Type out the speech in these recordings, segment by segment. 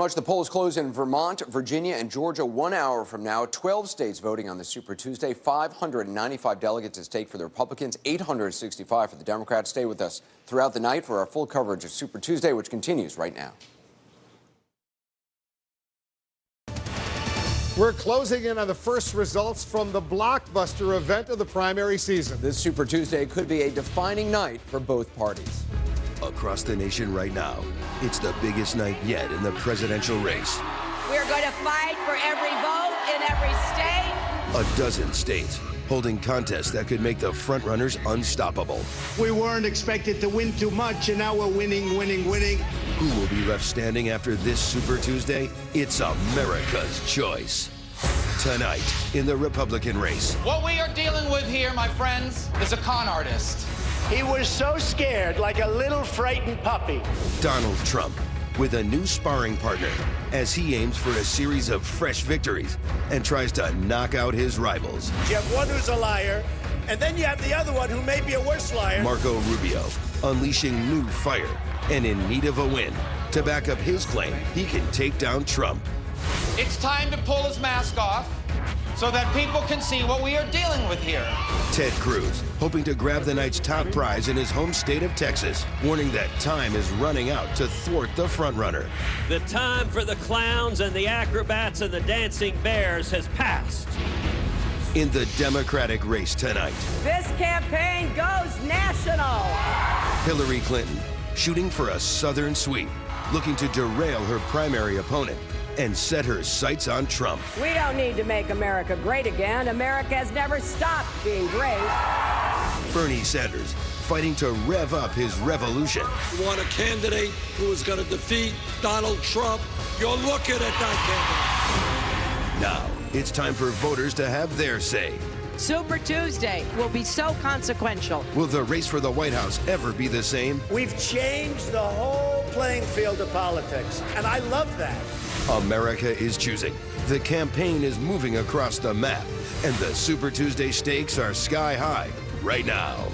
Much the polls close in Vermont, Virginia, and Georgia 1 hour from now. 12 states voting on the Super Tuesday. 595 delegates at stake for the Republicans, 865 for the Democrats. Stay with us throughout the night for our full coverage of Super Tuesday, which continues right now. We're closing in on the first results from the blockbuster event of the primary season. This Super Tuesday could be a defining night for both parties. Across the nation right now, it's the biggest night yet in the presidential race. We're going to fight for every vote in every state. A dozen states holding contests that could make the frontrunners unstoppable. We weren't expected to win too much, and now we're winning. Who will be left standing after this Super Tuesday? It's America's choice. Tonight, in the Republican race. What we are dealing with here, my friends, is a con artist. He was so scared, like a little frightened puppy. Donald Trump, with a new sparring partner, as he aims for a series of fresh victories and tries to knock out his rivals. You have one who's a liar, and then you have the other one who may be a worse liar. Marco Rubio, unleashing new fire and in need of a win to back up his claim he can take down Trump. It's time to pull his mask off so that people can see what we are dealing with here. Ted Cruz, hoping to grab the night's top prize in his home state of Texas, warning that time is running out to thwart the frontrunner. The time for the clowns and the acrobats and the dancing bears has passed. In the Democratic race tonight, This campaign goes national. Hillary Clinton, shooting for a southern sweep, looking to derail her primary opponent and set her sights on Trump. We don't need to make America great again. America has never stopped being great. Bernie Sanders, fighting to rev up his revolution. You want a candidate who is going to defeat Donald Trump? You're looking at that candidate. Now, it's time for voters to have their say. Super Tuesday will be so consequential. Will the race for the White House ever be the same? We've changed the whole playing field of politics, and I love that. America is choosing. The campaign is moving across the map, and the Super Tuesday stakes are sky high right now.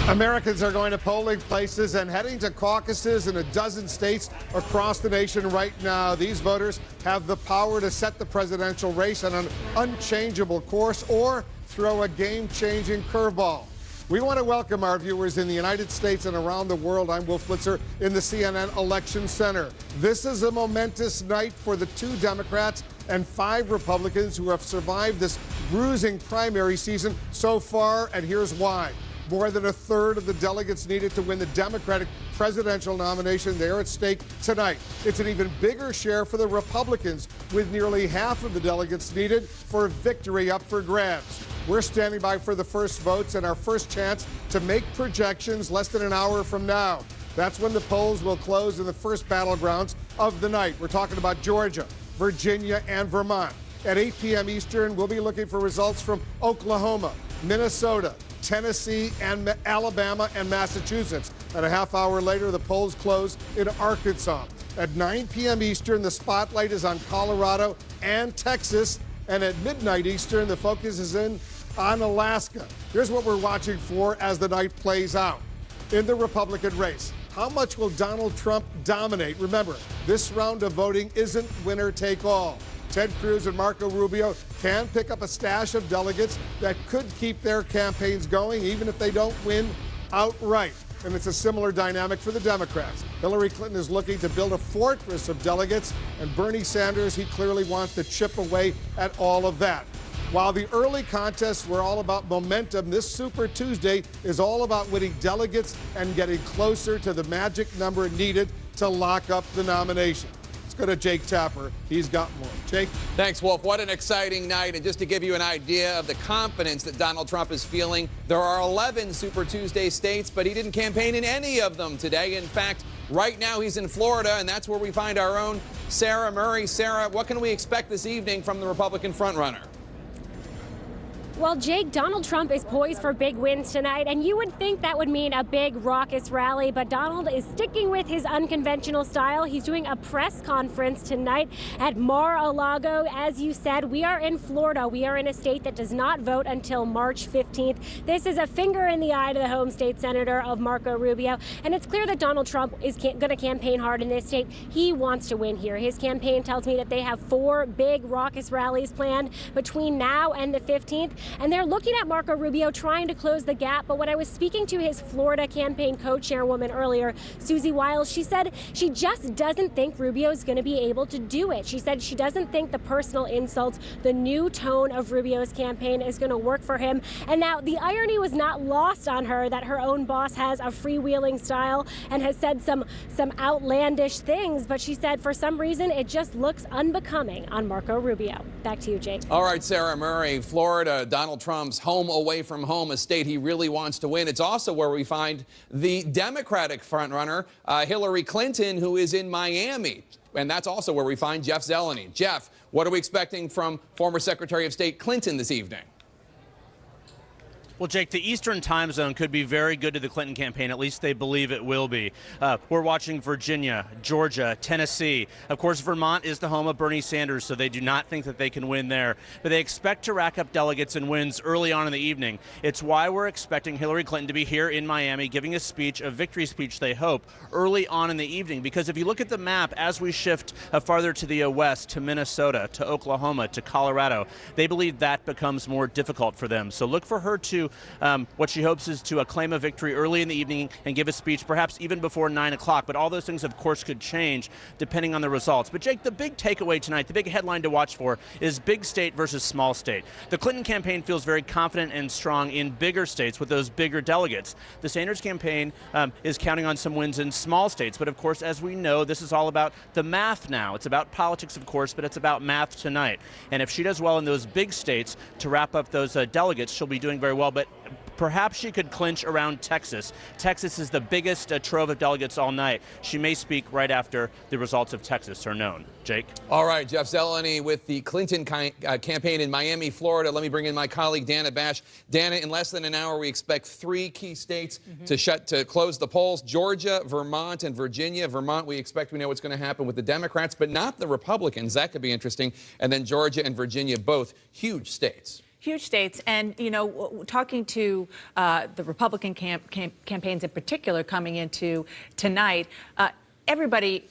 Americans are going to polling places and heading to caucuses in a dozen states across the nation right now. These voters have the power to set the presidential race on an unchangeable course or throw a game-changing curveball. We want to welcome our viewers in the United States and around the world. I'm Wolf Blitzer in the CNN Election Center. This is a momentous night for the 2 Democrats and 5 Republicans who have survived this bruising primary season so far, and here's why. More than a third of the delegates needed to win the Democratic presidential nomination. They're at stake tonight. It's an even bigger share for the Republicans, with nearly half of the delegates needed for victory up for grabs. We're standing by for the first votes and our first chance to make projections less than an hour from now. That's when the polls will close in the first battlegrounds of the night. We're talking about Georgia, Virginia, and Vermont. At 8 p.m. Eastern, we'll be looking for results from Oklahoma, Minnesota, Tennessee, and Alabama and Massachusetts. And a half hour later, the polls close in Arkansas. At 9 p.m. Eastern, the spotlight is on Colorado and Texas. And at midnight Eastern, the focus is on Alaska. Here's what we're watching for as the night plays out. In the Republican race, how much will Donald Trump dominate? Remember, this round of voting isn't winner take all. Ted Cruz and Marco Rubio can pick up a stash of delegates that could keep their campaigns going, even if they don't win outright. And it's a similar dynamic for the Democrats. Hillary Clinton is looking to build a fortress of delegates, and Bernie Sanders, he clearly wants to chip away at all of that. While the early contests were all about momentum, this Super Tuesday is all about winning delegates and getting closer to the magic number needed to lock up the nomination. Go to Jake Tapper. He's got more. Jake? Thanks, Wolf. What an exciting night. And just to give you an idea of the confidence that Donald Trump is feeling, there are 11 Super Tuesday states, but he didn't campaign in any of them today. In fact, right now he's in Florida, and that's where we find our own Sarah Murray. Sarah, what can we expect this evening from the Republican frontrunner? Well, Jake, Donald Trump is poised for big wins tonight, and you would think that would mean a big raucous rally, but Donald is sticking with his unconventional style. He's doing a press conference tonight at Mar-a-Lago. As you said, we are in Florida. We are in a state that does not vote until March 15th. This is a finger in the eye to the home state senator of Marco Rubio, and it's clear that Donald Trump is going to campaign hard in this state. He wants to win here. His campaign tells me that they have 4 big raucous rallies planned between now and the 15th. And they're looking at Marco Rubio trying to close the gap. But when I was speaking to his Florida campaign co-chairwoman earlier, Susie Wiles, she said she just doesn't think Rubio's going to be able to do it. She said she doesn't think the personal insults, the new tone of Rubio's campaign is going to work for him. And now the irony was not lost on her that her own boss has a freewheeling style and has said some outlandish things. But she said for some reason it just looks unbecoming on Marco Rubio. Back to you, Jake. All right, Sarah Murray, Florida, Donald Trump's home away from home, a state he really wants to win. It's also where we find the Democratic frontrunner, Hillary Clinton, who is in Miami. And that's also where we find Jeff Zeleny. Jeff, what are we expecting from former Secretary of State Clinton this evening? Well, Jake, the Eastern time zone could be very good to the Clinton campaign. At least they believe it will be. We're watching Virginia, Georgia, Tennessee. Of course, Vermont is the home of Bernie Sanders, so they do not think that they can win there. But they expect to rack up delegates and wins early on in the evening. It's why we're expecting Hillary Clinton to be here in Miami giving a speech, a victory speech, they hope, early on in the evening. Because if you look at the map, as we shift farther to the west, to Minnesota, to Oklahoma, to Colorado, they believe that becomes more difficult for them. So look for her to what she hopes is to claim a victory early in the evening and give a speech perhaps even before 9 o'clock. But all those things, of course, could change depending on the results. But, Jake, the big takeaway tonight, the big headline to watch for is big state versus small state. The Clinton campaign feels very confident and strong in bigger states with those bigger delegates. The Sanders campaign is counting on some wins in small states. But, of course, as we know, this is all about the math now. It's about politics, of course, but it's about math tonight. And if she does well in those big states to wrap up those delegates, she'll be doing very well. But perhaps she could clinch around Texas. Texas is the biggest trove of delegates all night. She may speak right after the results of Texas are known. Jake? All right, Jeff Zeleny with the Clinton campaign in Miami, Florida. Let me bring in my colleague, Dana Bash. Dana, in less than an hour, we expect 3 key states to close the polls: Georgia, Vermont, and Virginia. Vermont, we know what's going to happen with the Democrats, but not the Republicans. That could be interesting. And then Georgia and Virginia, both huge states. Huge states. And, you know, talking to the Republican campaigns in particular coming into tonight, everybody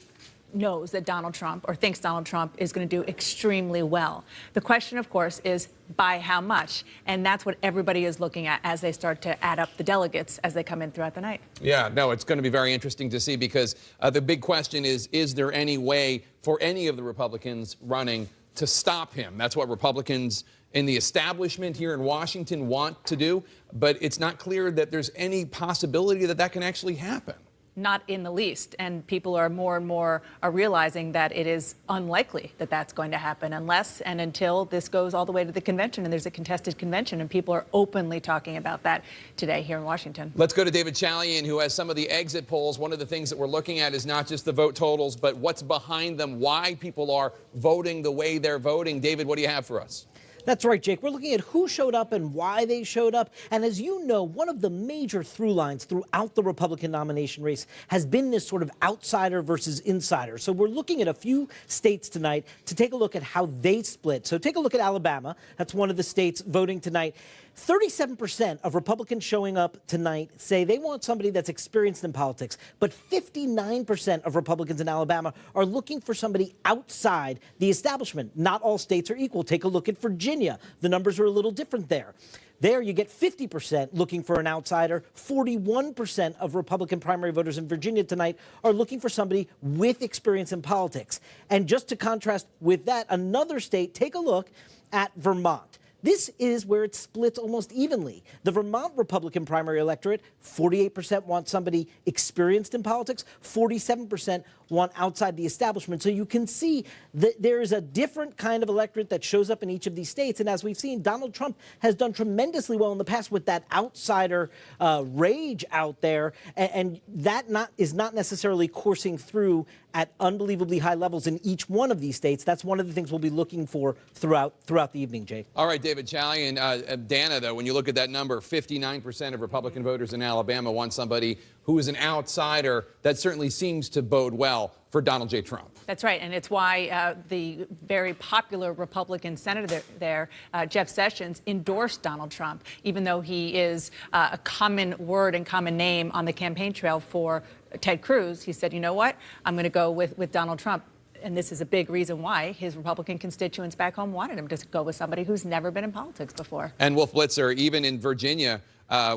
knows that Donald Trump, or thinks Donald Trump, is going to do extremely well. The question, of course, is by how much? And that's what everybody is looking at as they start to add up the delegates as they come in throughout the night. Yeah, no, it's going to be very interesting to see, because the big question is there any way for any of the Republicans running to stop him? That's what Republicans in the establishment here in Washington want to do, but it's not clear that there's any possibility that that can actually happen. Not in the least. And people are more and more realizing that it is unlikely that that's going to happen unless and until this goes all the way to the convention and there's a contested convention. And people are openly talking about that today here in Washington. Let's go to David Chalian, who has some of the exit polls. One of the things that we're looking at is not just the vote totals, but what's behind them, why people are voting the way they're voting. David, what do you have for us? That's right, Jake. We're looking at who showed up and why they showed up. And as you know, one of the major through lines throughout the Republican nomination race has been this sort of outsider versus insider. So we're looking at a few states tonight to take a look at how they split. So take a look at Alabama. That's one of the states voting tonight. 37% of Republicans showing up tonight say they want somebody that's experienced in politics, but 59% of Republicans in Alabama are looking for somebody outside the establishment. Not all states are equal. Take a look at Virginia. The numbers are a little different there. There you get 50% looking for an outsider. 41% of Republican primary voters in Virginia tonight are looking for somebody with experience in politics. And just to contrast with that, another state, take a look at Vermont. This is where it splits almost evenly. The Vermont Republican primary electorate, 48% want somebody experienced in politics, 47% want outside the establishment. So you can see that there is a different kind of electorate that shows up in each of these states. And as we've seen, Donald Trump has done tremendously well in the past with that outsider rage out there. And that is not necessarily coursing through at unbelievably high levels in each one of these states. That's one of the things we'll be looking for throughout the evening, Jake. All right, David Chalian. Dana, though, when you look at that number, 59% of Republican voters in Alabama want somebody who is an outsider. That certainly seems to bode well for Donald J. Trump. That's right, and it's why the very popular Republican senator there, Jeff Sessions, endorsed Donald Trump, even though he is a common word and common name on the campaign trail for Ted Cruz. He said, you know what, I'm going to go with Donald Trump. And this is a big reason why his Republican constituents back home wanted him to go with somebody who's never been in politics before. And Wolf Blitzer, even in Virginia,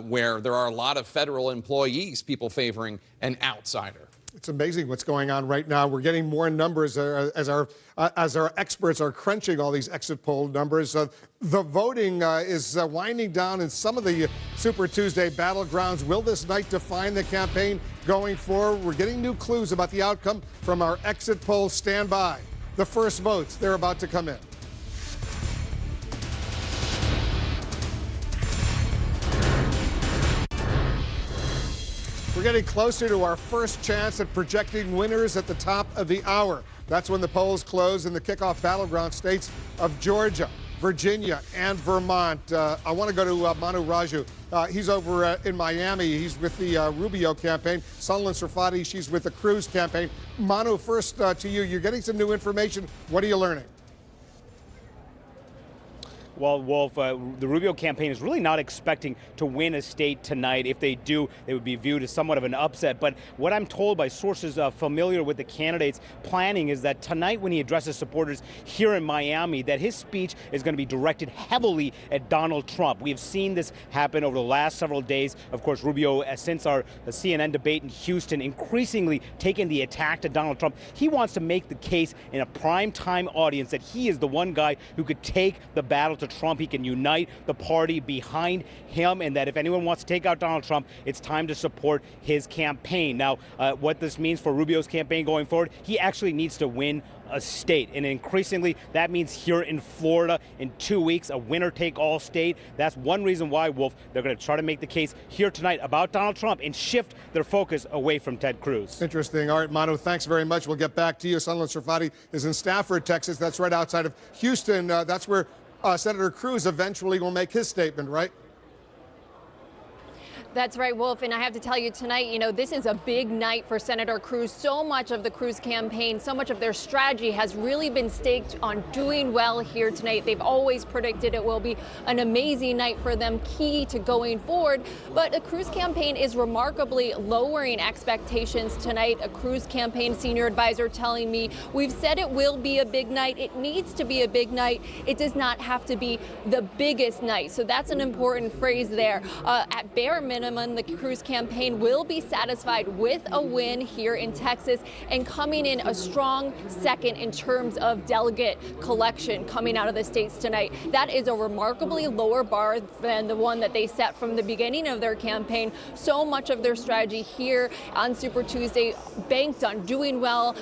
where there are a lot of federal employees, people favoring an outsider. It's amazing what's going on right now. We're getting more numbers as our experts are crunching all these exit poll numbers. The voting is winding down in some of the Super Tuesday battlegrounds. Will this night define the campaign going forward? We're getting new clues about the outcome from our exit poll. Stand by. The first votes, they're about to come in. We're getting closer to our first chance at projecting winners at the top of the hour. That's when the polls close in the kickoff battleground states of Georgia, Virginia, and Vermont. I want to go to Manu Raju. He's over in Miami. He's with the Rubio campaign. Sunlen Srifati, she's with the Cruz campaign. Manu, first to you. You're getting some new information. What are you learning? Well, Wolf, the Rubio campaign is really not expecting to win a state tonight. If they do, they would be viewed as somewhat of an upset. But what I'm told by sources familiar with the candidate's planning is that tonight when he addresses supporters here in Miami, that his speech is going to be directed heavily at Donald Trump. We have seen this happen over the last several days. Of course, Rubio, since the CNN debate in Houston, increasingly taken the attack to Donald Trump. He wants to make the case in a prime-time audience that he is the one guy who could take the battle to Trump. He can unite the party behind him, and that if anyone wants to take out Donald Trump, it's time to support his campaign. Now, what this means for Rubio's campaign going forward, he actually needs to win a state, and increasingly that means here in Florida in 2 weeks, a winner-take-all state. That's one reason why, Wolf, they're going to try to make the case here tonight about Donald Trump and shift their focus away from Ted Cruz. Interesting. All right, Manu, thanks very much. We'll get back to you. Sunlen Srifati is in Stafford, Texas. That's right outside of Houston. That's where Senator Cruz eventually will make his statement, right? That's right, Wolf. And I have to tell you tonight, this is a big night for Senator Cruz. So much of the Cruz campaign, so much of their strategy has really been staked on doing well here tonight. They've always predicted it will be an amazing night for them, key to going forward. But the Cruz campaign is remarkably lowering expectations tonight. A Cruz campaign senior advisor telling me, we've said it will be a big night. It needs to be a big night. It does not have to be the biggest night. So that's an important phrase there. At bare minimum, the Cruz campaign will be satisfied with a win here in Texas and coming in a strong second in terms of delegate collection coming out of the states tonight. That is a remarkably lower bar than the one that they set from the beginning of their campaign. So much of their strategy here on Super Tuesday banked on doing well,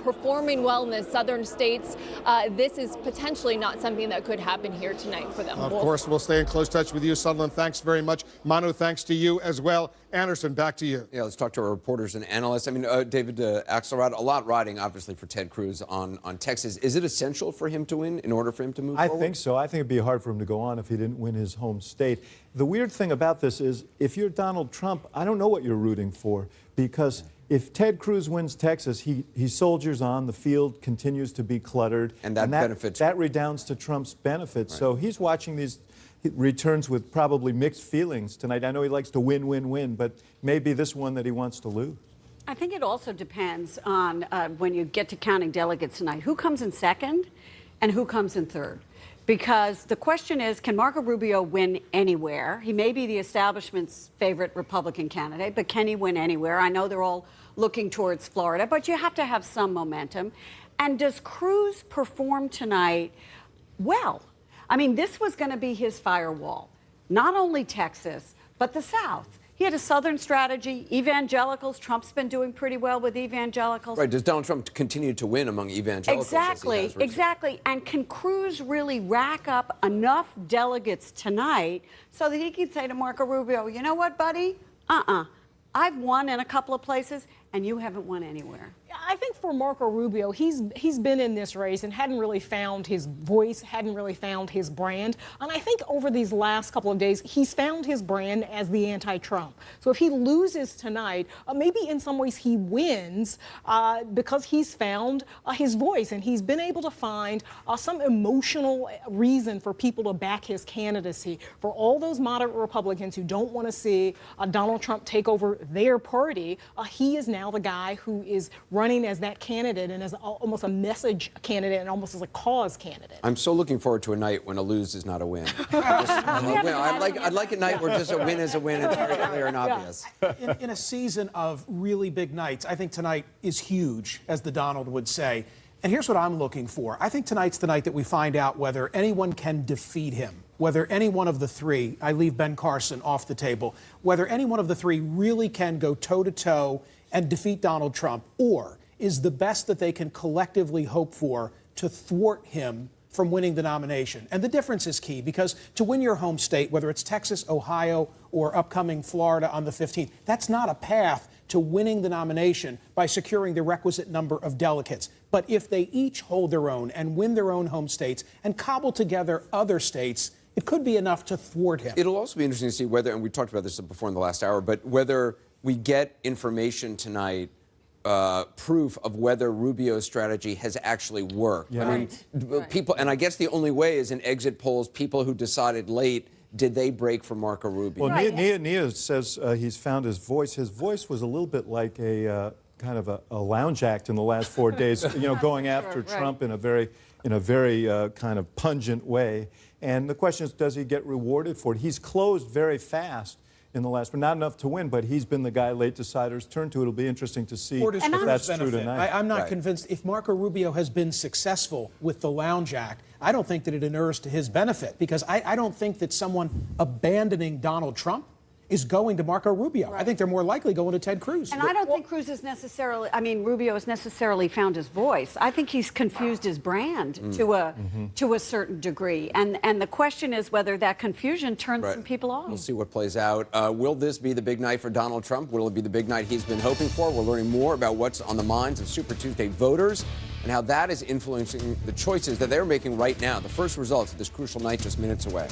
performing well in the southern states. This is potentially not something that could happen here tonight for them. Of course, we'll stay in close touch with you, Sunlen. Thanks very much. Manu, thanks to you as well. Anderson, back to you. Yeah, let's talk to our reporters and analysts. I mean, David Axelrod, a lot riding, obviously, for Ted Cruz on Texas. Is it essential for him to win in order for him to move forward? I think so. I think it'd be hard for him to go on if he didn't win his home state. The weird thing about this is, if you're Donald Trump, I don't know what you're rooting for, because if Ted Cruz wins Texas, he soldiers on, the field continues to be cluttered. And that benefits. That redounds to Trump's benefit. Right. So he's watching these returns with probably mixed feelings tonight. I know he likes to win, but maybe this one that he wants to lose. I think it also depends on when you get to counting delegates tonight, who comes in second and who comes in third. Because the question is, can Marco Rubio win anywhere? He may be the establishment's favorite Republican candidate, but can he win anywhere? I know they're all looking towards Florida, but you have to have some momentum. And does Cruz perform tonight well? I mean, this was going to be his firewall, not only Texas, but the South. He had a Southern strategy, evangelicals. Trump's been doing pretty well with evangelicals. Right. Does Donald Trump continue to win among evangelicals? Exactly. And can Cruz really rack up enough delegates tonight so that he can say to Marco Rubio, you know what, buddy? I've won in a couple of places, and you haven't won anywhere. I think for Marco Rubio, he's been in this race and hadn't really found his voice, hadn't really found his brand. And I think over these last couple of days, he's found his brand as the anti-Trump. So if he loses tonight, maybe in some ways he wins because he's found his voice and he's been able to find some emotional reason for people to back his candidacy. For all those moderate Republicans who don't want to see Donald Trump take over their party, he is now the guy who is running as that candidate and as almost a message candidate and almost as a cause candidate. I'm so looking forward to a night when a lose is not a win. I'd like a night where just a win is a win. It's very clear and obvious. In a season of really big nights, I think tonight is huge, as the Donald would say. And here's what I'm looking for. I think tonight's the night that we find out whether anyone can defeat him, whether any one of the three, I leave Ben Carson off the table, whether any one of the three really can go toe-to-toe and defeat Donald Trump, or is the best that they can collectively hope for to thwart him from winning the nomination. And the difference is key, because to win your home state, whether it's Texas, Ohio, or upcoming Florida on the 15th, that's not a path to winning the nomination by securing the requisite number of delegates. But if they each hold their own and win their own home states and cobble together other states, it could be enough to thwart him. It'll also be interesting to see whether, and we talked about this before in the last hour, but whether we get information tonight, proof of whether Rubio's strategy has actually worked. Yeah. I mean, people, and I guess the only way is in exit polls, people who decided late, did they break for Marco Rubio? Well, Nia says he's found his voice. His voice was a little bit like a kind of a lounge act in the last 4 days, going after Trump in a very kind of pungent way. And the question is, does he get rewarded for it? He's closed very fast in the last, but not enough to win, but he's been the guy late deciders turn to. It'll be interesting to see if that's true tonight. I'm not convinced. If Marco Rubio has been successful with the Lounge Act, I don't think that it inures to his benefit, because I don't think that someone abandoning Donald Trump is going to Marco Rubio. I think they're more likely going to Ted Cruz. And I don't think Rubio has necessarily found his voice. I think he's confused his brand to a certain degree. And the question is whether that confusion turns some people off. We'll see what plays out. Will this be the big night for Donald Trump? Will it be the big night he's been hoping for? We're learning more about what's on the minds of Super Tuesday voters and how that is influencing the choices that they're making right now. The first results of this crucial night just minutes away.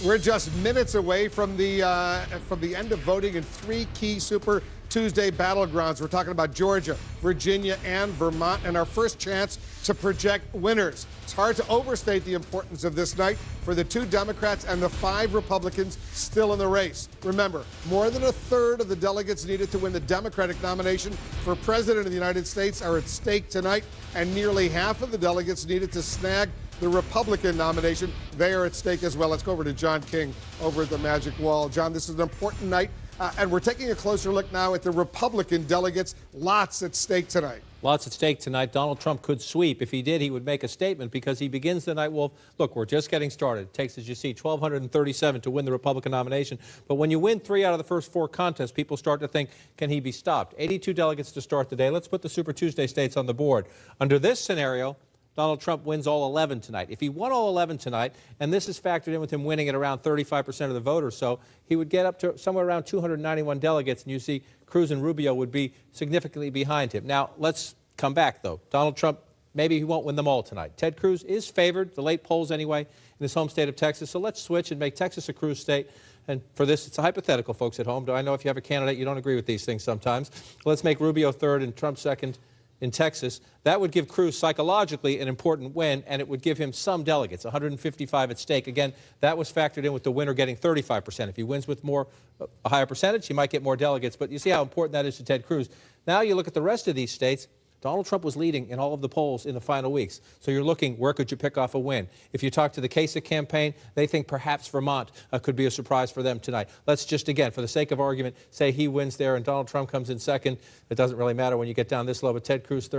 We're just minutes away from the end of voting in 3 key Super Tuesday battlegrounds. We're talking about Georgia, Virginia, and Vermont, and our first chance to project winners. It's hard to overstate the importance of this night for the 2 Democrats and the 5 Republicans still in the race. Remember, more than a third of the delegates needed to win the Democratic nomination for President of the United States are at stake tonight, and nearly half of the delegates needed to snag the Republican nomination. They are at stake as well. Let's go over to John King over at the Magic Wall. John, this is an important night, and we're taking a closer look now at the Republican delegates. Lots at stake tonight. Lots at stake tonight. Donald Trump could sweep. If he did, he would make a statement, because he begins the night, well, look, we're just getting started. It takes, as you see, 1,237 to win the Republican nomination. But when you win 3 out of the first 4 contests, people start to think, can he be stopped? 82 delegates to start the day. Let's put the Super Tuesday states on the board. Under this scenario, Donald Trump wins all 11 tonight. If he won all 11 tonight, and this is factored in with him winning at around 35% of the vote or so, he would get up to somewhere around 291 delegates, and you see Cruz and Rubio would be significantly behind him. Now, let's come back, though. Donald Trump, maybe he won't win them all tonight. Ted Cruz is favored, the late polls anyway, in his home state of Texas, so let's switch and make Texas a Cruz state. And for this, it's a hypothetical, folks at home. I know if you have a candidate, you don't agree with these things sometimes. Let's make Rubio third and Trump second in Texas. That would give Cruz psychologically an important win, and it would give him some delegates, 155 at stake. Again, that was factored in with the winner getting 35%. If he wins with a higher percentage, he might get more delegates. But you see how important that is to Ted Cruz. Now you look at the rest of these states. Donald Trump was leading in all of the polls in the final weeks. So you're looking, where could you pick off a win? If you talk to the Kasich campaign, they think perhaps Vermont could be a surprise for them tonight. Let's just, again, for the sake of argument, say he wins there and Donald Trump comes in second. It doesn't really matter when you get down this low, but Ted Cruz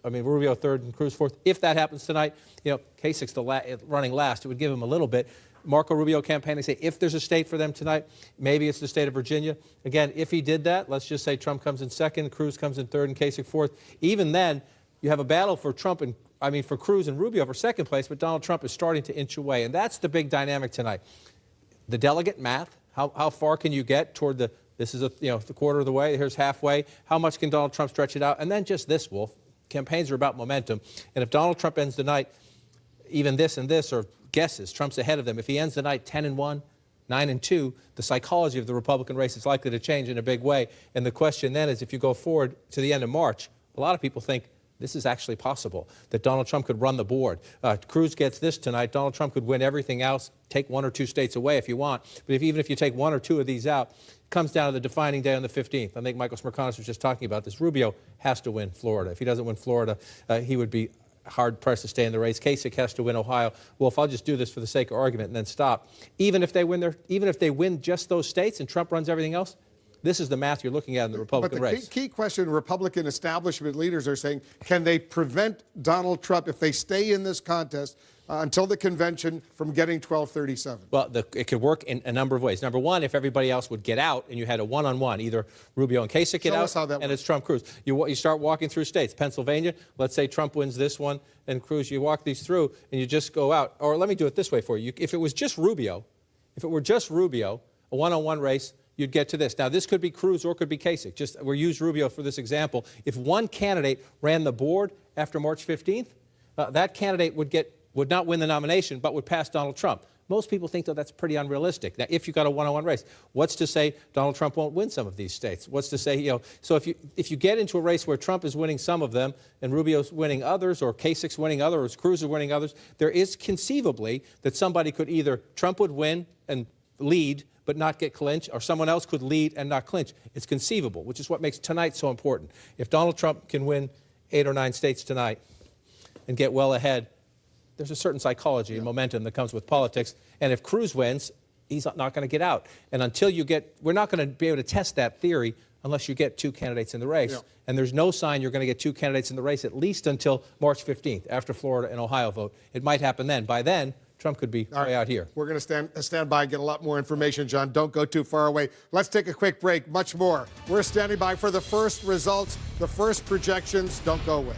Rubio third and Cruz fourth. If that happens tonight, Kasich's running last. It would give him a little bit. Marco Rubio campaign, they say if there's a state for them tonight, maybe it's the state of Virginia. Again, if he did that, let's just say Trump comes in second, Cruz comes in third, and Kasich fourth. Even then, you have a battle for for Cruz and Rubio for second place, but Donald Trump is starting to inch away, and that's the big dynamic tonight. The delegate math How far can you get toward this is the quarter of the way, here's halfway. How much can Donald Trump stretch it out? And then just this, Wolf, campaigns are about momentum. And if Donald Trump ends the night, even this and this are guesses, Trump's ahead of them. If he ends the night 10-1, 9-2, the psychology of the Republican race is likely to change in a big way. And the question then is, if you go forward to the end of March, a lot of people think this is actually possible, that Donald Trump could run the board. Cruz gets this tonight. Donald Trump could win everything else, take 1 or 2 states away if you want. But even if you take 1 or 2 of these out, it comes down to the defining day on the 15th. I think Michael Smerconius was just talking about this. Rubio has to win Florida. If he doesn't win Florida, he would be hard-pressed to stay in the race. Kasich has to win Ohio. Well, if I'll just do this for the sake of argument and then stop. Even if they win just those states and Trump runs everything else, this is the math you're looking at in the Republican race. But the key question Republican establishment leaders are saying, can they prevent Donald Trump, if they stay in this contest, until the convention from getting 1237? Well, it could work in a number of ways. Number one, if everybody else would get out and you had a one-on-one, either Rubio and Kasich get out, and it's Trump Cruz. You start walking through states. Pennsylvania, let's say Trump wins this one, and Cruz, you walk these through, and you just go out. Or let me do it this way for you. If it was just Rubio, a one-on-one race, you'd get to this. Now, this could be Cruz or it could be Kasich. We'll use Rubio for this example. If one candidate ran the board after March 15th, that candidate would not win the nomination, but would pass Donald Trump. Most people think that that's pretty unrealistic. Now, if you got a one-on-one race, what's to say Donald Trump won't win some of these states? What's to say, so if you get into a race where Trump is winning some of them and Rubio's winning others, or Kasich's winning others, or Cruz is winning others, there is conceivably that somebody could either, Trump would win and lead, but not get clinch, or someone else could lead and not clinch. It's conceivable, which is what makes tonight so important. If Donald Trump can win 8 or 9 states tonight and get well ahead, there's a certain psychology and momentum that comes with politics. And if Cruz wins, he's not going to get out. And until we're not going to be able to test that theory unless you get 2 candidates in the race. Yeah. And there's no sign you're going to get 2 candidates in the race at least until March 15th, after Florida and Ohio vote. It might happen then. By then, Trump could be way out here. We're going to stand by and get a lot more information, John. Don't go too far away. Let's take a quick break. Much more. We're standing by for the first results, the first projections. Don't go away.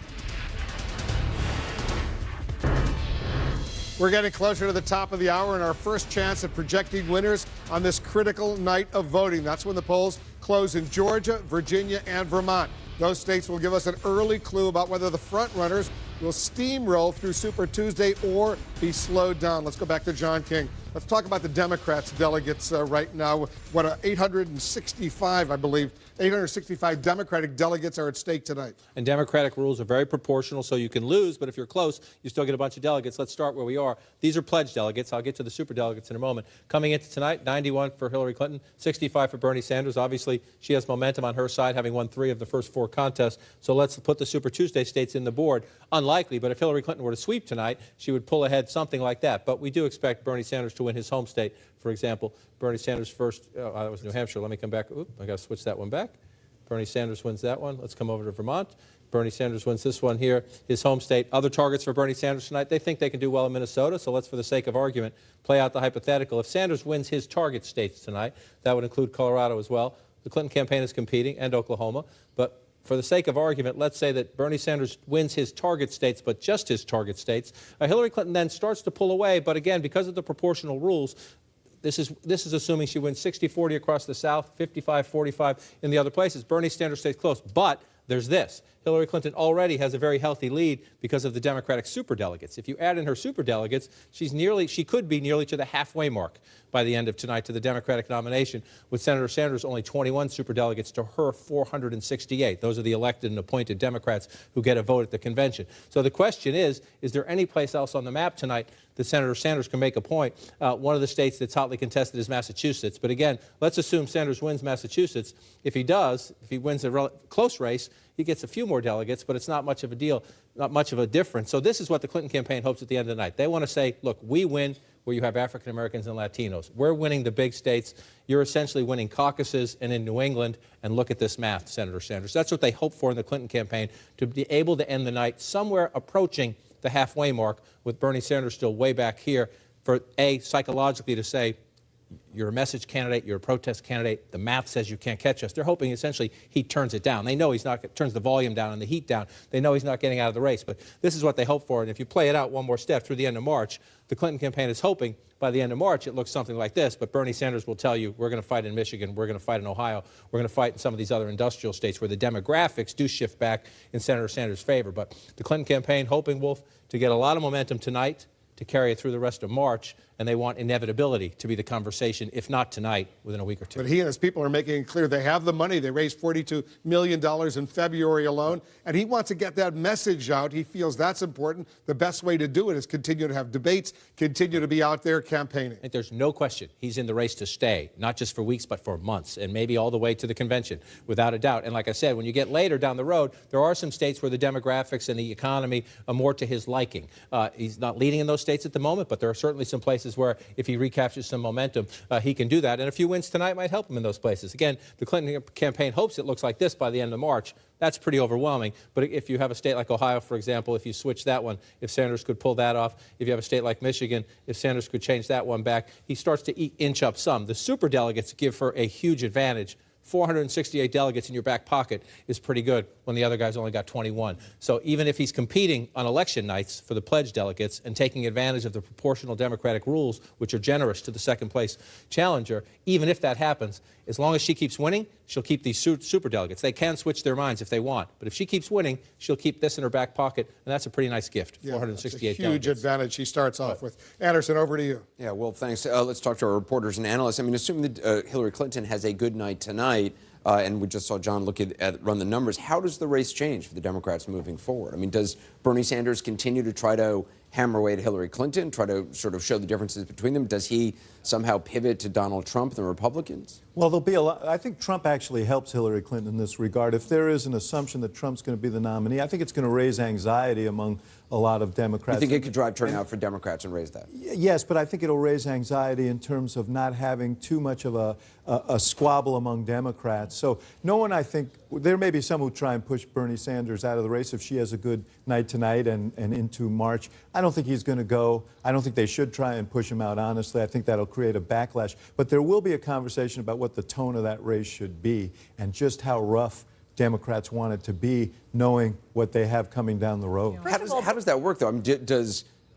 We're getting closer to the top of the hour and our first chance at projecting winners on this critical night of voting. That's when the polls close in Georgia, Virginia, and Vermont. Those states will give us an early clue about whether the front runners will steamroll through Super Tuesday or be slowed down. Let's go back to John King. Let's talk about the Democrats' delegates right now. 865, I believe, 865 Democratic delegates are at stake tonight. And Democratic rules are very proportional, so you can lose, but if you're close, you still get a bunch of delegates. Let's start where we are. These are pledged delegates. I'll get to the super delegates in a moment. Coming into tonight, 91 for Hillary Clinton, 65 for Bernie Sanders. Obviously, she has momentum on her side, having won 3 of the first 4 contests. So let's put the Super Tuesday states in the board. Unlikely, but if Hillary Clinton were to sweep tonight, she would pull ahead something like that. But we do expect Bernie Sanders to win his home state. For example, Bernie Sanders first, that was New Hampshire. Let me come back. Oop, I got to switch that one back. Bernie Sanders wins that one. Let's come over to Vermont. Bernie Sanders wins this one here, his home state. Other targets for Bernie Sanders tonight, they think they can do well in Minnesota, so let's, for the sake of argument, play out the hypothetical. If Sanders wins his target states tonight, that would include Colorado as well. The Clinton campaign is competing, and Oklahoma. But for the sake of argument, let's say that Bernie Sanders wins his target states, but just his target states. Hillary Clinton then starts to pull away, but again, because of the proportional rules, this is assuming she wins 60-40 across the South, 55-45 in the other places. Bernie Sanders stays close, but there's this. Hillary Clinton already has a very healthy lead because of the Democratic superdelegates. If you add in her superdelegates, she could be nearly to the halfway mark by the end of tonight to the Democratic nomination, with Senator Sanders only 21 superdelegates to her 468. Those are the elected and appointed Democrats who get a vote at the convention. So the question is there any place else on the map tonight that Senator Sanders can make a point? One of the states that's hotly contested is Massachusetts. But again, let's assume Sanders wins Massachusetts. If he does, if he wins a close race, he gets a few more delegates, but it's not much of a deal, not much of a difference. So this is what the Clinton campaign hopes at the end of the night. They want to say, look, we win where you have African Americans and Latinos. We're winning the big states. You're essentially winning caucuses and in New England. And look at this math, Senator Sanders. That's what they hope for in the Clinton campaign, to be able to end the night somewhere approaching the halfway mark, with Bernie Sanders still way back here, for psychologically to say, you're a message candidate, you're a protest candidate, the math says you can't catch us. They're hoping essentially he turns it down. They know he's not, turns the volume down and the heat down. They know he's not getting out of the race, but this is what they hope for. And if you play it out one more step through the end of March, the Clinton campaign is hoping by the end of March it looks something like this, but Bernie Sanders will tell you, we're going to fight in Michigan, we're going to fight in Ohio, we're going to fight in some of these other industrial states where the demographics do shift back in Senator Sanders' favor. But the Clinton campaign hoping, Wolf, to get a lot of momentum tonight, to carry it through the rest of March, and they want inevitability to be the conversation, if not tonight, within a week or two. But he and his people are making it clear they have the money. They raised $42 million in February alone, and he wants to get that message out. He feels that's important. The best way to do it is continue to have debates, continue to be out there campaigning. I think there's no question he's in the race to stay, not just for weeks, but for months, and maybe all the way to the convention, without a doubt. And like I said, when you get later down the road, there are some states where the demographics and the economy are more to his liking. He's not leading in those states at the moment, but there are certainly some places where if he recaptures some momentum, he can do that. And a few wins tonight might help him in those places. Again, the Clinton campaign hopes it looks like this by the end of March. That's pretty overwhelming. But if you have a state like Ohio, for example, if you switch that one, if Sanders could pull that off, if you have a state like Michigan, if Sanders could change that one back, he starts to inch up some. The superdelegates give her a huge advantage. 468 delegates in your back pocket is pretty good when the other guy's only got 21. So even if he's competing on election nights for the pledge delegates and taking advantage of the proportional Democratic rules, which are generous to the second place challenger, even if that happens, as long as she keeps winning, she'll keep these superdelegates. They can switch their minds if they want, but if she keeps winning, she'll keep this in her back pocket, and that's a pretty nice gift, 468 that's a huge advantage she starts off with. Anderson, over to you. Yeah, well, thanks. Let's talk to our reporters and analysts. I mean, assuming that Hillary Clinton has a good night tonight, and we just saw John look at run the numbers, how does the race change for the Democrats moving forward? I mean, does Bernie Sanders continue to try to hammer away at Hillary Clinton, try to sort of show the differences between them? Does he somehow pivot to Donald Trump and the Republicans? Well, there'll be a lot. I think Trump actually helps Hillary Clinton in this regard. If there is an assumption that Trump's going to be the nominee, I think it's going to raise anxiety among a lot of Democrats. You think it could drive turnout for Democrats and raise that? Yes, but I think it'll raise anxiety in terms of not having too much of a squabble among Democrats. So no one, I think, there may be some who try and push Bernie Sanders out of the race if she has a good night tonight and into March. I don't think he's going to go. I don't think they should try and push him out, honestly. I think that'll create a backlash. But there will be a conversation about what the tone of that race should be and just how rough Democrats want it to be, knowing what they have coming down the road. How does that work, though? I mean,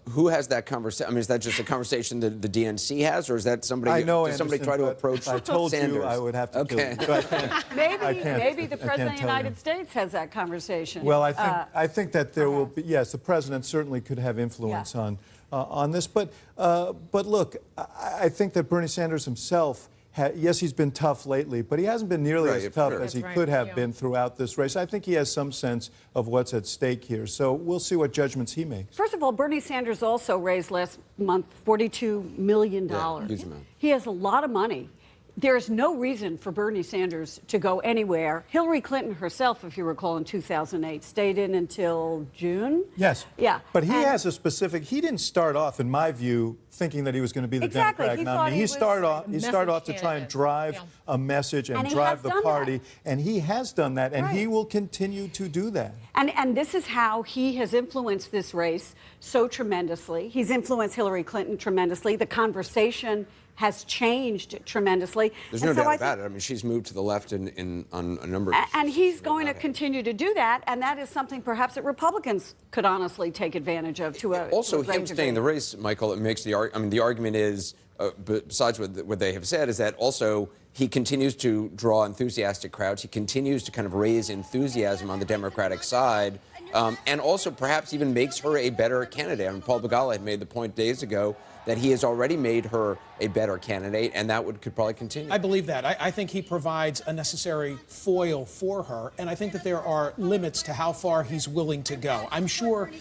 who has that conversation? I mean, is that just a conversation that the DNC has, or is that somebody? I know, does somebody try to approach Sanders? I told you I would have to okay. kill you. Maybe the President of the United States has that conversation. Well, I think that there will be, yes, the President certainly could have influence on this. But look, I think that Bernie Sanders himself, yes, he's been tough lately, but he hasn't been nearly as tough as he could have been throughout this race. I think he has some sense of what's at stake here. So we'll see what judgments he makes. First of all, Bernie Sanders also raised last month $42 million. Yeah, huge amount. He has a lot of money. There's no reason for Bernie Sanders to go anywhere. Hillary Clinton herself, if you recall, in 2008, stayed in until June. Yes. Yeah. But he has a specific, he didn't start off, in my view, thinking that he was going to be the Democratic nominee. He started off to try and drive a message and drive the party. And he has done that, and he will continue to do that. And this is how he has influenced this race so tremendously. He's influenced Hillary Clinton tremendously. The conversation has changed tremendously. There's no doubt about it. I mean, she's moved to the left on a number of issues. And he's going to continue to do that, and that is something perhaps that Republicans could honestly take advantage of to a Also, great him staying in the race, Michael, it makes the argument is, besides what they have said, is that also he continues to draw enthusiastic crowds. He continues to kind of raise enthusiasm on the Democratic side, and also perhaps even makes her a better candidate. I mean, Paul Begala had made the point days ago that he has already made her a better candidate, and that could probably continue. I believe that. I think he provides a necessary foil for her, and I think that there are limits to how far he's willing to go. I'm sure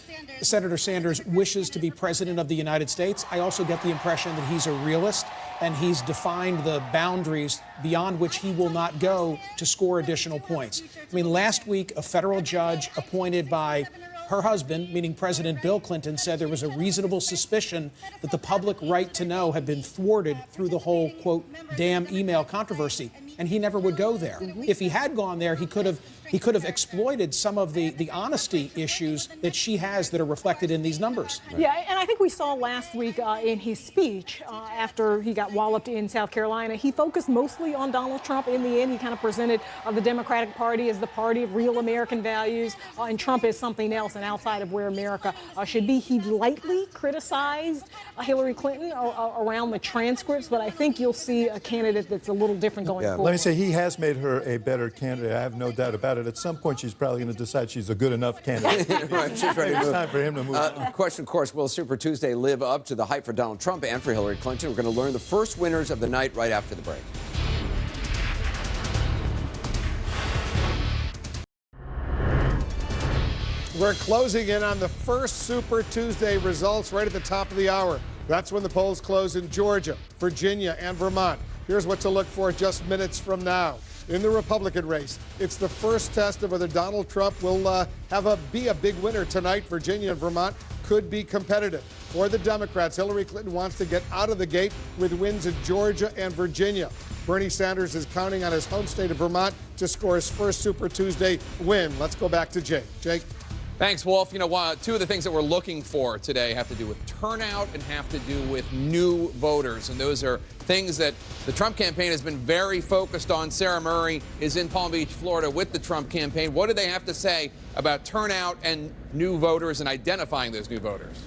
Senator Sanders wishes to be president of the United States. I also get the impression that he's a realist, and he's defined the boundaries beyond which he will not go to score additional points. I mean, last week, a federal judge appointed by her husband, meaning President Bill Clinton, said there was a reasonable suspicion that the public right to know had been thwarted through the whole, quote, damn email controversy. and he never would go there. If he had gone there, he could have exploited some of the honesty issues that she has that are reflected in these numbers. Yeah, and I think we saw last week in his speech after he got walloped in South Carolina, he focused mostly on Donald Trump. In the end, he kind of presented the Democratic Party as the party of real American values, and Trump is something else and outside of where America should be. He lightly criticized Hillary Clinton around the transcripts, but I think you'll see a candidate that's a little different going forward. Let me say, he has made her a better candidate. I have no doubt about it. At some point, she's probably going to decide she's a good enough candidate. Right, she's ready to It's move. time for him to move on. Question, of course, will Super Tuesday live up to the hype for Donald Trump and for Hillary Clinton? We're going to learn the first winners of the night right after the break. We're closing in on the first Super Tuesday results right at the top of the hour. That's when the polls close in Georgia, Virginia, and Vermont. Here's what to look for just minutes from now. In the Republican race, it's the first test of whether Donald Trump will be a big winner tonight. Virginia and Vermont could be competitive. For the Democrats, Hillary Clinton wants to get out of the gate with wins in Georgia and Virginia. Bernie Sanders is counting on his home state of Vermont to score his first Super Tuesday win. Let's go back to Jake. Jake? Thanks, Wolf. You know, two of the things that we're looking for today have to do with turnout and have to do with new voters. And those are things that the Trump campaign has been very focused on. Sarah Murray is in Palm Beach, Florida with the Trump campaign. What do they have to say about turnout and new voters and identifying those new voters?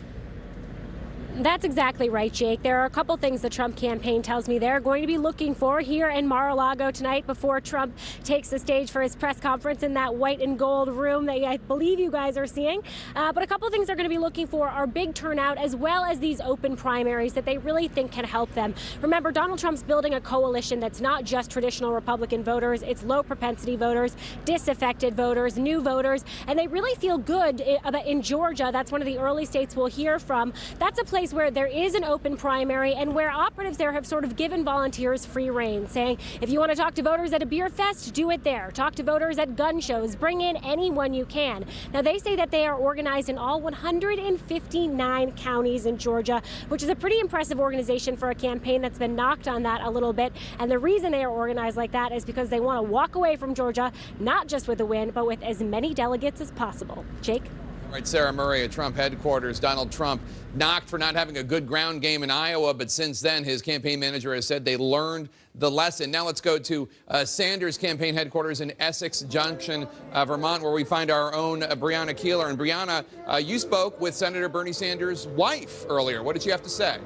That's exactly right, Jake. There are a couple things the Trump campaign tells me they're going to be looking for here in Mar-a-Lago tonight before Trump takes the stage for his press conference in that white and gold room that I believe you guys are seeing. But a couple things they're going to be looking for are big turnout as well as these open primaries that they really think can help them. Remember, Donald Trump's building a coalition that's not just traditional Republican voters. It's low propensity voters, disaffected voters, new voters, and they really feel good in Georgia. That's one of the early states we'll hear from. That's a place where there is an open primary and where operatives there have sort of given volunteers free rein, saying if you want to talk to voters at a beer fest, do it there. Talk to voters at gun shows. Bring in anyone you can. Now, they say that they are organized in all 159 counties in Georgia, which is a pretty impressive organization for a campaign that's been knocked on that a little bit. And the reason they are organized like that is because they want to walk away from Georgia, not just with a win, but with as many delegates as possible. Jake? All right, Sarah Murray at Trump headquarters. Donald Trump knocked for not having a good ground game in Iowa, but since then, his campaign manager has said they learned the lesson. Now let's go to Sanders' campaign headquarters in Essex Junction, Vermont, where we find our own Breonna Keeler. And Breonna, you spoke with Senator Bernie Sanders' wife earlier. What did she have to say?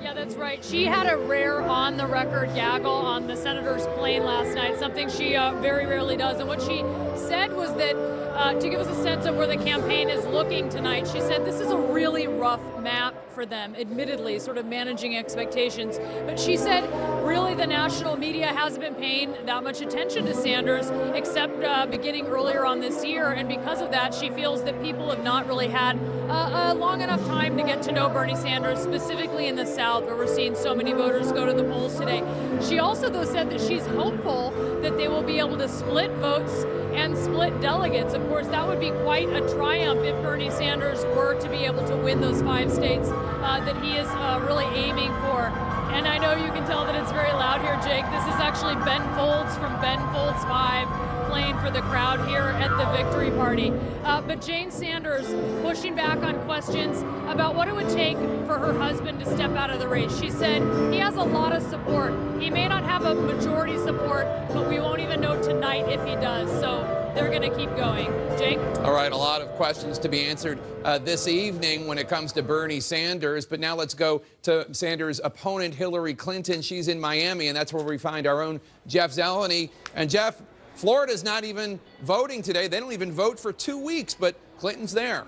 Yeah, that's right. She had a rare on-the-record gaggle on the senator's plane last night, something she very rarely does. And what she said was that, to give us a sense of where the campaign is looking tonight, she said this is a really rough map for them, admittedly, sort of managing expectations. But she said, really, the national media hasn't been paying that much attention to Sanders, except beginning earlier on this year. And because of that, she feels that people have not really had a long enough time to get to know Bernie Sanders, specifically in the South, where we're seeing so many voters go to the polls today. She also, though, said that she's hopeful that they will be able to split votes and split delegates. Of course, that would be quite a triumph if Bernie Sanders were to be able to win those 5 states that he is really aiming for. And I know you can tell that it's very loud here, Jake. This is actually Ben Folds from Ben Folds 5 playing for the crowd here at the victory party. But Jane Sanders pushing back on questions about what it would take for her husband to step out of the race. She said he has a lot of support. He may not have a majority support, but we won't even know tonight if he does. So they're going to keep going. Jake? All right, a lot of questions to be answered this evening when it comes to Bernie Sanders. But now let's go to Sanders' opponent, Hillary Clinton. She's in Miami, and that's where we find our own Jeff Zeleny. And Jeff, Florida's not even voting today. They don't even vote for 2 weeks, but Clinton's there.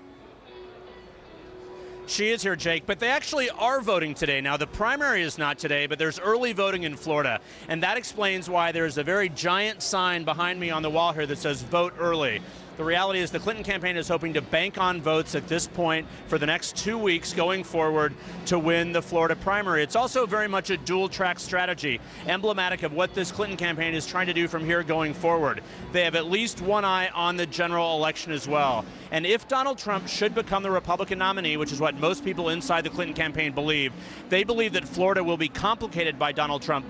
She is here, Jake, but they actually are voting today. Now, the primary is not today, but there's early voting in Florida, and that explains why there's a very giant sign behind me on the wall here that says vote early. The reality is the Clinton campaign is hoping to bank on votes at this point for the next 2 weeks going forward to win the Florida primary. It's also very much a dual-track strategy, emblematic of what this Clinton campaign is trying to do from here going forward. They have at least one eye on the general election as well. And if Donald Trump should become the Republican nominee, which is what most people inside the Clinton campaign believe, they believe that Florida will be complicated by Donald Trump.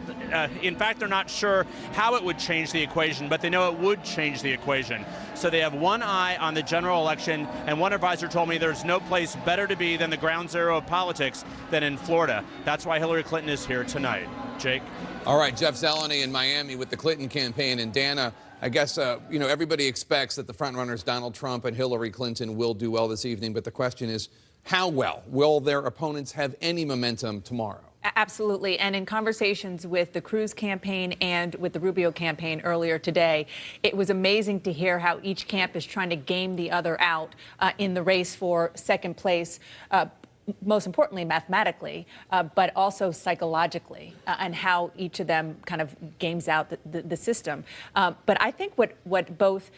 In fact, they're not sure how it would change the equation, but they know it would change the equation. So they have one eye on the general election, and one advisor told me there's no place better to be than the ground zero of politics than in Florida. That's why Hillary Clinton is here tonight. Jake? All right, Jeff Zeleny in Miami with the Clinton campaign. And Dana, I guess, everybody expects that the frontrunners Donald Trump and Hillary Clinton will do well this evening. But the question is, how well? Will their opponents have any momentum tomorrow? Absolutely. And in conversations with the Cruz campaign and with the Rubio campaign earlier today, it was amazing to hear how each camp is trying to game the other out in the race for second place. Most importantly, mathematically, but also psychologically, and how each of them kind of games out the system. But I think what both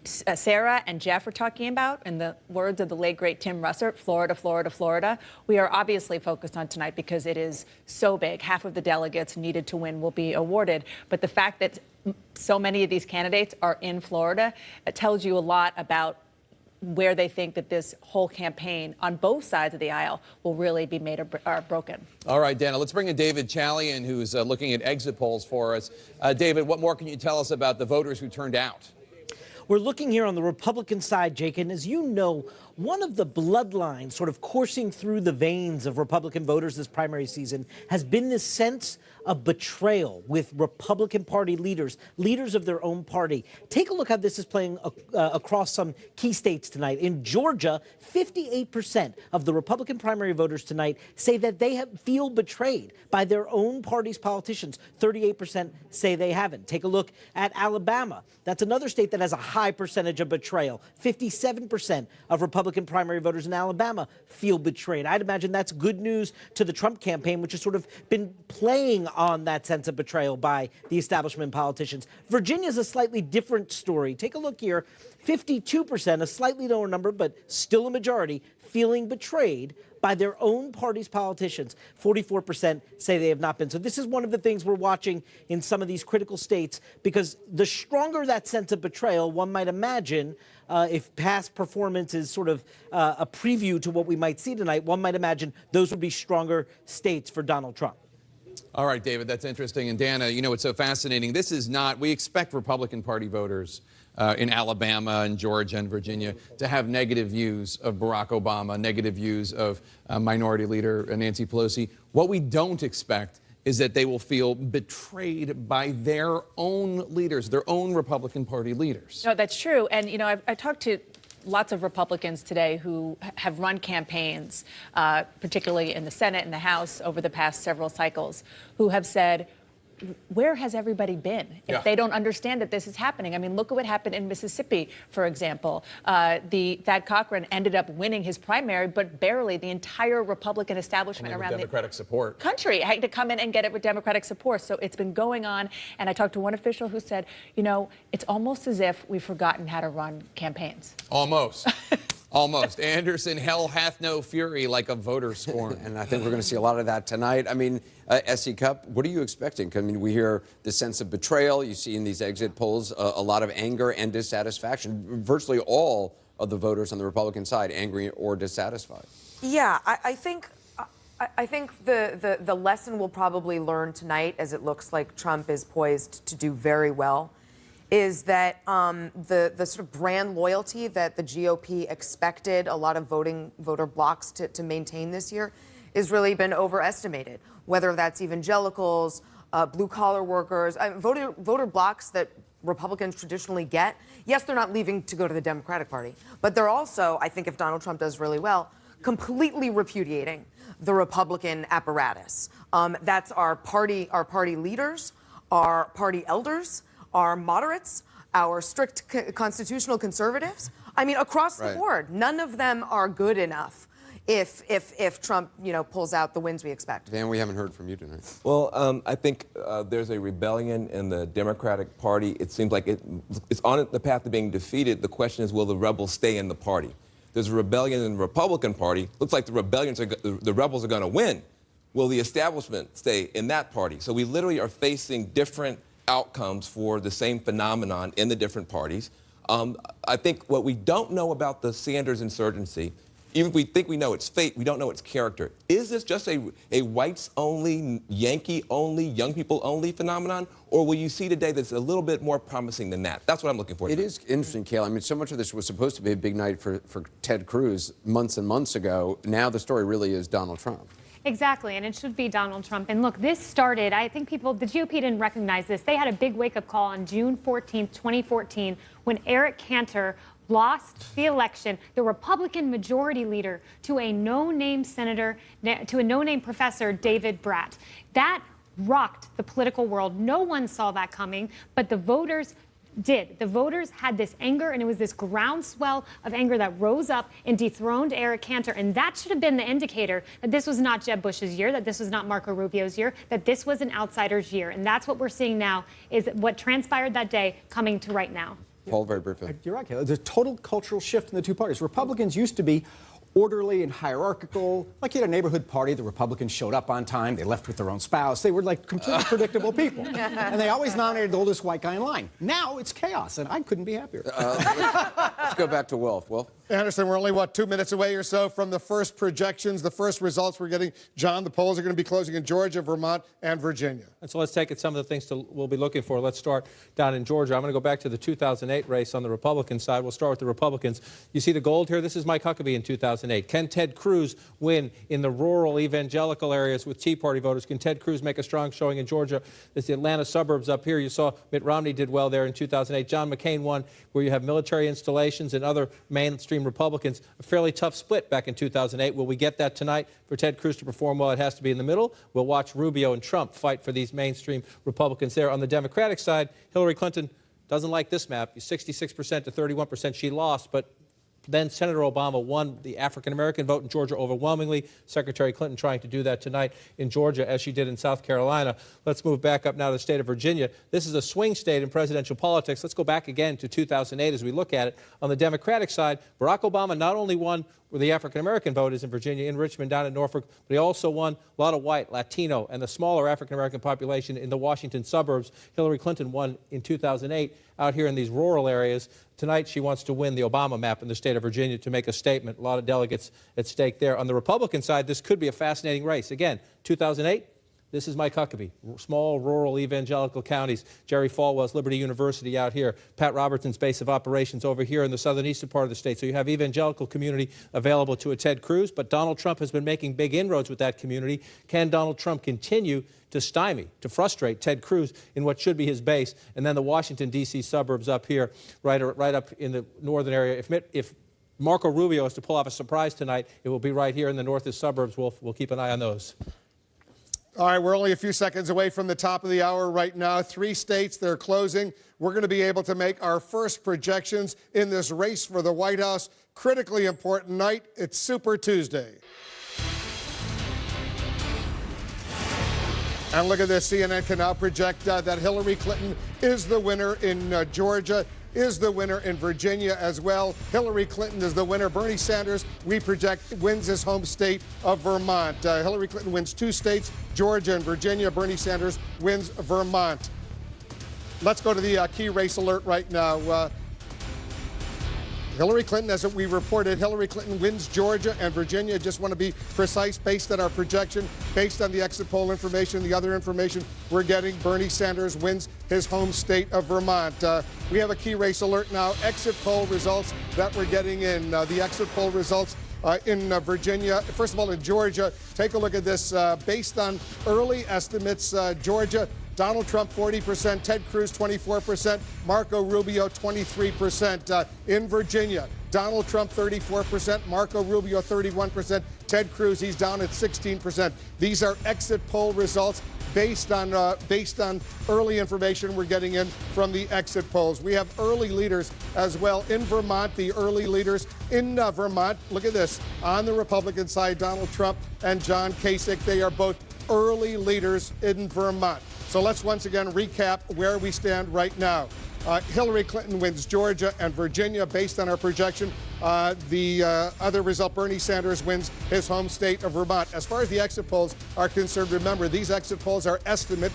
Sarah and Jeff are talking about, in the words of the late, great Tim Russert, Florida, Florida, Florida, we are obviously focused on tonight because it is so big. Half of the delegates needed to win will be awarded. But the fact that so many of these candidates are in Florida, it tells you a lot about where they think that this whole campaign on both sides of the aisle will really be made or broken. All right, Dana, let's bring in David Chalian, who's looking at exit polls for us. David, what more can you tell us about the voters who turned out? We're looking here on the Republican side, Jake, and as you know, one of the bloodlines sort of coursing through the veins of Republican voters this primary season has been this sense of betrayal with Republican Party leaders of their own party. Take a look how this is playing across some key states tonight. In Georgia, 58% of the Republican primary voters tonight say that they feel betrayed by their own party's politicians. 38% say they haven't. Take a look at Alabama. That's another state that has a high percentage of betrayal. 57% of Republican primary voters in Alabama feel betrayed. I'd imagine that's good news to the Trump campaign, which has sort of been playing on that sense of betrayal by the establishment politicians. Virginia's a slightly different story. Take a look here. 52%, a slightly lower number, but still a majority, feeling betrayed by their own party's politicians. 44% say they have not been. So this is one of the things we're watching in some of these critical states, because the stronger that sense of betrayal, one might imagine, if past performance is sort of a preview to what we might see tonight, one might imagine those would be stronger states for Donald Trump. All right, David, that's interesting. And Dana, you know, it's so fascinating. This is not, we expect Republican Party voters in Alabama and Georgia and Virginia to have negative views of Barack Obama, negative views of Minority Leader Nancy Pelosi. What we don't expect is that they will feel betrayed by their own leaders, their own Republican Party leaders. No, that's true. And, you know, I talked to lots of Republicans today who have run campaigns, particularly in the Senate and the House over the past several cycles, who have said, where has everybody been if they don't understand that this is happening? I mean, look at what happened in Mississippi, for example. Thad Cochran ended up winning his primary, but barely. The entire Republican establishment around Democratic support country had to come in and get it with Democratic support. So it's been going on. And I talked to one official who said, you know, it's almost as if we've forgotten how to run campaigns. Almost. Almost. Anderson, hell hath no fury like a voter scorn. And I think we're going to see a lot of that tonight. I mean, S.C. Cup, what are you expecting? I mean, we hear the sense of betrayal. You see in these exit polls a lot of anger and dissatisfaction. Virtually all of the voters on the Republican side angry or dissatisfied. Yeah, I think the lesson we'll probably learn tonight, as it looks like Trump is poised to do very well, is that the sort of brand loyalty that the GOP expected a lot of voter blocs to maintain this year has really been overestimated, whether that's evangelicals, blue-collar workers, voter blocs that Republicans traditionally get. Yes, they're not leaving to go to the Democratic Party, but they're also, I think if Donald Trump does really well, completely repudiating the Republican apparatus. That's our party leaders, our party elders, our moderates, our strict constitutional conservatives. I mean, across the board, none of them are good enough if Trump, pulls out the wins we expect. Dan, we haven't heard from you tonight. Well, I think there's a rebellion in the Democratic Party. It seems like it's on the path to being defeated. The question is, will the rebels stay in the party? There's a rebellion in the Republican Party. Looks like the rebels are going to win. Will the establishment stay in that party? So we literally are facing different outcomes for the same phenomenon in the different parties. I think what we don't know about the Sanders insurgency, even if we think we know its fate, we don't know its character. Is this just a whites-only, Yankee-only, young people-only phenomenon? Or will you see today that's a little bit more promising than that? That's what I'm looking for. It is interesting, Kayla. I mean, so much of this was supposed to be a big night for Ted Cruz months and months ago. Now the story really is Donald Trump. Exactly, and it should be Donald Trump. And look, this started, I think the GOP didn't recognize this. They had a big wake-up call on June 14th, 2014, when Eric Cantor lost the election, the Republican majority leader, to a no-name senator, to a no-name professor, David Brat. That rocked the political world. No one saw that coming, but the voters did. The voters had this anger, and it was this groundswell of anger that rose up and dethroned Eric Cantor. And that should have been the indicator that this was not Jeb Bush's year, that this was not Marco Rubio's year, that this was an outsider's year. And that's what we're seeing now, is what transpired that day coming to right now. Paul, very briefly. You're right, Kayla. There's a total cultural shift in the two parties. Republicans used to be orderly and hierarchical. Like you had a neighborhood party, the Republicans showed up on time, they left with their own spouse. They were like completely predictable people. And they always nominated the oldest white guy in line. Now it's chaos, and I couldn't be happier. Let's go back to Wilf. Wilf? Anderson, we're only, 2 minutes away or so from the first projections, the first results we're getting. John, the polls are going to be closing in Georgia, Vermont, and Virginia. And so let's take it some of the things we'll be looking for. Let's start down in Georgia. I'm going to go back to the 2008 race on the Republican side. We'll start with the Republicans. You see the gold here? This is Mike Huckabee in 2008. Can Ted Cruz win in the rural evangelical areas with Tea Party voters? Can Ted Cruz make a strong showing in Georgia? There's the Atlanta suburbs up here. You saw Mitt Romney did well there in 2008. John McCain won, where you have military installations and other mainstream Republicans. A fairly tough split back in 2008. Will we get that tonight? For Ted Cruz to perform well, it has to be in the middle. We'll watch Rubio and Trump fight for these mainstream Republicans there. On the Democratic side, Hillary Clinton doesn't like this map. 66% to 31%. She lost, but then Senator Obama won the African-American vote in Georgia overwhelmingly. Secretary Clinton trying to do that tonight in Georgia, as she did in South Carolina. Let's move back up now to the state of Virginia. This is a swing state in presidential politics. Let's go back again to 2008 as we look at it. On the Democratic side, Barack Obama not only won where the African-American vote is in Virginia, in Richmond, down in Norfolk, but he also won a lot of white, Latino, and the smaller African-American population in the Washington suburbs. Hillary Clinton won in 2008 out here in these rural areas. Tonight, she wants to win the Obama map in the state of Virginia to make a statement. A lot of delegates at stake there. On the Republican side, this could be a fascinating race. Again, 2008, this is Mike Huckabee. Small, rural, evangelical counties. Jerry Falwell's Liberty University out here. Pat Robertson's base of operations over here in the southern eastern part of the state. So you have evangelical community available to a Ted Cruz, but Donald Trump has been making big inroads with that community. Can Donald Trump continue to stymie, to frustrate Ted Cruz in what should be his base? And then the Washington, D.C. suburbs up here, right up in the northern area. If Marco Rubio is to pull off a surprise tonight, it will be right here in the northern suburbs. We'll keep an eye on those. All right, we're only a few seconds away from the top of the hour right now. 3 states, they're closing. We're going to be able to make our first projections in this race for the White House. Critically important night. It's Super Tuesday. And look at this. CNN can now project that Hillary Clinton is the winner in Georgia, is the winner in Virginia as well. Hillary Clinton is the winner. Bernie Sanders, we project, wins his home state of Vermont. Hillary Clinton wins 2 states, Georgia and Virginia. Bernie Sanders wins Vermont. Let's go to the key race alert right now. Hillary Clinton, as we reported, Hillary Clinton wins Georgia and Virginia. Just want to be precise based on our projection, based on the exit poll information, the other information we're getting. Bernie Sanders wins his home state of Vermont. We have a key race alert now. Exit poll results that we're getting in. The exit poll results in Virginia. First of all, in Georgia, take a look at this. Based on early estimates, Georgia, Donald Trump 40%, Ted Cruz 24%, Marco Rubio 23%. In Virginia, Donald Trump 34%, Marco Rubio 31%, Ted Cruz, he's down at 16%. These are exit poll results based on early information we're getting in from the exit polls. We have early leaders as well in Vermont. The early leaders in Vermont, look at this. On the Republican side, Donald Trump and John Kasich, they are both early leaders in Vermont. So let's once again recap where we stand right now. Hillary Clinton wins Georgia and Virginia based on our projection. The other result, Bernie Sanders wins his home state of Vermont. As far as the exit polls are concerned, remember, these exit polls are estimates.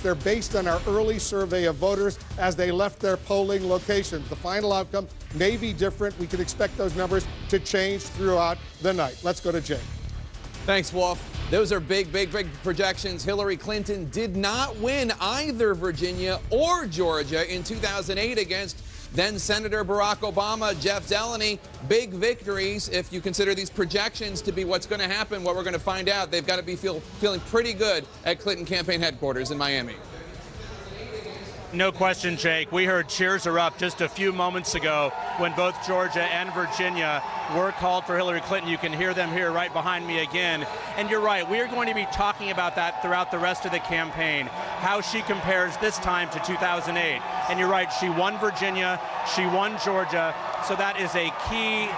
They're based on our early survey of voters as they left their polling locations. The final outcome may be different. We can expect those numbers to change throughout the night. Let's go to Jake. Thanks, Wolf. Those are big projections. Hillary Clinton did not win either Virginia or Georgia in 2008 against then-Senator Barack Obama. Jeff Zeleny, big victories. If you consider these projections to be what's going to happen, what we're going to find out, they've got to be feeling pretty good at Clinton campaign headquarters in Miami. No question, Jake. We heard cheers are up just a few moments ago when both Georgia and Virginia were called for Hillary Clinton. You can hear them here right behind me again. And you're right, we are going to be talking about that throughout the rest of the campaign, how she compares this time to 2008. And you're right, she won Virginia, she won Georgia, so that is a key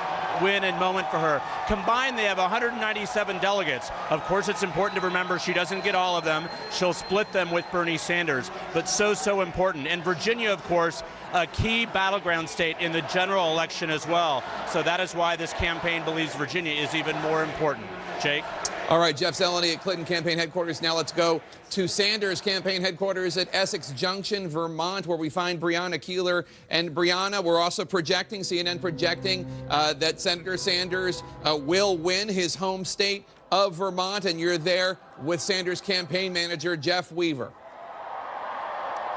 win and moment for her. Combined, they have 197 delegates. Of course, it's important to remember she doesn't get all of them. She'll split them with Bernie Sanders, but so important. And Virginia, of course, a key battleground state in the general election as well. So that is why this campaign believes Virginia is even more important. Jake? All right, Jeff Zeleny at Clinton campaign headquarters. Now let's go to Sanders campaign headquarters at Essex Junction, Vermont, where we find Breonna Keeler. And Breonna, we're also projecting, CNN projecting, that Senator Sanders will win his home state of Vermont. And you're there with Sanders campaign manager Jeff Weaver.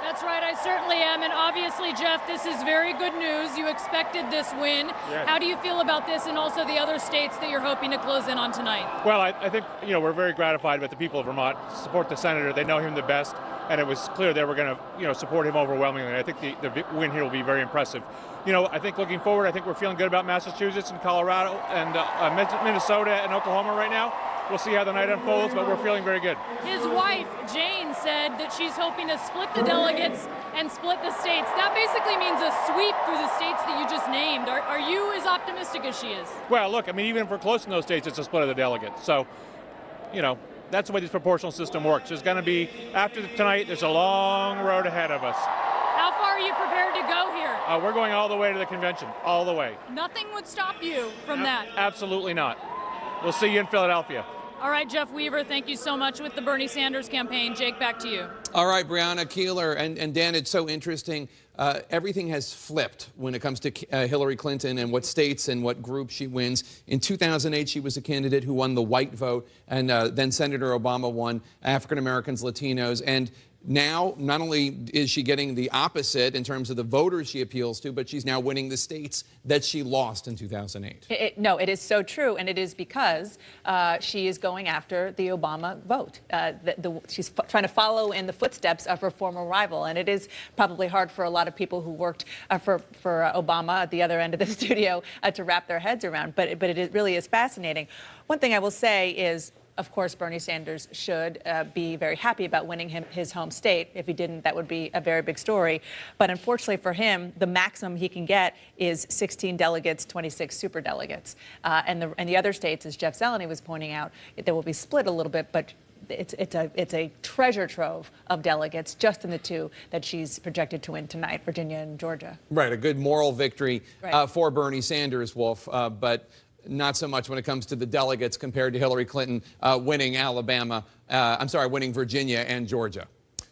That's right, I certainly am. And obviously, Jeff, this is very good news. You expected this win. Yes. How do you feel about this and also the other states that you're hoping to close in on tonight? Well, I think, we're very gratified with the people of Vermont support the senator. They know him the best, and it was clear they were going to, support him overwhelmingly. I think the win here will be very impressive. I think looking forward, I think we're feeling good about Massachusetts and Colorado and Minnesota and Oklahoma right now. We'll see how the night unfolds, but we're feeling very good. His wife, Jane, said that she's hoping to split the delegates and split the states. That basically means a sweep through the states that you just named. Are you as optimistic as she is? Well, look, even if we're close in those states, it's a split of the delegates. So, that's the way this proportional system works. There's going to be, after tonight, there's a long road ahead of us. How far are you prepared to go here? We're going all the way to the convention, all the way. Nothing would stop you from that? Absolutely not. We'll see you in Philadelphia. All right, Jeff Weaver, thank you so much with the Bernie Sanders campaign. Jake, back to you. All right, Breonna Keeler. And Dan, it's so interesting. Everything has flipped when it comes to Hillary Clinton and what states and what group she wins. In 2008, she was a candidate who won the white vote, and then Senator Obama won African Americans, Latinos, and now, not only is she getting the opposite in terms of the voters she appeals to, but she's now winning the states that she lost in 2008. No, it is so true, and it is because she is going after the Obama vote. She's trying to follow in the footsteps of her former rival, and it is probably hard for a lot of people who worked for Obama at the other end of the studio to wrap their heads around, but it really is fascinating. One thing I will say is, of course, Bernie Sanders should be very happy about winning his home state. If he didn't, that would be a very big story. But unfortunately for him, the maximum he can get is 16 delegates, 26 superdelegates. And the other states, as Jeff Zeleny was pointing out, they will be split a little bit, but it's a treasure trove of delegates just in the two that she's projected to win tonight, Virginia and Georgia. Right, a good moral victory for Bernie Sanders, Wolf, but not so much when it comes to the delegates compared to Hillary Clinton winning winning Virginia and Georgia.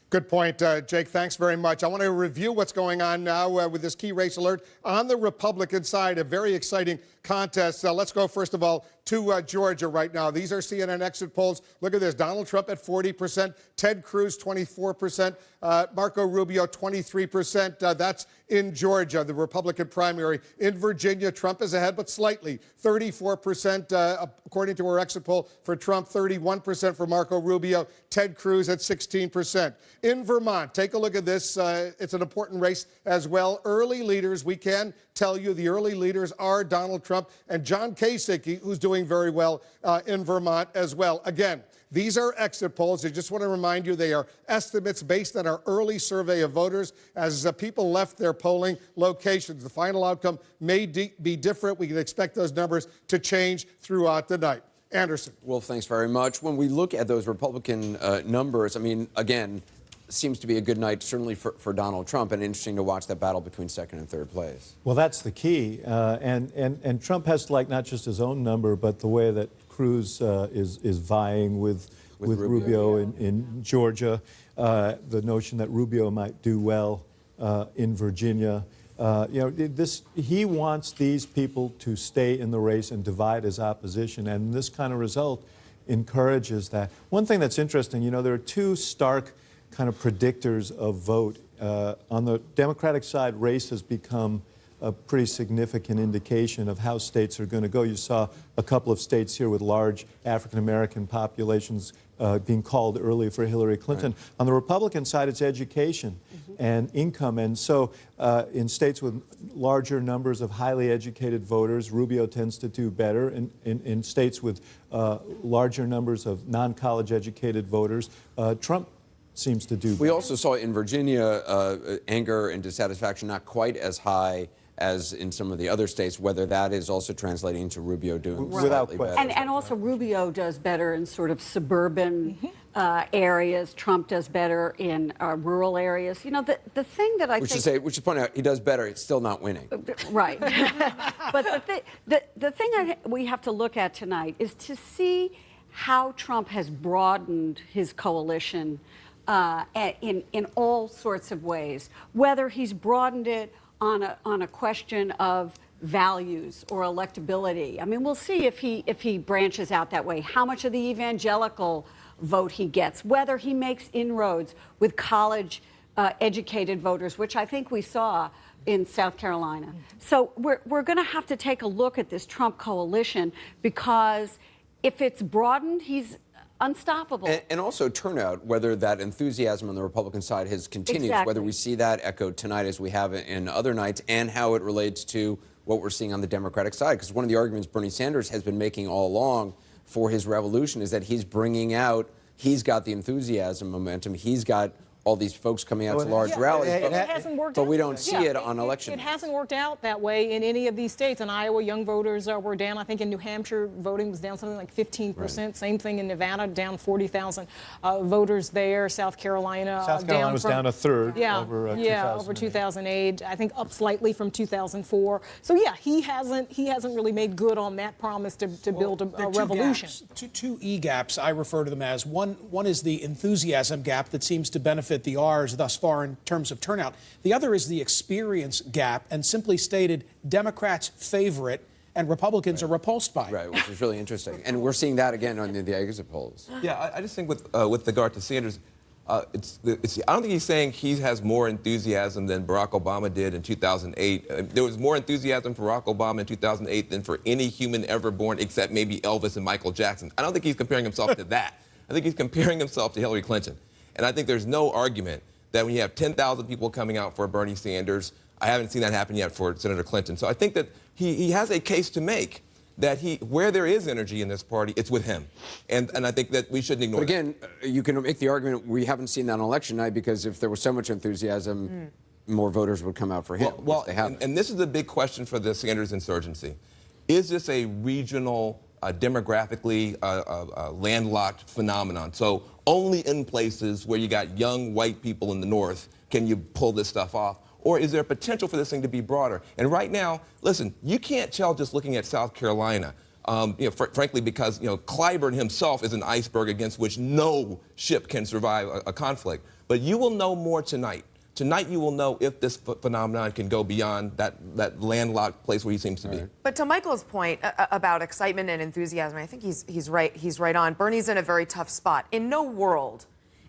Good point, Jake. Thanks very much. I want to review what's going on now with this key race alert. On the Republican side, a very exciting contest. Let's go, first of all, to Georgia right now. These are CNN exit polls. Look at this. Donald Trump at 40%, Ted Cruz 24%, Marco Rubio 23%. That's in Georgia, the Republican primary. In Virginia, Trump is ahead, but slightly. 34% according to our exit poll for Trump, 31% for Marco Rubio, Ted Cruz at 16%. In Vermont, take a look at this. It's an important race as well. Early leaders, we can tell you the early leaders are Donald Trump and John Kasich, who's doing very well in Vermont as well. Again, These are exit polls. I just want to remind you they are estimates based on our early survey of voters as people left their polling locations. The final outcome may be different. We can expect those numbers to change throughout the night. Anderson. Wolf, thanks very much. When we look at those Republican numbers, I mean, again, seems to be a good night, certainly for Donald Trump, and interesting to watch that battle between second and third place. Well, that's the key. And Trump has to like not just his own number, but the way that Cruz is vying with Rubio in Georgia, the notion that Rubio might do well in Virginia. He wants these people to stay in the race and divide his opposition, and this kind of result encourages that. One thing that's interesting, there are two stark kind of predictors of vote. On the Democratic side, race has become a pretty significant indication of how states are going to go. You saw a couple of states here with large African-American populations being called early for Hillary Clinton. Right. On the Republican side, it's education and income. And so in states with larger numbers of highly educated voters, Rubio tends to do better. In states with larger numbers of non-college educated voters, Trump seems to do better. We also saw in Virginia anger and dissatisfaction not quite as high as in some of the other states, whether that is also translating into Rubio doing slightly better. And also Rubio does better in sort of suburban areas. Trump does better in rural areas. The thing that I think... We should point out, he does better. It's still not winning. Right. But the thing we have to look at tonight is to see how Trump has broadened his coalition in all sorts of ways, whether he's broadened it on a question of values or electability. I mean, we'll see if he branches out that way, how much of the evangelical vote he gets, whether he makes inroads with college educated voters, which I think we saw in South Carolina. So we're going to have to take a look at this Trump coalition, because if it's broadened, he's unstoppable. And also turnout, whether that enthusiasm on the Republican side has continued, whether we see that echoed tonight as we have in other nights, and how it relates to what we're seeing on the Democratic side. Because one of the arguments Bernie Sanders has been making all along for his revolution is that he's bringing out, he's got the enthusiasm momentum, he's got all these folks coming out to large rallies, but we don't see it on election It night. hasn't worked out that way in any of these states. In Iowa, young voters were down. I think in New Hampshire, voting was down something like 15%. Right. Same thing in Nevada, down 40,000 voters there. South Carolina was down a third over 2008. I think up slightly from 2004. So yeah, he hasn't really made good on that promise to build a revolution. Two E gaps, I refer to them as. One is the enthusiasm gap that seems to benefit the R's thus far in terms of turnout. The other is the experience gap, and simply stated, Democrats favor it and Republicans are repulsed by it. Right, which is really interesting. And we're seeing that again on the exit polls. Yeah, I just think with regard to Sanders, I don't think he's saying he has more enthusiasm than Barack Obama did in 2008. There was more enthusiasm for Barack Obama in 2008 than for any human ever born, except maybe Elvis and Michael Jackson. I don't think he's comparing himself to that. I think he's comparing himself to Hillary Clinton. And I think there's no argument that when you have 10,000 people coming out for Bernie Sanders, I haven't seen that happen yet for Senator Clinton. So I think that he has a case to make that where there is energy in this party, it's with him. And I think that we shouldn't ignore that. But again, you can make the argument we haven't seen that on election night, because if there was so much enthusiasm, more voters would come out for him. Well, and this is the big question for the Sanders insurgency. Is this a regional, demographically landlocked phenomenon? So only in places where you got young white people in the North can you pull this stuff off? Or is there potential for this thing to be broader? And right now, listen, you can't tell just looking at South Carolina, frankly, because Clyburn himself is an iceberg against which no ship can survive a conflict. But you will know more tonight. Tonight you will know if this phenomenon can go beyond that landlocked place where he seems to be. But to Michael's point about excitement and enthusiasm, I think he's right. He's right on. Bernie's in a very tough spot. In no world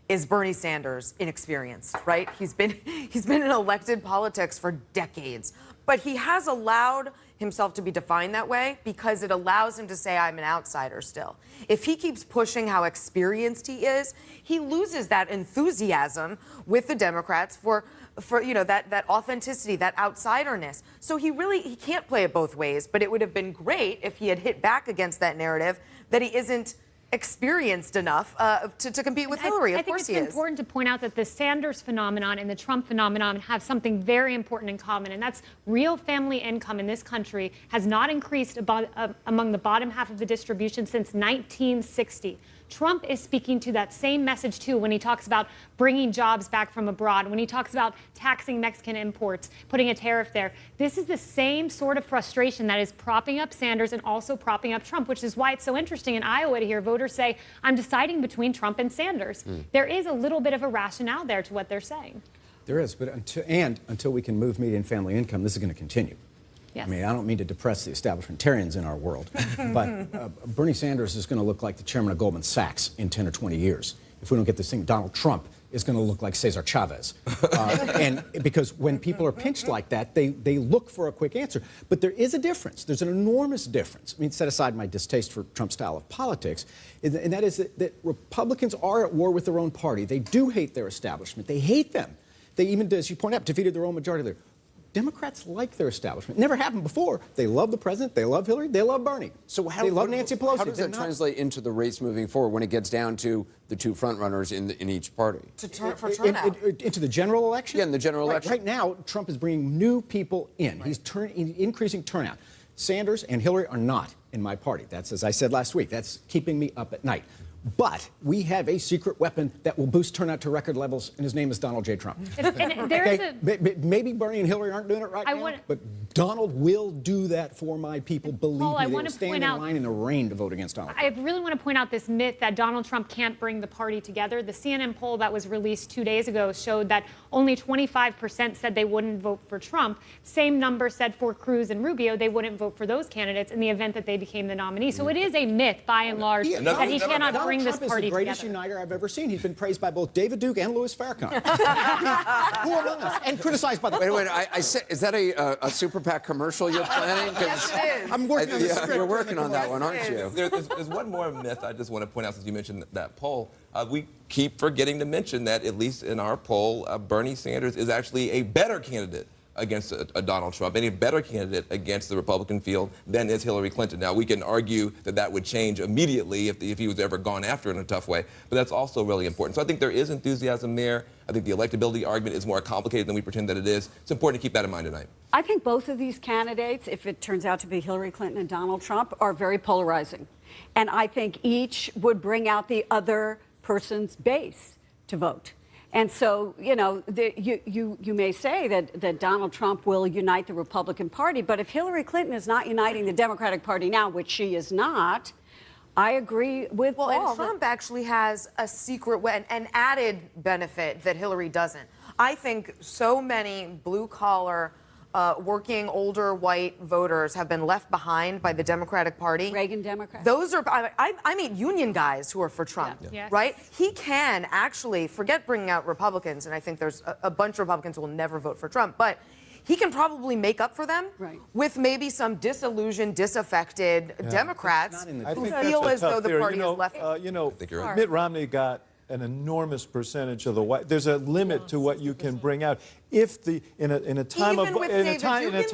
is Bernie Sanders inexperienced, right? He's been in elected politics for decades, but he has allowed himself to be defined that way because it allows him to say, I'm an outsider still. If he keeps pushing how experienced he is, he loses that enthusiasm with the Democrats for that authenticity, that outsiderness. So he can't play it both ways, but it would have been great if he had hit back against that narrative that he isn't experienced enough to compete with Hillary. Of course he is. I think it's important to point out that the Sanders phenomenon and the Trump phenomenon have something very important in common, and that's real family income in this country has not increased among the bottom half of the distribution since 1960. Trump is speaking to that same message, too, when he talks about bringing jobs back from abroad, when he talks about taxing Mexican imports, putting a tariff there. This is the same sort of frustration that is propping up Sanders and also propping up Trump, which is why it's so interesting in Iowa to hear voters say, I'm deciding between Trump and Sanders. There is a little bit of a rationale there to what they're saying. There is, but until we can move median family income, this is going to continue. Yes. I mean, I don't mean to depress the establishmentarians in our world, but Bernie Sanders is going to look like the chairman of Goldman Sachs in 10 or 20 years. If we don't get this thing, Donald Trump is going to look like Cesar Chavez. And because when people are pinched like that, they look for a quick answer. But there is a difference. There's an enormous difference. I mean, set aside my distaste for Trump's style of politics, and that is that Republicans are at war with their own party. They do hate their establishment. They hate them. They even, as you point out, defeated their own majority leader. Democrats like their establishment. Never happened before. They love the president. They love Hillary. They love Bernie. So they love Nancy Pelosi. How does that translate into the race moving forward when it gets down to the two frontrunners in each party? For turnout. Into the general election? Yeah, in the general election. Right now, Trump is bringing new people in. He's increasing turnout. Sanders and Hillary are not in my party. That's, as I said last week, that's keeping me up at night. But we have a secret weapon that will boost turnout to record levels, and his name is Donald J. Trump. Maybe Bernie and Hillary aren't doing it right now, but Donald will do that for my people. Believe me, they will stand in line in the rain to vote against Donald Trump. I really want to point out this myth that Donald Trump can't bring the party together. The CNN poll that was released 2 days ago showed that only 25% said they wouldn't vote for Trump. Same number said for Cruz and Rubio they wouldn't vote for those candidates in the event that they became the nominee. So it is a myth, by and large, that he cannot bring this party together. Trump is the greatest uniter I've ever seen. He's been praised by both David Duke and Louis Farrakhan. Who among us? And criticized by the... Wait, I said, is that a Super PAC commercial you're planning? I'm working on the script. You're working on that one, aren't you? There's one more myth I just want to point out since you mentioned that poll. We keep forgetting to mention that, at least in our poll, Bernie Sanders is actually a better candidate against a Donald Trump, and a better candidate against the Republican field than is Hillary Clinton. Now, we can argue that would change immediately if he was ever gone after in a tough way, but that's also really important. So I think there is enthusiasm there. I think the electability argument is more complicated than we pretend that it is. It's important to keep that in mind tonight. I think both of these candidates, if it turns out to be Hillary Clinton and Donald Trump, are very polarizing. And I think each would bring out the other person's base to vote. And so, you know, you may say that Donald Trump will unite the Republican Party, but if Hillary Clinton is not uniting the Democratic Party now, which she is not, I agree with Paul. And Trump actually has a secret, an added benefit that Hillary doesn't. I think so many blue-collar, working, older, white voters have been left behind by the Democratic Party. Reagan Democrats. Those are, I meet union guys who are for Trump, right? He can actually, forget bringing out Republicans, and I think there's a bunch of Republicans who will never vote for Trump, but he can probably make up for them with maybe some disillusioned, disaffected Democrats who feel as though the party is left. Mitt Romney got an enormous percentage of the white. There's a limit to what you can bring out. If in a time of greater diversity,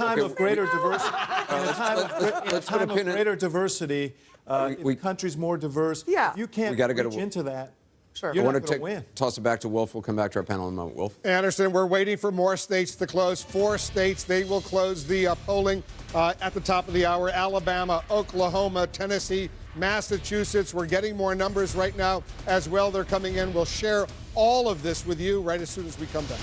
if the country's more diverse, you can't reach into that. Sure. You're I want not gonna win. Toss it back to Wolf. We'll come back to our panel in a moment. Wolf. Anderson, we're waiting for more states to close. 4 states, they will close the polling at the top of the hour. Alabama, Oklahoma, Tennessee, Massachusetts. We're getting more numbers right now as well. They're coming in. We'll share all of this with you right as soon as we come back.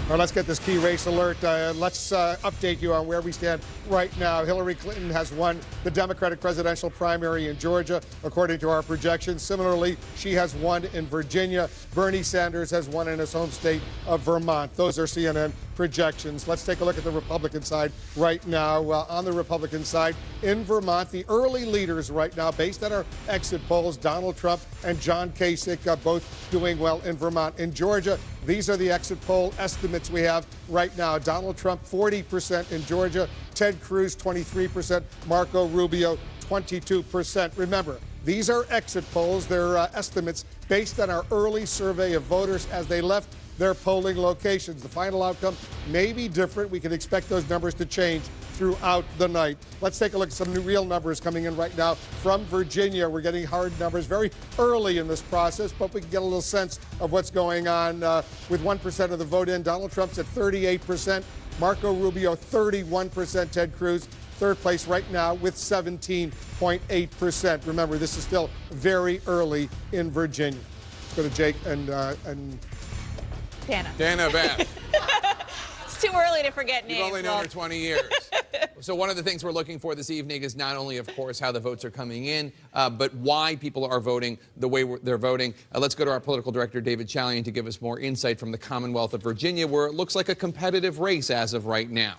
All right, let's get this key race alert. Let's update you on where we stand right now. Hillary Clinton has won the Democratic presidential primary in Georgia, according to our projections. Similarly, she has won in Virginia. Bernie Sanders has won in his home state of Vermont. Those are CNN projections. Let's take a look at the Republican side right now. On the Republican side, in Vermont, the early leaders right now, based on our exit polls, Donald Trump and John Kasich, both doing well in Vermont. In Georgia, these are the exit poll estimates we have right now. Donald Trump, 40% in Georgia. Ted Cruz, 23%. Marco Rubio, 22%. Remember, these are exit polls. They're estimates based on our early survey of voters as they left their polling locations. The final outcome may be different. We can expect those numbers to change throughout the night. Let's take a look at some new real numbers coming in right now from Virginia. We're getting hard numbers very early in this process, but we can get a little sense of what's going on with 1% of the vote in. Donald Trump's at 38%, Marco Rubio 31%, Ted Cruz third place right now with 17.8%. Remember, this is still very early in Virginia. Let's go to Jake and Dana. Dana Bash. It's too early to forget names. You've only known her 20 years. So one of the things we're looking for this evening is not only, of course, how the votes are coming in, but why people are voting the way they're voting. Let's go to our political director, David Chalian, to give us more insight from the Commonwealth of Virginia, where it looks like a competitive race as of right now.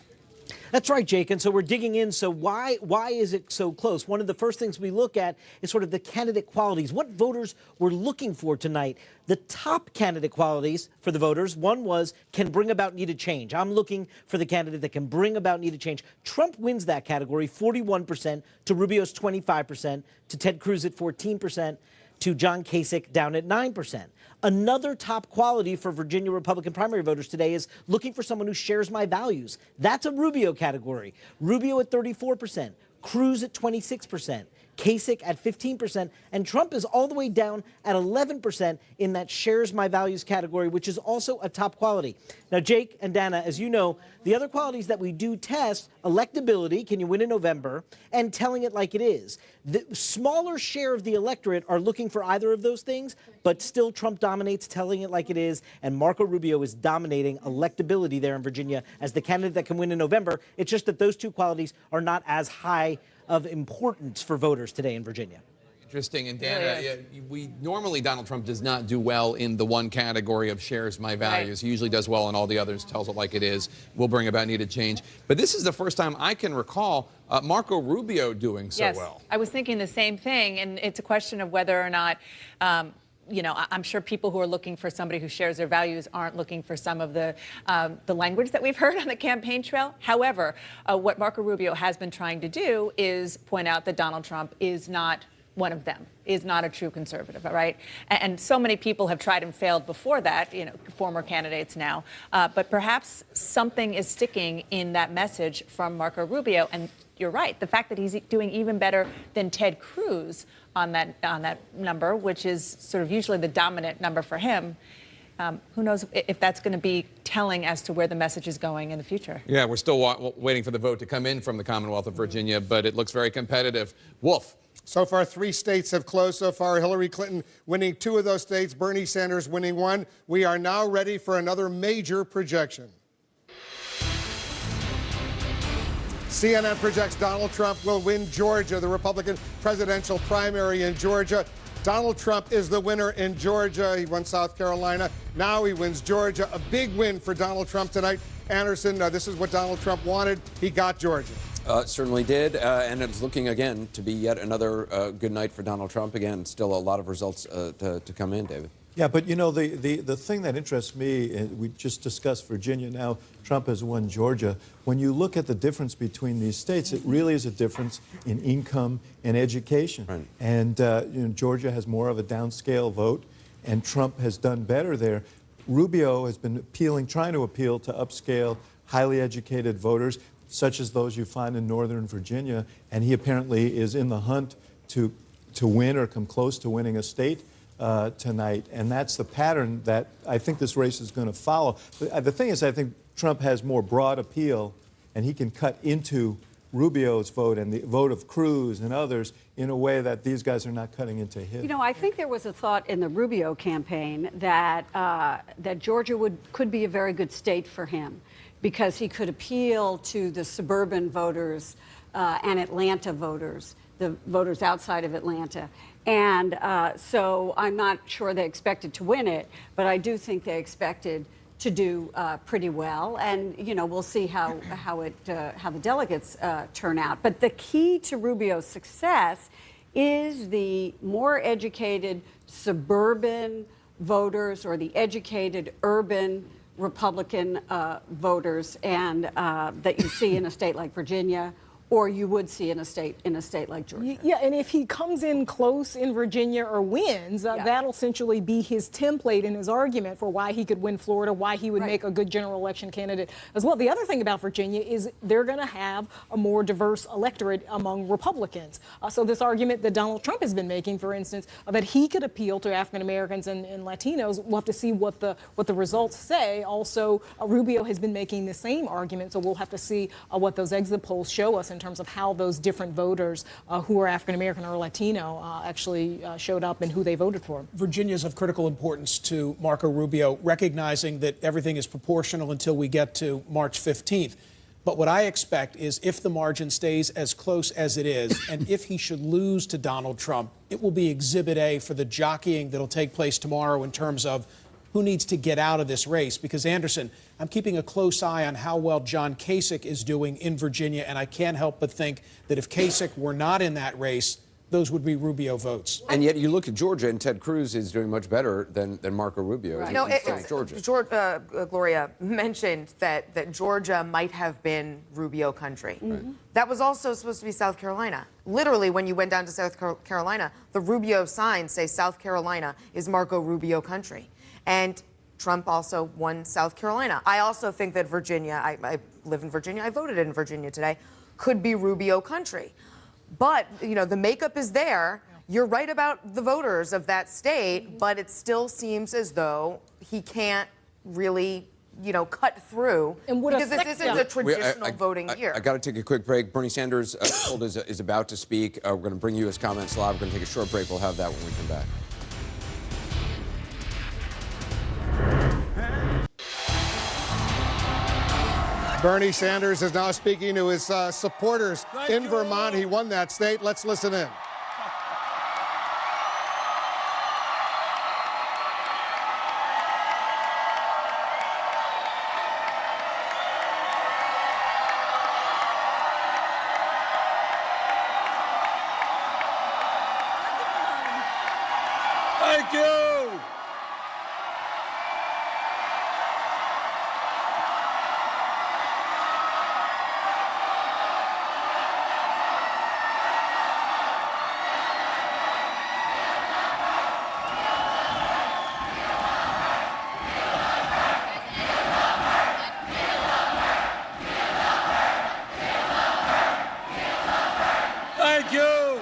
That's right, Jake. And so we're digging in. So why is it so close? One of the first things we look at is sort of the candidate qualities, what voters were looking for tonight. The top candidate qualities for the voters, one was can bring about needed change. I'm looking for the candidate that can bring about needed change. Trump wins that category, 41%, to Rubio's 25%, to Ted Cruz at 14%, to John Kasich down at 9%. Another top quality for Virginia Republican primary voters today is looking for someone who shares my values. That's a Rubio category. Rubio at 34%, Cruz at 26%, Kasich at 15%, and Trump is all the way down at 11% in that shares my values category, which is also a top quality. Now, Jake and Dana, as you know, the other qualities that we do test, electability, can you win in November, and telling it like it is. The smaller share of the electorate are looking for either of those things, but still Trump dominates telling it like it is, and Marco Rubio is dominating electability there in Virginia as the candidate that can win in November. It's just that those two qualities are not as high of importance for voters today in Virginia. Interesting. And Dana, normally Donald Trump does not do well in the one category of shares my values. He usually does well in all the others, tells it like it is, will bring about needed change. But this is the first time I can recall Marco Rubio doing so well. I was thinking the same thing, and it's a question of whether or not you know, I'm sure people who are looking for somebody who shares their values aren't looking for some of the language that we've heard on the campaign trail. However, what Marco Rubio has been trying to do is point out that Donald Trump is not one of them, is not a true conservative, all right? And so many people have tried and failed before that, you know, former candidates now. But perhaps something is sticking in that message from Marco Rubio. And you're right, the fact that he's doing even better than Ted Cruz on that number, which is sort of usually the dominant number for him. Who knows if that's going to be telling as to where the message is going in the future. Yeah, we're still waiting for the vote to come in from the Commonwealth of Virginia, but it looks very competitive. Wolf. So far, 3 states have closed so far. Hillary Clinton winning 2 of those states, Bernie Sanders winning 1. We are now ready for another major projection. CNN projects Donald Trump will win Georgia, the Republican presidential primary in Georgia. Donald Trump is the winner in Georgia. He won South Carolina. Now he wins Georgia. A big win for Donald Trump tonight. Anderson, this is what Donald Trump wanted. He got Georgia. Certainly did, and it's looking again to be yet another good night for Donald Trump. Again, still a lot of results to come in, David. Yeah, but you know, the thing that interests me, we just discussed Virginia, now Trump has won Georgia. When you look at the difference between these states, it really is a difference in income and education. Right. And you know, Georgia has more of a downscale vote, and Trump has done better there. Rubio has been trying to appeal to upscale, highly educated voters, such as those you find in Northern Virginia, and he apparently is in the hunt to win or come close to winning a state tonight, and that's the pattern that I think this race is going to follow. The thing is, I think Trump has more broad appeal, and he can cut into Rubio's vote and the vote of Cruz and others in a way that these guys are not cutting into his. You know, I think there was a thought in the Rubio campaign that that Georgia could be a very good state for him, because he could appeal to the suburban voters and Atlanta voters, the voters outside of Atlanta. And so I'm not sure they expected to win it, but I do think they expected to do pretty well. And, you know, we'll see how the delegates turn out. But the key to Rubio's success is the more educated suburban voters or the educated urban Republican voters, and that you see in a state like Virginia or you would see in a state like Georgia. Yeah, and if he comes in close in Virginia or wins, that'll essentially be his template in his argument for why he could win Florida, why he would make a good general election candidate as well. The other thing about Virginia is they're going to have a more diverse electorate among Republicans. So this argument that Donald Trump has been making, for instance, that he could appeal to African Americans and Latinos, we'll have to see what the results say. Also, Rubio has been making the same argument, so we'll have to see what those exit polls show us in terms of how those different voters who are African American or Latino actually showed up and who they voted for. Virginia is of critical importance to Marco Rubio, recognizing that everything is proportional until we get to March 15th. But what I expect is if the margin stays as close as it is, and if he should lose to Donald Trump, it will be Exhibit A for the jockeying that'll take place tomorrow in terms of who needs to get out of this race. Because, Anderson, I'm keeping a close eye on how well John Kasich is doing in Virginia, and I can't help but think that if Kasich were not in that race, those would be Rubio votes. And yet you look at Georgia, and Ted Cruz is doing much better than Marco Rubio. Right. Georgia. Gloria mentioned that Georgia might have been Rubio country. Mm-hmm. That was also supposed to be South Carolina. Literally, when you went down to South Carolina, the Rubio signs say South Carolina is Marco Rubio country. And Trump also won South Carolina. I also think that Virginia, I live in Virginia, I voted in Virginia today, could be Rubio country. But, you know, the makeup is there. You're right about the voters of that state, but it still seems as though he can't really, you know, cut through. And because this isn't a traditional voting year. I got to take a quick break. Bernie Sanders is about to speak. We're going to bring you his comments live. We're going to take a short break. We'll have that when we come back. Bernie Sanders is now speaking to his supporters in Vermont. He won that state. Let's listen in. Thank you. Thank you.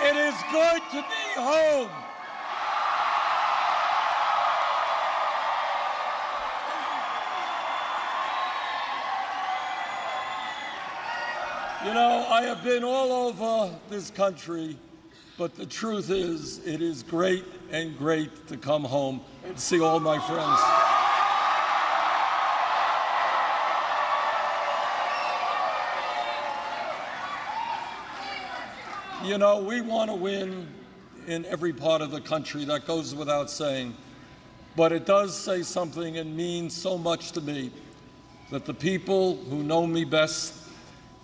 It is good to be home. You know, I have been all over this country, but the truth is, it is great and great to come home and see all my friends. You know, we want to win in every part of the country. That goes without saying. But it does say something and means so much to me that the people who know me best,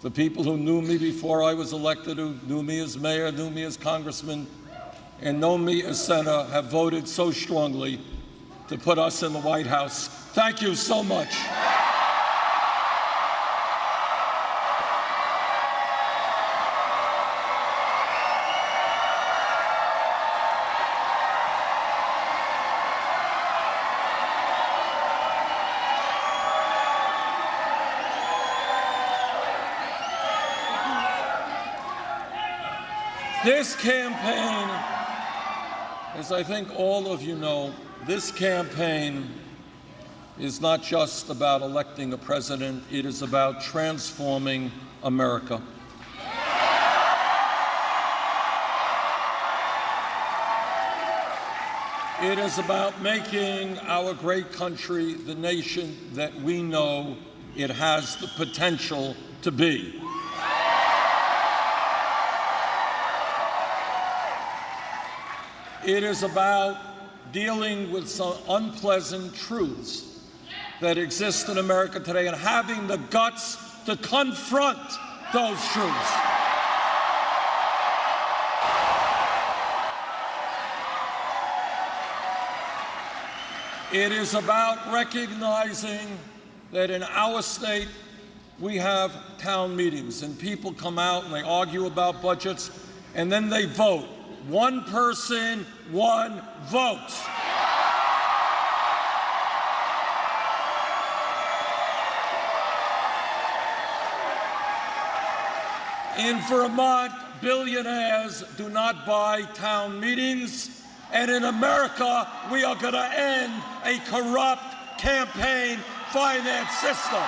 the people who knew me before I was elected, who knew me as mayor, knew me as congressman, and know me as senator, have voted so strongly to put us in the White House. Thank you so much. This campaign, as I think all of you know, this campaign is not just about electing a president, it is about transforming America. It is about making our great country the nation that we know it has the potential to be. It is about dealing with some unpleasant truths that exist in America today and having the guts to confront those truths. It is about recognizing that in our state we have town meetings and people come out and they argue about budgets and then they vote. One person, one vote. In Vermont, billionaires do not buy town meetings, and in America, we are going to end a corrupt campaign finance system.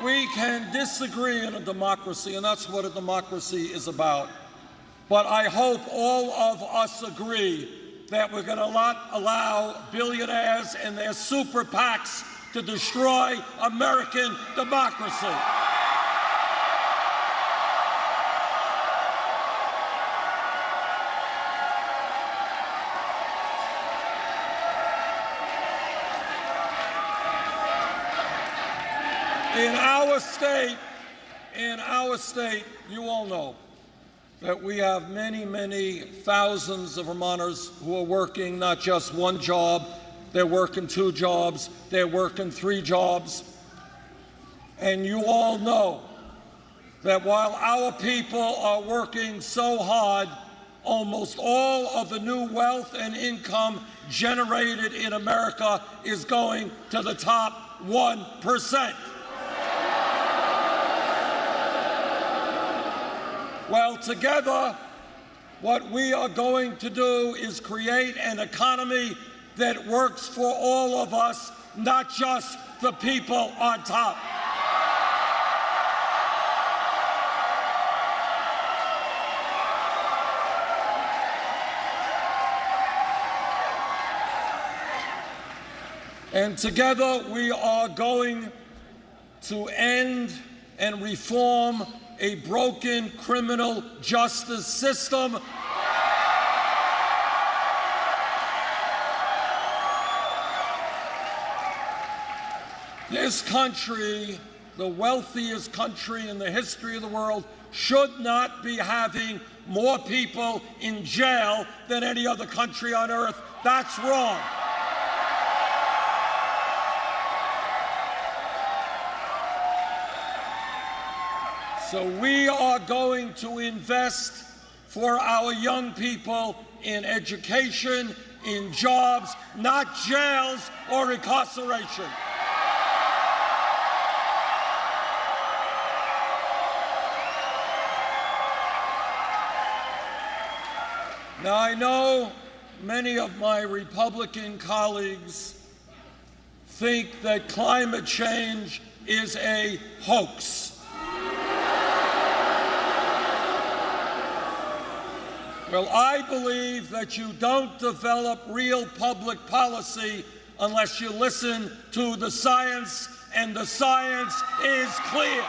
We can disagree in a democracy, and that's what a democracy is about. But I hope all of us agree that we're going to not allow billionaires and their super PACs to destroy American democracy. In our state, you all know that we have many, many thousands of Vermonters who are working not just one job, they're working 2 jobs, they're working 3 jobs. And you all know that while our people are working so hard, almost all of the new wealth and income generated in America is going to the top 1%. Well, together, what we are going to do is create an economy that works for all of us, not just the people on top. And together, we are going to end and reform a broken criminal justice system. This country, the wealthiest country in the history of the world, should not be having more people in jail than any other country on earth. That's wrong. So we are going to invest for our young people in education, in jobs, not jails or incarceration. Now, I know many of my Republican colleagues think that climate change is a hoax. Well, I believe that you don't develop real public policy unless you listen to the science, and the science is clear.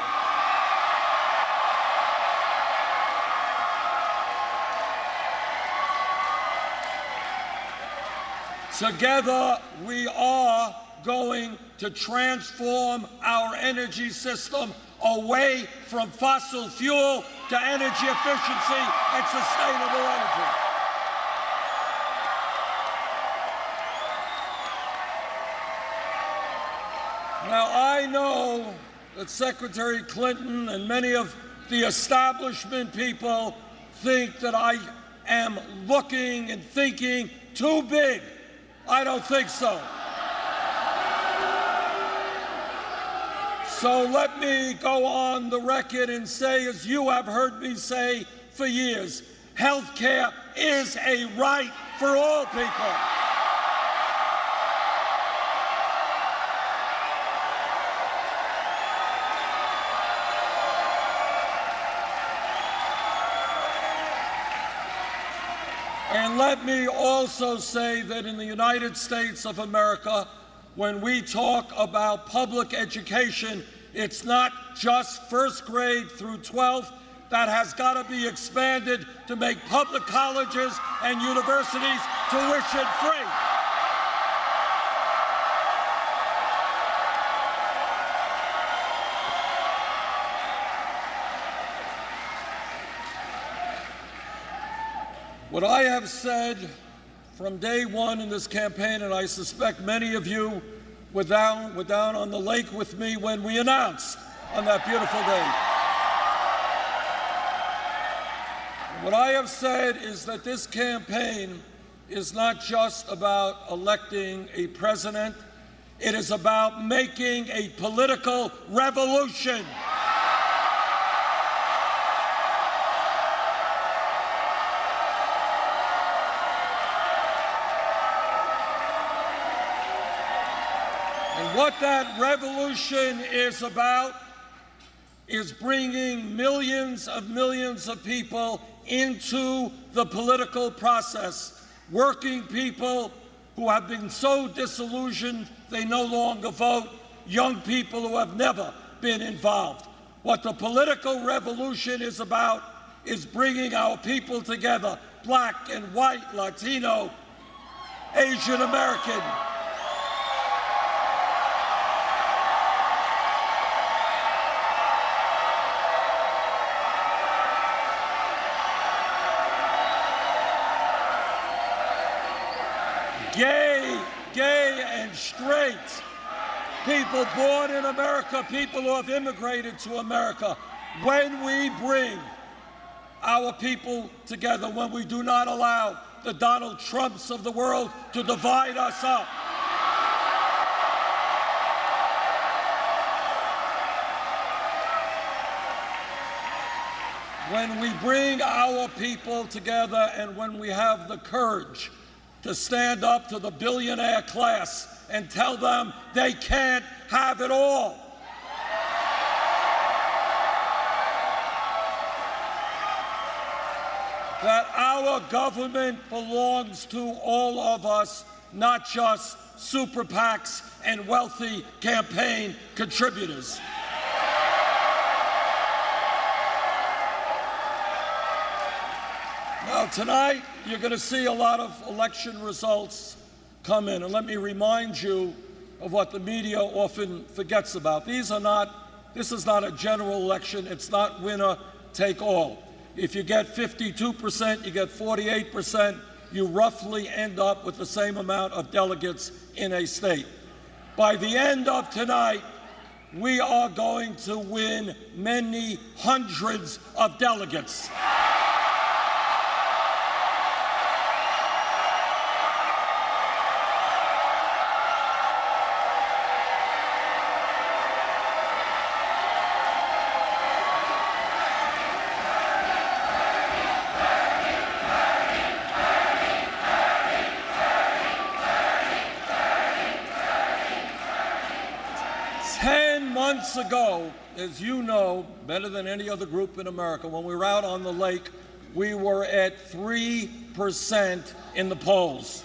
Together, we are going to transform our energy system away from fossil fuel to energy efficiency and sustainable energy. Now, I know that Secretary Clinton and many of the establishment people think that I am looking and thinking too big. I don't think so. So let me go on the record and say, as you have heard me say for years, health care is a right for all people. And let me also say that in the United States of America, when we talk about public education, it's not just first grade through 12th. That has got to be expanded to make public colleges and universities tuition free. What I have said from day one in this campaign, and I suspect many of you were down on the lake with me when we announced on that beautiful day. What I have said is that this campaign is not just about electing a president, it is about making a political revolution. And what that revolution is about is bringing millions of people into the political process, working people who have been so disillusioned they no longer vote, young people who have never been involved. What the political revolution is about is bringing our people together, black and white, Latino, Asian American. Gay and straight, people born in America, people who have immigrated to America. When we bring our people together, when we do not allow the Donald Trumps of the world to divide us up, when we bring our people together and when we have the courage to stand up to the billionaire class and tell them they can't have it all. That our government belongs to all of us, not just super PACs and wealthy campaign contributors. Now, tonight, you're going to see a lot of election results come in. And let me remind you of what the media often forgets about. This is not a general election. It's not winner take all. If you get 52%, you get 48%, you roughly end up with the same amount of delegates in a state. By the end of tonight, we are going to win many hundreds of delegates. Months ago, as you know, better than any other group in America, when we were out on the lake, we were at 3% in the polls.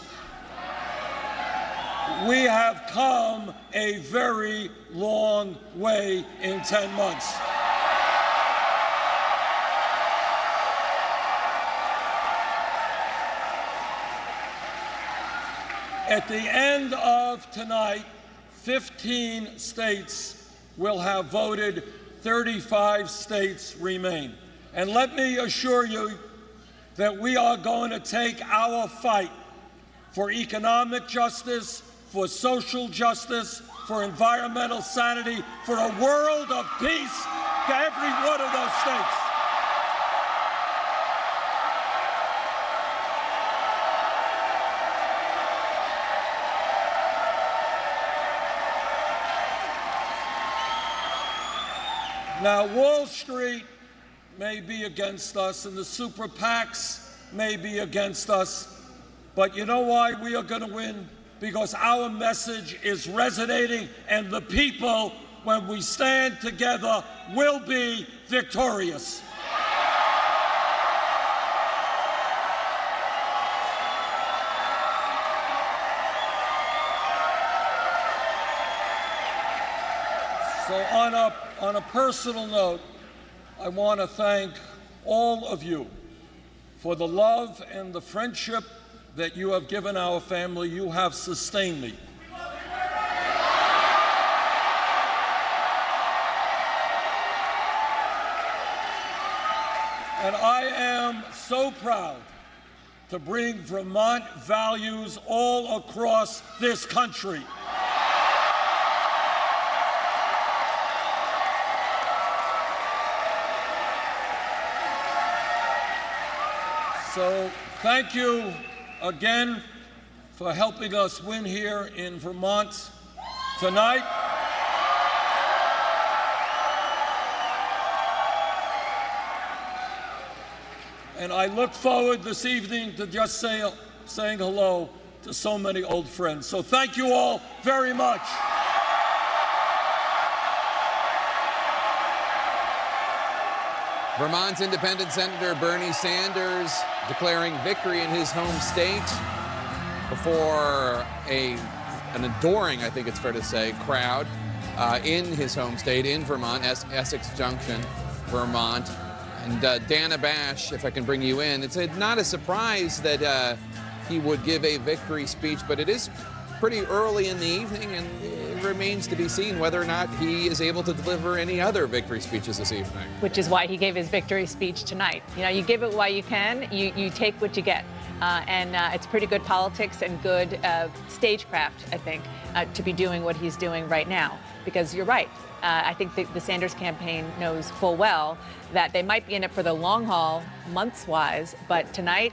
We have come a very long way in 10 months. At the end of tonight, 15 states will have voted, 35 states remain. And let me assure you that we are going to take our fight for economic justice, for social justice, for environmental sanity, for a world of peace to every one of those states. Now, Wall Street may be against us, and the super PACs may be against us, but you know why we are going to win? Because our message is resonating, and the people, when we stand together, will be victorious. So on a personal note, I want to thank all of you for the love and the friendship that you have given our family. You have sustained me. And I am so proud to bring Vermont values all across this country. So thank you again for helping us win here in Vermont tonight. And I look forward this evening to just saying hello to so many old friends. So thank you all very much. Vermont's Independent Senator Bernie Sanders declaring victory in his home state before an adoring, I think it's fair to say, crowd in his home state in Vermont, Essex Junction, Vermont. And Dana Bash, if I can bring you in, it's not a surprise that he would give a victory speech, but it is pretty early in the evening, and it remains to be seen whether or not he is able to deliver any other victory speeches this evening. Which is why he gave his victory speech tonight. You know, you give it while you can, you take what you get. And it's pretty good politics and good stagecraft, I think, to be doing what he's doing right now. Because you're right. I think the Sanders campaign knows full well that they might be in it for the long haul, months-wise, but tonight,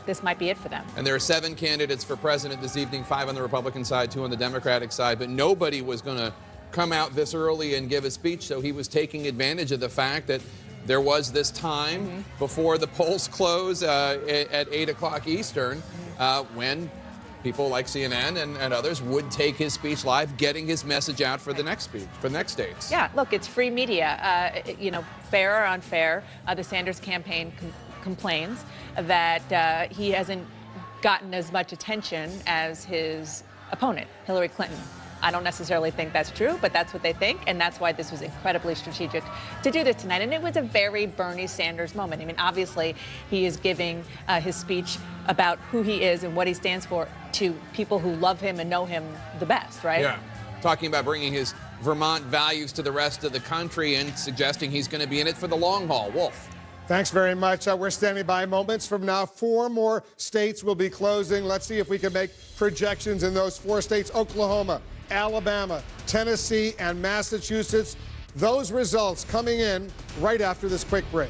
this might be it for them. And there are 7 candidates for president this evening, 5 on the Republican side, 2 on the Democratic side, but nobody was going to come out this early and give a speech, so he was taking advantage of the fact that there was this time before the polls close at 8 o'clock Eastern when people like CNN and others would take his speech live, getting his message out for the next speech, for the next states. Yeah, look, it's free media. You know, fair or unfair, the Sanders campaign complains that he hasn't gotten as much attention as his opponent, Hillary Clinton. I don't necessarily think that's true, but that's what they think, and that's why this was incredibly strategic to do this tonight. And it was a very Bernie Sanders moment. I mean, obviously, he is giving his speech about who he is and what he stands for to people who love him and know him the best, right? Yeah. Talking about bringing his Vermont values to the rest of the country and suggesting he's going to be in it for the long haul. Wolf. Thanks very much. We're standing by. Moments from now, 4 more states will be closing. Let's see if we can make projections in those 4 states: Oklahoma, Alabama, Tennessee, and Massachusetts. Those results coming in right after this quick break.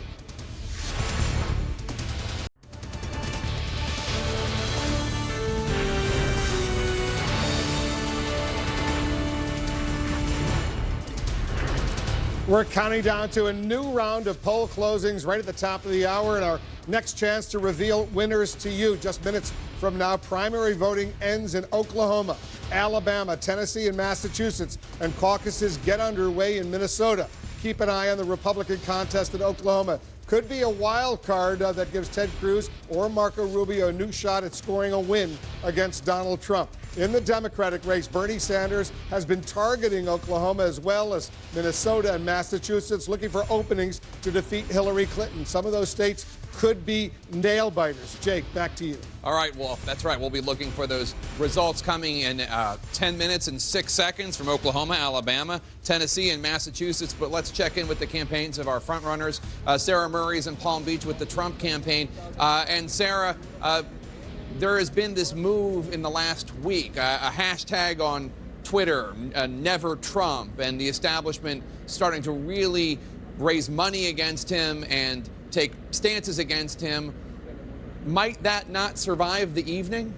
We're counting down to a new round of poll closings right at the top of the hour, and our next chance to reveal winners to you just minutes from now. Primary voting ends in Oklahoma, Alabama, Tennessee, and Massachusetts, and caucuses get underway in Minnesota. Keep an eye on the Republican contest in Oklahoma. Could be a wild card that gives Ted Cruz or Marco Rubio a new shot at scoring a win against Donald Trump. In the Democratic race, Bernie Sanders has been targeting Oklahoma as well as Minnesota and Massachusetts, looking for openings to defeat Hillary Clinton. Some of those states could be nail biters. Jake, back to you. All right, Wolf, that's right. We'll be looking for those results coming in 10 minutes and 6 seconds from Oklahoma, Alabama, Tennessee, and Massachusetts. But let's check in with the campaigns of our frontrunners. Sarah Murray's in Palm Beach with the Trump campaign. And Sarah, there has been this move in the last week, a hashtag on Twitter, Never Trump, and the establishment starting to really raise money against him and take stances against him. Might that not survive the evening?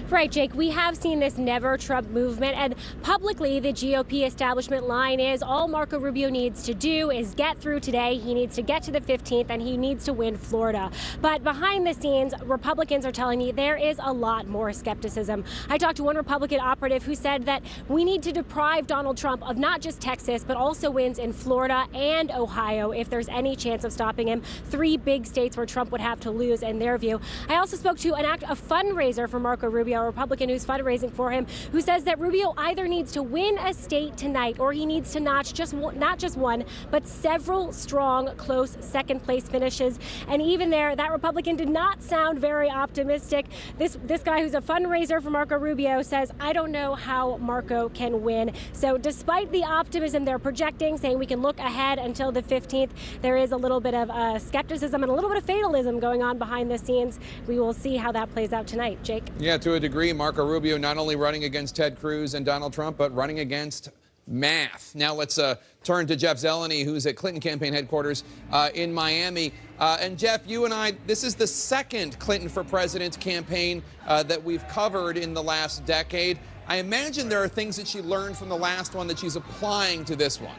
Right, Jake. We have seen this Never Trump movement, and publicly the GOP establishment line is all Marco Rubio needs to do is get through today. He needs to get to the 15th, and he needs to win Florida. But behind the scenes, Republicans are telling me there is a lot more skepticism. I talked to one Republican operative who said that we need to deprive Donald Trump of not just Texas, but also wins in Florida and Ohio if there's any chance of stopping him. 3 big states where Trump would have to lose in their view. I also spoke to a fundraiser for Marco Rubio. Rubio, a Republican who's fundraising for him, who says that Rubio either needs to win a state tonight or he needs to notch not just one, but several strong, close second-place finishes. And even there, that Republican did not sound very optimistic. This guy who's a fundraiser for Marco Rubio says, I don't know how Marco can win. So despite the optimism they're projecting, saying we can look ahead until the 15th, there is a little bit of skepticism and a little bit of fatalism going on behind the scenes. We will see how that plays out tonight. Jake? Yeah, to a degree, Marco Rubio not only running against Ted Cruz and Donald Trump, but running against math. Now let's turn to Jeff Zeleny, who's at Clinton campaign headquarters in Miami. And Jeff, you and I, this is the second Clinton for President campaign that we've covered in the last decade. I imagine there are things that she learned from the last one that she's applying to this one.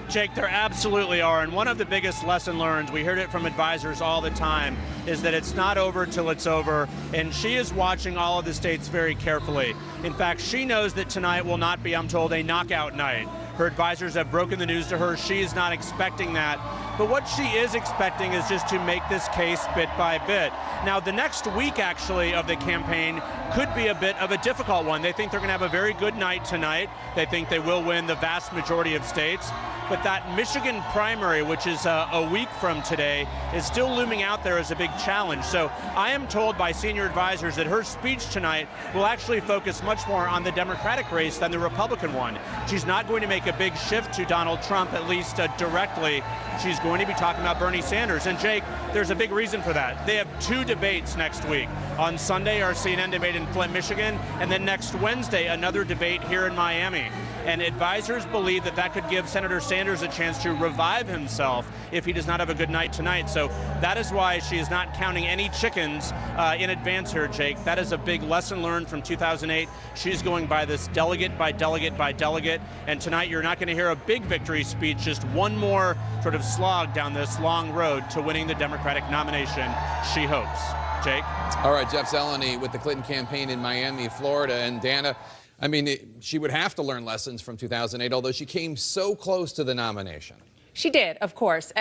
Jake, there absolutely are. And one of the biggest lessons learned, we heard it from advisors all the time, is that it's not over till it's over. And she is watching all of the states very carefully. In fact, she knows that tonight will not be, I'm told, a knockout night. Her advisors have broken the news to her. She is not expecting that. But what she is expecting is just to make this case bit by bit. Now, the next week, actually, of the campaign could be a bit of a difficult one. They think they're going to have a very good night tonight. They think they will win the vast majority of states. But that Michigan primary, which is a week from today, is still looming out there as a big challenge. So I am told by senior advisors that her speech tonight will actually focus much more on the Democratic race than the Republican one. She's not going to make a big shift to Donald Trump, at least directly. She's going to be talking about Bernie Sanders. And Jake, there's a big reason for that. They have two debates next week. On Sunday, our CNN debate in Flint, Michigan, and then next Wednesday, another debate here in Miami. And advisors believe that that could give Senator Sanders a chance to revive himself if he does not have a good night tonight. So that is why she is not counting any chickens in advance here, Jake. That is a big lesson learned from 2008. She's going by this delegate by delegate by delegate. And tonight you're not going to hear a big victory speech, just one more sort of slog down this long road to winning the Democratic nomination, she hopes. Jake? All right, Jeff Zeleny with the Clinton campaign in Miami, Florida. And Dana, I mean, she would have to learn lessons from 2008, although she came so close to the nomination. She did, of course.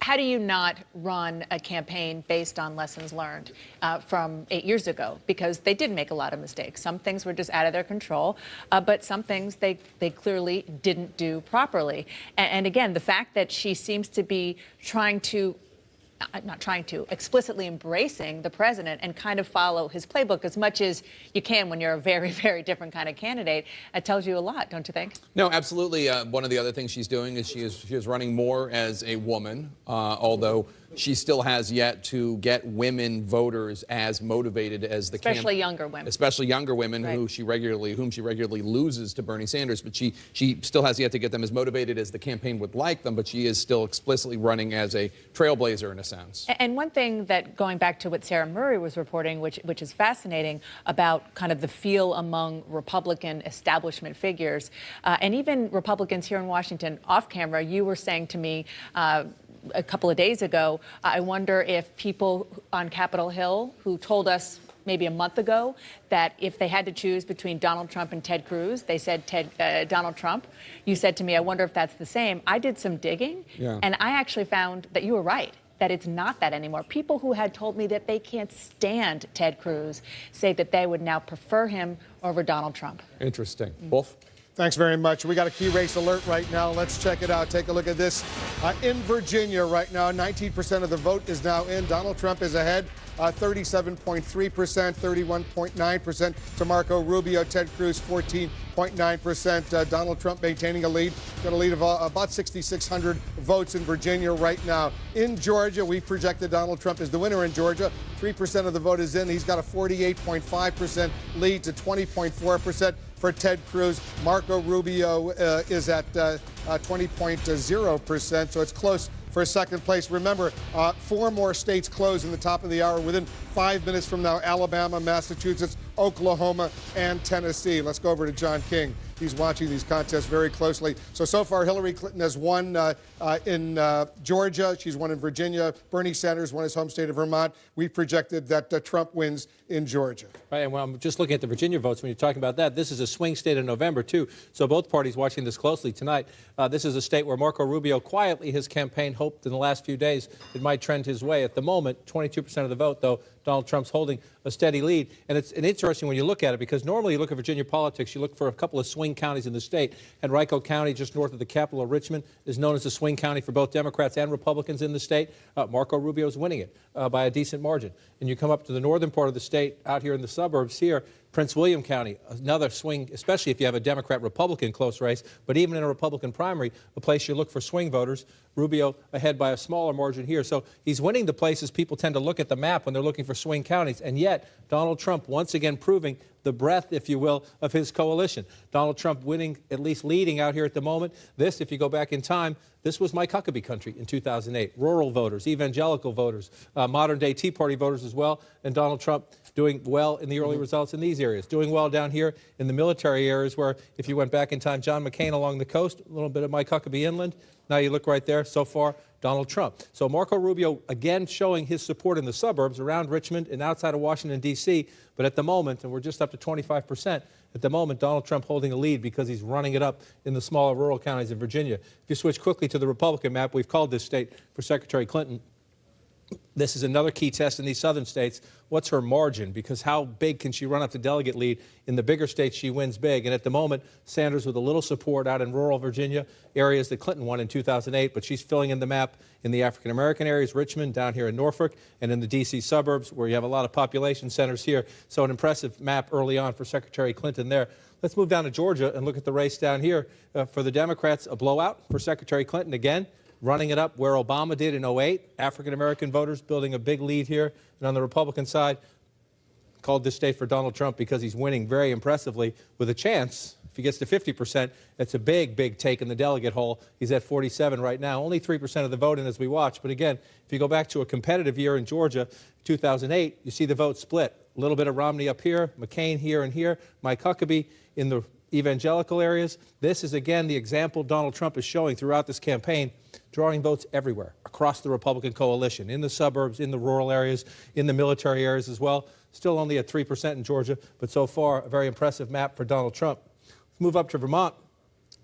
How do you not run a campaign based on lessons learned from 8 years ago? Because they did make a lot of mistakes. Some things were just out of their control, but some things they clearly didn't do properly. And again, the fact that she seems to be explicitly embracing the president and kind of follow his playbook as much as you can when you're a very, very different kind of candidate. It tells you a lot, don't you think? No, absolutely. One of the other things she's doing is she is running more as a woman, although she still has yet to get women voters as motivated as the especially younger women. Especially younger women, right, whom she regularly loses to Bernie Sanders. But she still has yet to get them as motivated as the campaign would like them. But she is still explicitly running as a trailblazer in a sense. And one thing that, going back to what Sarah Murray was reporting, which is fascinating about kind of the feel among Republican establishment figures, and even Republicans here in Washington, off camera, you were saying to me a couple of days ago, I wonder if people on Capitol Hill who told us maybe a month ago that if they had to choose between Donald Trump and Ted Cruz, they said Donald Trump. You said to me, I wonder if that's the same. I did some digging, and I actually found that you were right, that it's not that anymore. People who had told me that they can't stand Ted Cruz say that they would now prefer him over Donald Trump. Interesting. Wolf? Thanks very much. We got a key race alert right now. Let's check it out. Take a look at this. In Virginia right now, 19% of the vote is now in. Donald Trump is ahead, 37.3%, 31.9% to Marco Rubio. Ted Cruz, 14.9%. Donald Trump maintaining a lead. Got a lead of about 6,600 votes in Virginia right now. In Georgia, we've projected Donald Trump as the winner in Georgia. 3% of the vote is in. He's got a 48.5% lead to 20.4%. For Ted Cruz. Marco Rubio is at 20.0%, so it's close for second place. Remember, 4 more states close in the top of the hour within 5 minutes from now: Alabama, Massachusetts, Oklahoma, and Tennessee. Let's go over to John King He's watching these contests very closely. So far, Hillary Clinton has won in Georgia. She's won in Virginia. Bernie Sanders won his home state of Vermont. We've projected that Trump wins in Georgia. Right, and when I'm just looking at the Virginia votes, when you're talking about that, this is a swing state in November, too. So both parties watching this closely tonight. This is a state where Marco Rubio quietly, his campaign hoped in the last few days it might trend his way. At the moment, 22% of the vote, though, Donald Trump's holding a steady lead. And it's interesting when you look at it, because normally you look at Virginia politics, you look for a couple of swing counties in the state. Henrico County, just north of the capital of Richmond, is known as a swing county for both Democrats and Republicans in the state. Marco Rubio is winning it by a decent margin. And you come up to the northern part of the state, out here in the suburbs here, Prince William County, another swing, especially if you have a Democrat-Republican close race, but even in a Republican primary, a place you look for swing voters, Rubio ahead by a smaller margin here. So he's winning the places people tend to look at the map when they're looking for swing counties. And yet, Donald Trump once again proving the breadth, if you will, of his coalition. Donald Trump winning, at least leading out here at the moment. This, if you go back in time, this was Mike Huckabee country in 2008. Rural voters, evangelical voters, modern-day Tea Party voters as well, and Donald Trump doing well in the early results in these areas. Doing well down here in the military areas where, if you went back in time, John McCain along the coast, a little bit of Mike Huckabee inland. Now you look right there, so far, Donald Trump. So Marco Rubio again showing his support in the suburbs around Richmond and outside of Washington, D.C. But at the moment, and we're just up to 25%, at the moment, Donald Trump holding a lead because he's running it up in the smaller rural counties of Virginia. If you switch quickly to the Republican map, we've called this state for Secretary Clinton. This is another key test in these southern states. What's her margin? Because how big can she run up the delegate lead? In the bigger states, she wins big. And at the moment, Sanders with a little support out in rural Virginia, areas that Clinton won in 2008, but she's filling in the map in the African-American areas, Richmond, down here in Norfolk, and in the D.C. suburbs, where you have a lot of population centers here. So an impressive map early on for Secretary Clinton there. Let's move down to Georgia and look at the race down here. For the Democrats, a blowout for Secretary Clinton again. Running it up where Obama did in 2008. African-American voters building a big lead here. And on the Republican side, called this state for Donald Trump because he's winning very impressively with a chance. If he gets to 50%, that's a big, big take in the delegate hole. He's at 47 right now. Only 3% of the vote in as we watch. But again, if you go back to a competitive year in Georgia, 2008, you see the vote split. A little bit of Romney up here, McCain here and here, Mike Huckabee in the evangelical areas. This is, again, the example Donald Trump is showing throughout this campaign, drawing votes everywhere across the Republican coalition, in the suburbs, in the rural areas, in the military areas as well. Still only at 3% in Georgia, but so far a very impressive map for Donald Trump. Let's move up to Vermont.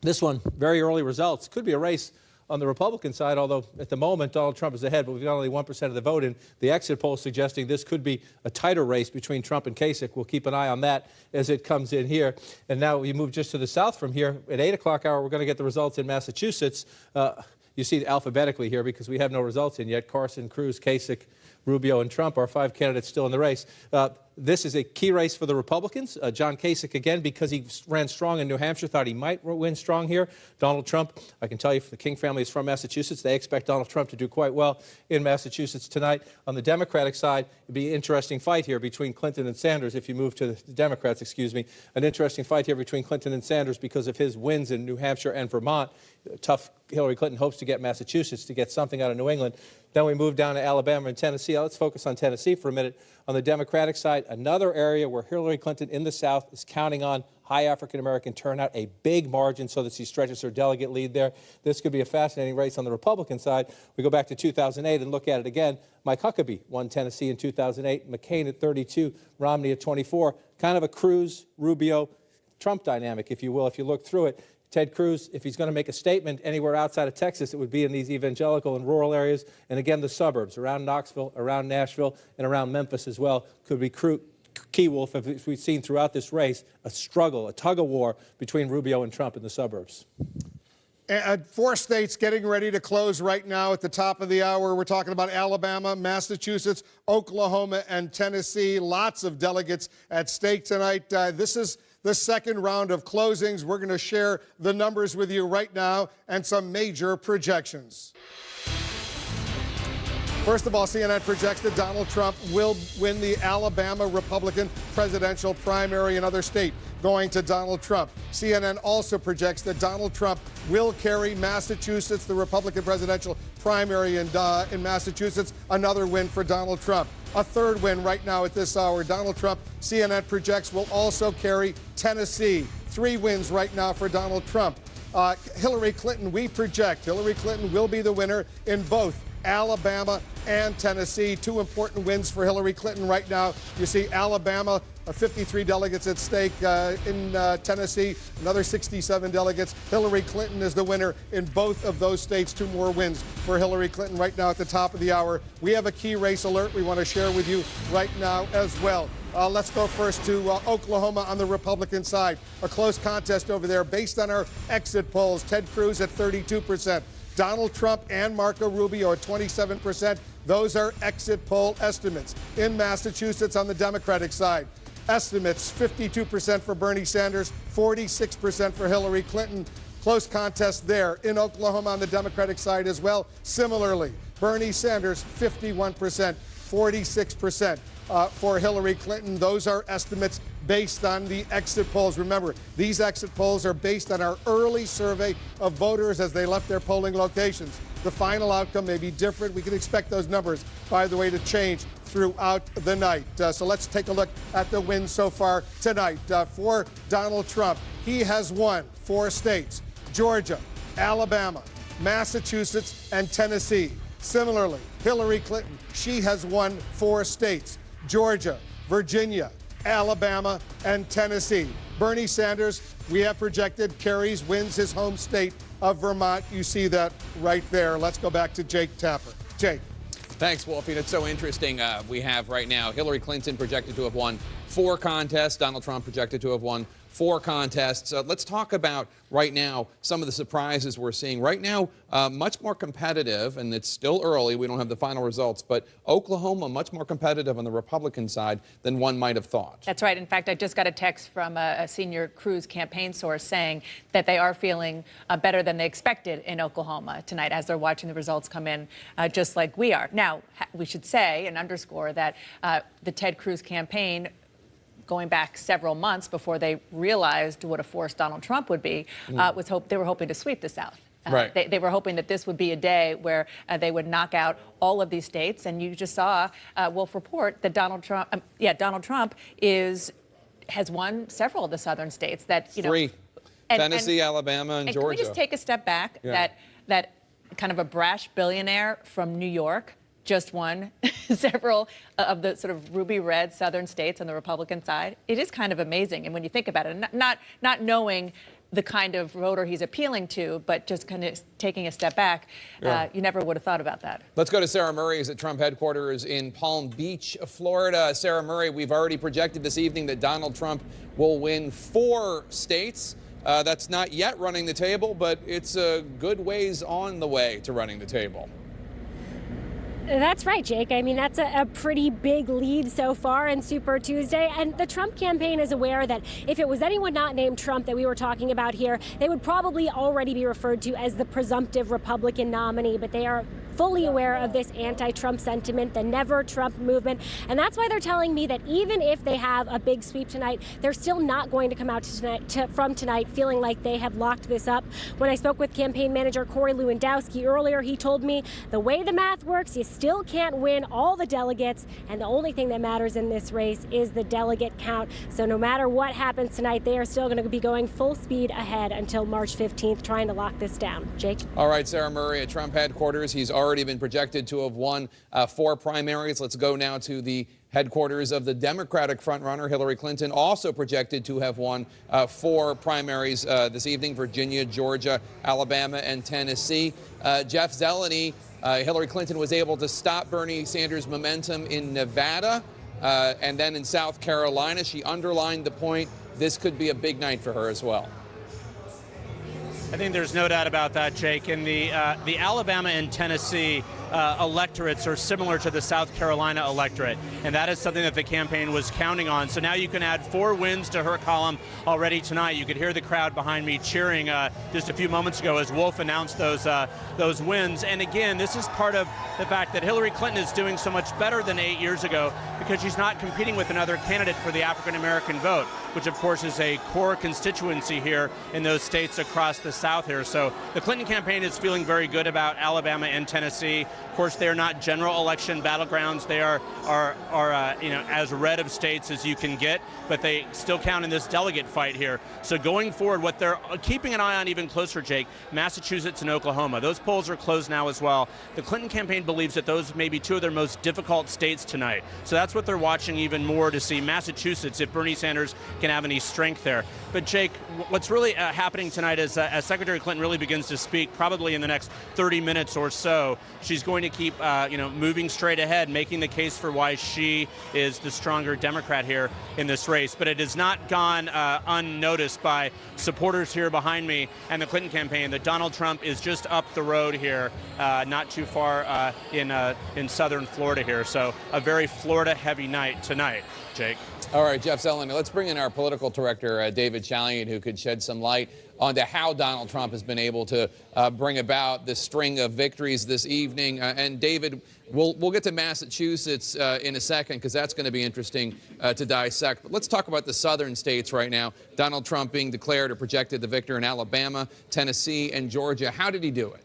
This one, very early results. Could be a race on the Republican side, although at the moment Donald Trump is ahead, but we've got only 1% of the vote in. The exit poll suggesting this could be a tighter race between Trump and Kasich. We'll keep an eye on that as it comes in here. And now we move just to the south from here. At 8 o'clock hour, we're going to get the results in Massachusetts. You see alphabetically here because we have no results in yet. Carson, Cruz, Kasich, Rubio, and Trump are 5 candidates still in the race. This is a key race for the Republicans. John Kasich, again, because he ran strong in New Hampshire, thought he might win strong here. Donald Trump, I can tell you, if the King family is from Massachusetts, they expect Donald Trump to do quite well in Massachusetts tonight. On the Democratic side, it'd be an interesting fight here between Clinton and Sanders. If you move to the Democrats, excuse me, an interesting fight here between Clinton and Sanders because of his wins in New Hampshire and Vermont. Tough. Hillary Clinton hopes to get Massachusetts to get something out of New England. Then we move down to Alabama and Tennessee. Let's focus on Tennessee for a minute. On the Democratic side, another area where Hillary Clinton in the South is counting on high African-American turnout, a big margin so that she stretches her delegate lead there. This could be a fascinating race on the Republican side. We go back to 2008 and look at it again. Mike Huckabee won Tennessee in 2008, McCain at 32, Romney at 24. Kind of a Cruz, Rubio, Trump dynamic, if you will, if you look through it. Ted Cruz, if he's going to make a statement anywhere outside of Texas, it would be in these evangelical and rural areas. And again, the suburbs, around Knoxville, around Nashville, and around Memphis as well, could be key wolf, as we've seen throughout this race, a struggle, a tug-of-war between Rubio and Trump in the suburbs. 4 states getting ready to close right now at the top of the hour. We're talking about Alabama, Massachusetts, Oklahoma, and Tennessee. Lots of delegates at stake tonight. This is the second round of closings. We're going to share the numbers with you right now and some major projections. First of all, CNN projects that Donald Trump will win the Alabama Republican presidential primary, another state going to Donald Trump. CNN also projects that Donald Trump will carry Massachusetts, the Republican presidential primary in Massachusetts, another win for Donald Trump. A third win right now at this hour. Donald Trump, CNN projects, will also carry Tennessee. 3 wins right now for Donald Trump. Hillary Clinton, we project Hillary Clinton will be the winner in both Alabama and Tennessee. 2 important wins for Hillary Clinton right now. You see Alabama, 53 delegates at stake. In Tennessee, another 67 delegates. Hillary Clinton is the winner in both of those states. 2 more wins for Hillary Clinton right now at the top of the hour. We have a key race alert we want to share with you right now as well. Let's go first to Oklahoma on the Republican side. A close contest over there based on our exit polls. Ted Cruz at 32%. Donald Trump and Marco Rubio at 27%. Those are exit poll estimates. In Massachusetts on the Democratic side, estimates 52% for Bernie Sanders, 46% for Hillary Clinton. Close contest there. In Oklahoma on the Democratic side as well. Similarly, Bernie Sanders 51%, 46% for Hillary Clinton. Those are estimates based on the exit polls. Remember, these exit polls are based on our early survey of voters as they left their polling locations. The final outcome may be different. We can expect those numbers, by the way, to change throughout the night. So let's take a look at the wins so far tonight. For Donald Trump, he has won 4 states: Georgia, Alabama, Massachusetts, and Tennessee. Similarly, Hillary Clinton, she has won 4 states: Georgia, Virginia, Alabama, and Tennessee. Bernie Sanders, we have projected, wins his home state of Vermont. You see that right there. Let's go back to Jake Tapper. Jake. Thanks, Wolfie. It's so interesting. We have right now Hillary Clinton projected to have won 4 contests. Donald Trump projected to have won 4 contests. Let's talk about right now some of the surprises we're seeing. Right now, much more competitive, and it's still early. We don't have the final results, but Oklahoma much more competitive on the Republican side than one might have thought. That's right. In fact, I just got a text from a senior Cruz campaign source saying that they are feeling better than they expected in Oklahoma tonight as they're watching the results come in, just like we are. Now, we should say and underscore that the Ted Cruz campaign, going back several months before they realized what a force Donald Trump would be, they were hoping to sweep the South. Right. They were hoping that this would be a day where they would knock out all of these states. And you just saw Wolf report that Donald Trump has won several of the southern states. That 3: Tennessee, Alabama, and Georgia. Can we just take a step back? Yeah. That kind of a brash billionaire from New York just won several of the sort of ruby red southern states on the Republican side. It is kind of amazing. And when you think about it, not knowing the kind of voter he's appealing to, but just kind of taking a step back, you never would have thought about that. Let's go to Sarah Murray, who's at Trump headquarters in Palm Beach, Florida. Sarah Murray, we've already projected this evening that Donald Trump will win 4 states. That's not yet running the table, but it's a good ways on the way to running the table. That's right, Jake. I mean, that's a pretty big lead so far in Super Tuesday. And the Trump campaign is aware that if it was anyone not named Trump that we were talking about here, they would probably already be referred to as the presumptive Republican nominee. But they are fully aware of this anti-Trump sentiment, the never Trump movement. And that's why they're telling me that even if they have a big sweep tonight, they're still not going to come out from tonight feeling like they have locked this up. When I spoke with campaign manager Corey Lewandowski earlier, he told me the way the math works, you still can't win all the delegates. And the only thing that matters in this race is the delegate count. So no matter what happens tonight, they are still going to be going full speed ahead until March 15th, trying to lock this down. Jake? All right, Sarah Murray at Trump headquarters. He's already been projected to have won 4 primaries. Let's go now to the headquarters of the Democratic frontrunner, Hillary Clinton, also projected to have won 4 primaries this evening: Virginia, Georgia, Alabama, and Tennessee. Jeff Zeleny, Hillary Clinton was able to stop Bernie Sanders' momentum in Nevada, and then in South Carolina. She underlined the point this could be a big night for her as well. I think there's no doubt about that, Jake. And the Alabama and Tennessee electorates are similar to the South Carolina electorate, and that is something that the campaign was counting on. So now you can add 4 wins to her column already tonight. You could hear the crowd behind me cheering just a few moments ago as Wolf announced those wins. And again, this is part of the fact that Hillary Clinton is doing so much better than 8 years ago, because she's not competing with another candidate for the African American vote, which of course is a core constituency here in those states across the South here. So the Clinton campaign is feeling very good about Alabama and Tennessee. Of course, they're not general election battlegrounds. They are as red of states as you can get, but they still count in this delegate fight here. So going forward, what they're keeping an eye on even closer, Jake, Massachusetts and Oklahoma. Those polls are closed now as well. The Clinton campaign believes that those may be two of their most difficult states tonight. So that's what they're watching even more to see Massachusetts, if Bernie Sanders can have any strength there. But Jake, what's really happening tonight is as Secretary Clinton really begins to speak, probably in the next 30 minutes or so, she's going to keep moving straight ahead, making the case for why she is the stronger Democrat here in this race. But it has not gone unnoticed by supporters here behind me and the Clinton campaign that Donald Trump is just up the road here, not too far in southern Florida here. So a very Florida-heavy night tonight, Jake. All right, Jeff Zellinger, let's bring in our political director, David Chalian, who could shed some light onto how Donald Trump has been able to bring about this string of victories this evening. And David, we'll get to Massachusetts in a second, because that's going to be interesting to dissect. But let's talk about the southern states right now. Donald Trump being declared or projected the victor in Alabama, Tennessee, and Georgia. How did he do it?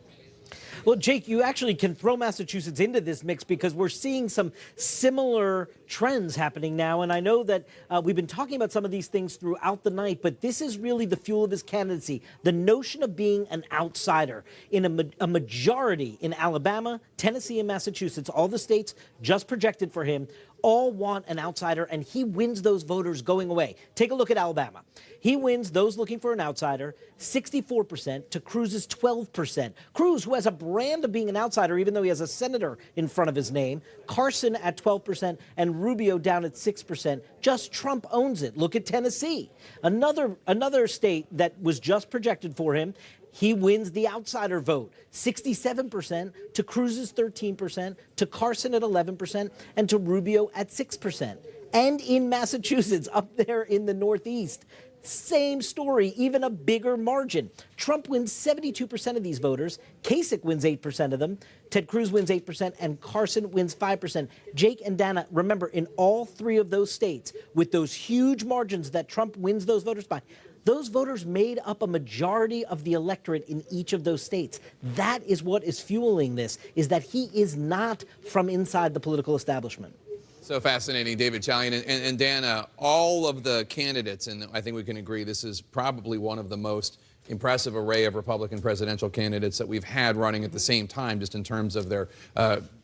Well, Jake, you actually can throw Massachusetts into this mix because we're seeing some similar trends happening now. And I know that we've been talking about some of these things throughout the night, but this is really the fuel of his candidacy. The notion of being an outsider in a majority in Alabama, Tennessee, and Massachusetts, all the states just projected for him, all want an outsider, and he wins those voters going away. Take a look at Alabama. He wins those looking for an outsider 64% to Cruz's 12%. Cruz, who has a brand of being an outsider, even though he has a senator in front of his name, Carson at 12%, and Rubio down at 6%. Just Trump owns it. Look at Tennessee. Another state that was just projected for him. He wins the outsider vote, 67% to Cruz's 13%, to Carson at 11%, and to Rubio at 6%. And in Massachusetts, up there in the Northeast, same story, even a bigger margin. Trump wins 72% of these voters. Kasich wins 8% of them. Ted Cruz wins 8%, and Carson wins 5%. Jake and Dana, remember, in all three of those states, with those huge margins that Trump wins those voters by, those voters made up a majority of the electorate in each of those states. That is what is fueling this, is that he is not from inside the political establishment. So fascinating, David Chalian. And Dana, all of the candidates, and I think we can agree this is probably one of the most impressive array of Republican presidential candidates that we've had running at the same time, just in terms of their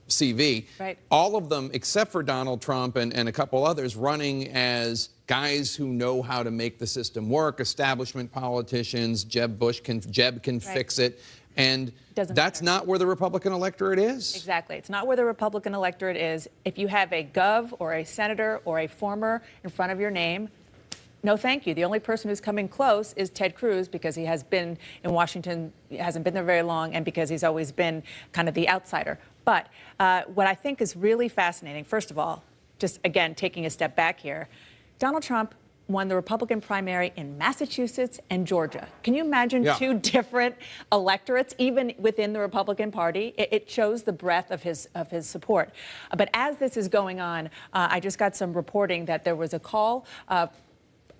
CV. Right. All of them, except for Donald Trump and a couple others, running as guys who know how to make the system work, establishment politicians. Jeb can fix it. And that's not where the Republican electorate is? Exactly. It's not where the Republican electorate is. If you have a gov or a senator or a former in front of your name, no thank you. The only person who's coming close is Ted Cruz, because he has been in Washington, hasn't been there very long, and because he's always been kind of the outsider. But what I think is really fascinating, first of all, just again taking a step back here, Donald Trump won the Republican primary in Massachusetts and Georgia. Can you imagine two different electorates, even within the Republican Party? It shows the breadth of his support. But as this is going on, I just got some reporting that there was a call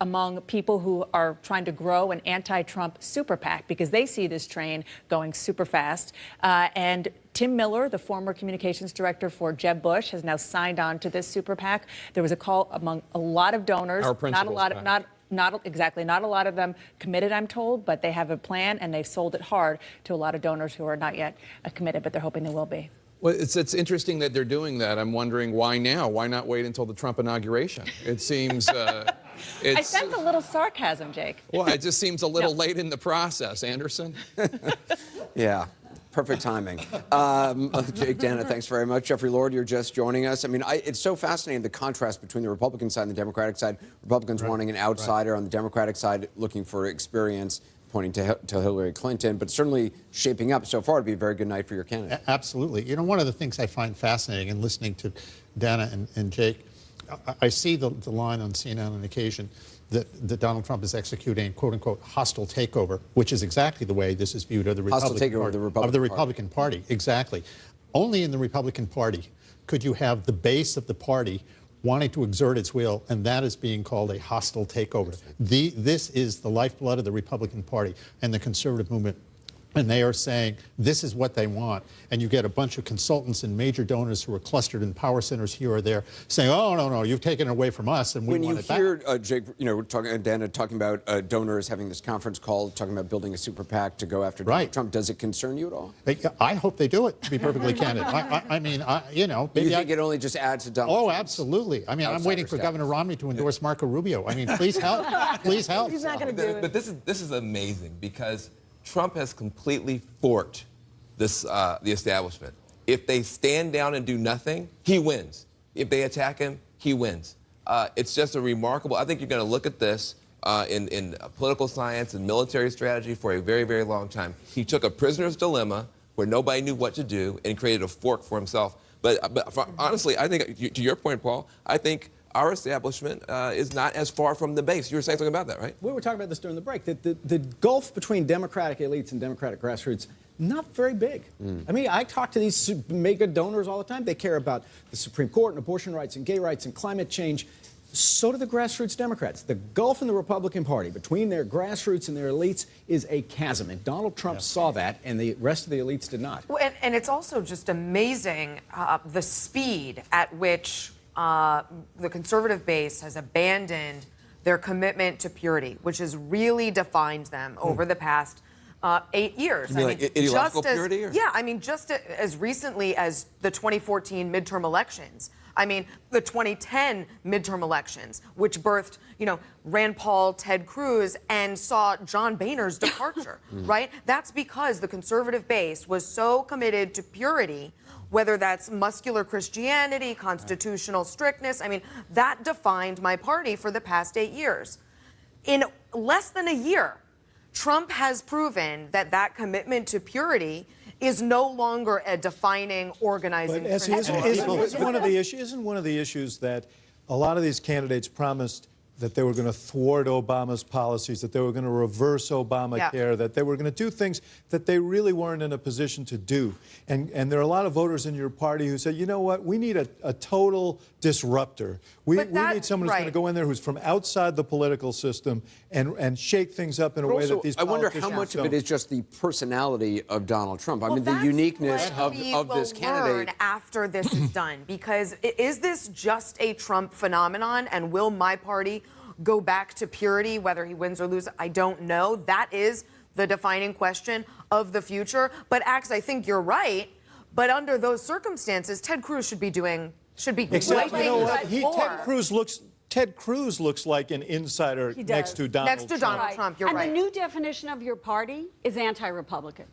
among people who are trying to grow an anti-Trump super PAC because they see this train going super fast. And Tim Miller, the former communications director for Jeb Bush, has now signed on to this super PAC. There was a call among a lot of donors. Not a lot of not a lot of them committed, I'm told, but they have a plan and they've sold it hard to a lot of donors who are not yet committed, but they're hoping they will be. Well, it's interesting that they're doing that. I'm wondering why now? Why not wait until the Trump inauguration? It seems I sense a little sarcasm, Jake. Well, it just seems a little late in the process, Anderson. Yeah. Perfect timing. Jake, Dana, thanks very much. Jeffrey Lord, you're just joining us. I mean, it's so fascinating, the contrast between the Republican side and the Democratic side. Republicans wanting an outsider, on the Democratic side looking for experience, pointing to Hillary Clinton, but certainly shaping up so far to be a very good night for your candidate. Absolutely. You know, one of the things I find fascinating in listening to Dana and Jake, I see the line on CNN on occasion that Donald Trump is executing, quote-unquote, hostile takeover, which is exactly the way this is viewed of the Republican Party. Exactly. Only in the Republican Party could you have the base of the party wanting to exert its will, and that is being called a hostile takeover. This is the lifeblood of the Republican Party and the conservative movement. And they are saying this is what they want. And you get a bunch of consultants and major donors who are clustered in power centers here or there saying, oh, no, you've taken it away from us and we want it back. When you hear, Jake, Dana talking about donors having this conference call, talking about building a super PAC to go after Donald Trump, does it concern you at all? I hope they do it, to be perfectly candid. I mean, you know. You think it only just adds to Donald Trump? Oh, absolutely. I mean, I'm waiting for Governor Romney to endorse Marco Rubio. I mean, please help. Please help. He's not going to do it. But this is amazing because Trump has completely forked this the establishment. If they stand down and do nothing, he wins. If they attack him, he wins. It's just a remarkable. I think you're going to look at this in political science and military strategy for a very, very long time. He took a prisoner's dilemma where nobody knew what to do and created a fork for himself. But honestly, I think to your point, Paul, I think our establishment is not as far from the base. You were saying something about that, right? We were talking about this during the break. The gulf between Democratic elites and Democratic grassroots, not very big. I mean, I talk to these mega donors all the time. They care about the Supreme Court and abortion rights and gay rights and climate change. So do the grassroots Democrats. The gulf in the Republican Party between their grassroots and their elites is a chasm. And Donald Trump saw that, and the rest of the elites did not. Well, and it's also just amazing the speed at which the conservative base has abandoned their commitment to purity, which has really defined them over the past 8 years. You mean like ideological purity? Yeah, I mean, just as recently as the 2014 midterm elections. I mean, the 2010 midterm elections, which birthed, Rand Paul, Ted Cruz, and saw John Boehner's departure, right? That's because the conservative base was so committed to purity, whether that's muscular Christianity, constitutional strictness. I mean, that defined my party for the past 8 years. In less than a year, Trump has proven that commitment to purity is no longer a defining organizing principle. Isn't one of the issues that a lot of these candidates promised that they were going to thwart Obama's policies, that they were going to reverse Obamacare, that they were going to do things that they really weren't in a position to do. And there are a lot of voters in your party who say, you know what, we need a total disruptor. We need someone who's going to go in there who's from outside the political system and shake things up in a way that these politicians don't. I wonder how much of it is just the personality of Donald Trump. I mean, the uniqueness of this candidate. Learn after this is done, because is this just a Trump phenomenon, and will my party go back to purity, whether he wins or loses? I don't know. That is the defining question of the future. But Axe, I think you're right. But under those circumstances, Ted Cruz should be Except, you know what? Ted Cruz looks like an insider next to Donald Trump. You're right. And the new definition of your party is anti-Republican.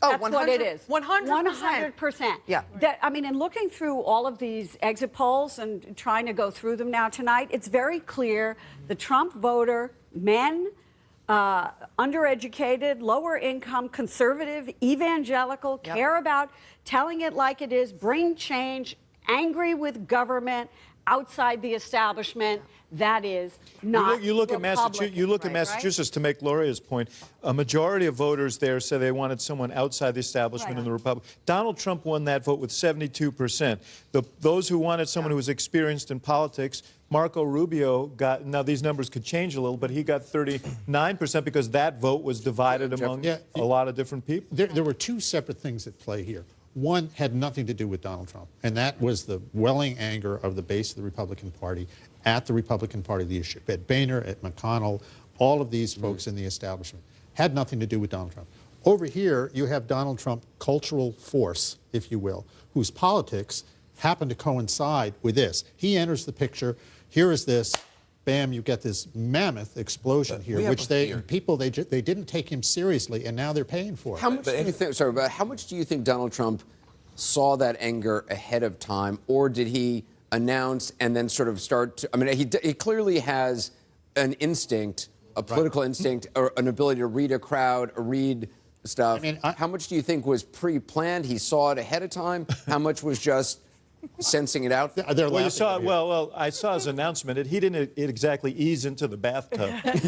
Oh, that's 100, what it is. 100%. 100%. Yeah. In looking through all of these exit polls and trying to go through them now tonight, it's very clear the Trump voter, men, undereducated, lower income, conservative, evangelical, care about telling it like it is, bring change, angry with government, outside the establishment. That is not you look at Massachusetts, to make Gloria's point, a majority of voters there say they wanted someone outside the establishment in the Republic. Donald Trump won that vote with 72%. Those who wanted someone who was experienced in politics, Marco Rubio got, now these numbers could change a little, but he got 39% because that vote was divided among a lot of different people. There were two separate things at play here. One had nothing to do with Donald Trump, and that was the welling anger of the base of the Republican Party at the Republican Party leadership, at Boehner, at McConnell, all of these folks in the establishment. Had nothing to do with Donald Trump. Over here, you have Donald Trump, cultural force, if you will, whose politics happen to coincide with this. He enters the picture. Here is this. Bam, you get this mammoth explosion here, which they didn't take him seriously, and now they're paying for it. How much do you think Donald Trump saw that anger ahead of time, or did he announce and then sort of start to, I mean, he clearly has an instinct, a political instinct, or an ability to read a crowd, or read stuff. I mean, how much do you think was pre-planned? He saw it ahead of time? How much was just sensing it out? They're Well, laughing. I saw his announcement. He didn't exactly ease into the bathtub. He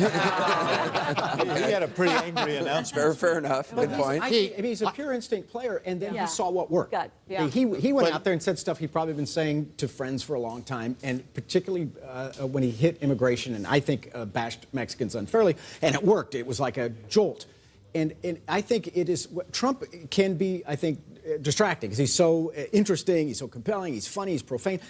had a pretty angry announcement. Fair enough. Good point. He's a pure instinct player, and then he saw what worked. Yeah. He went out there and said stuff he'd probably been saying to friends for a long time, and particularly when he hit immigration, and I think bashed Mexicans unfairly, and it worked. It was like a jolt. And I think it is, Trump can be, I think, distracting because he's so interesting, he's so compelling, he's funny, he's profane.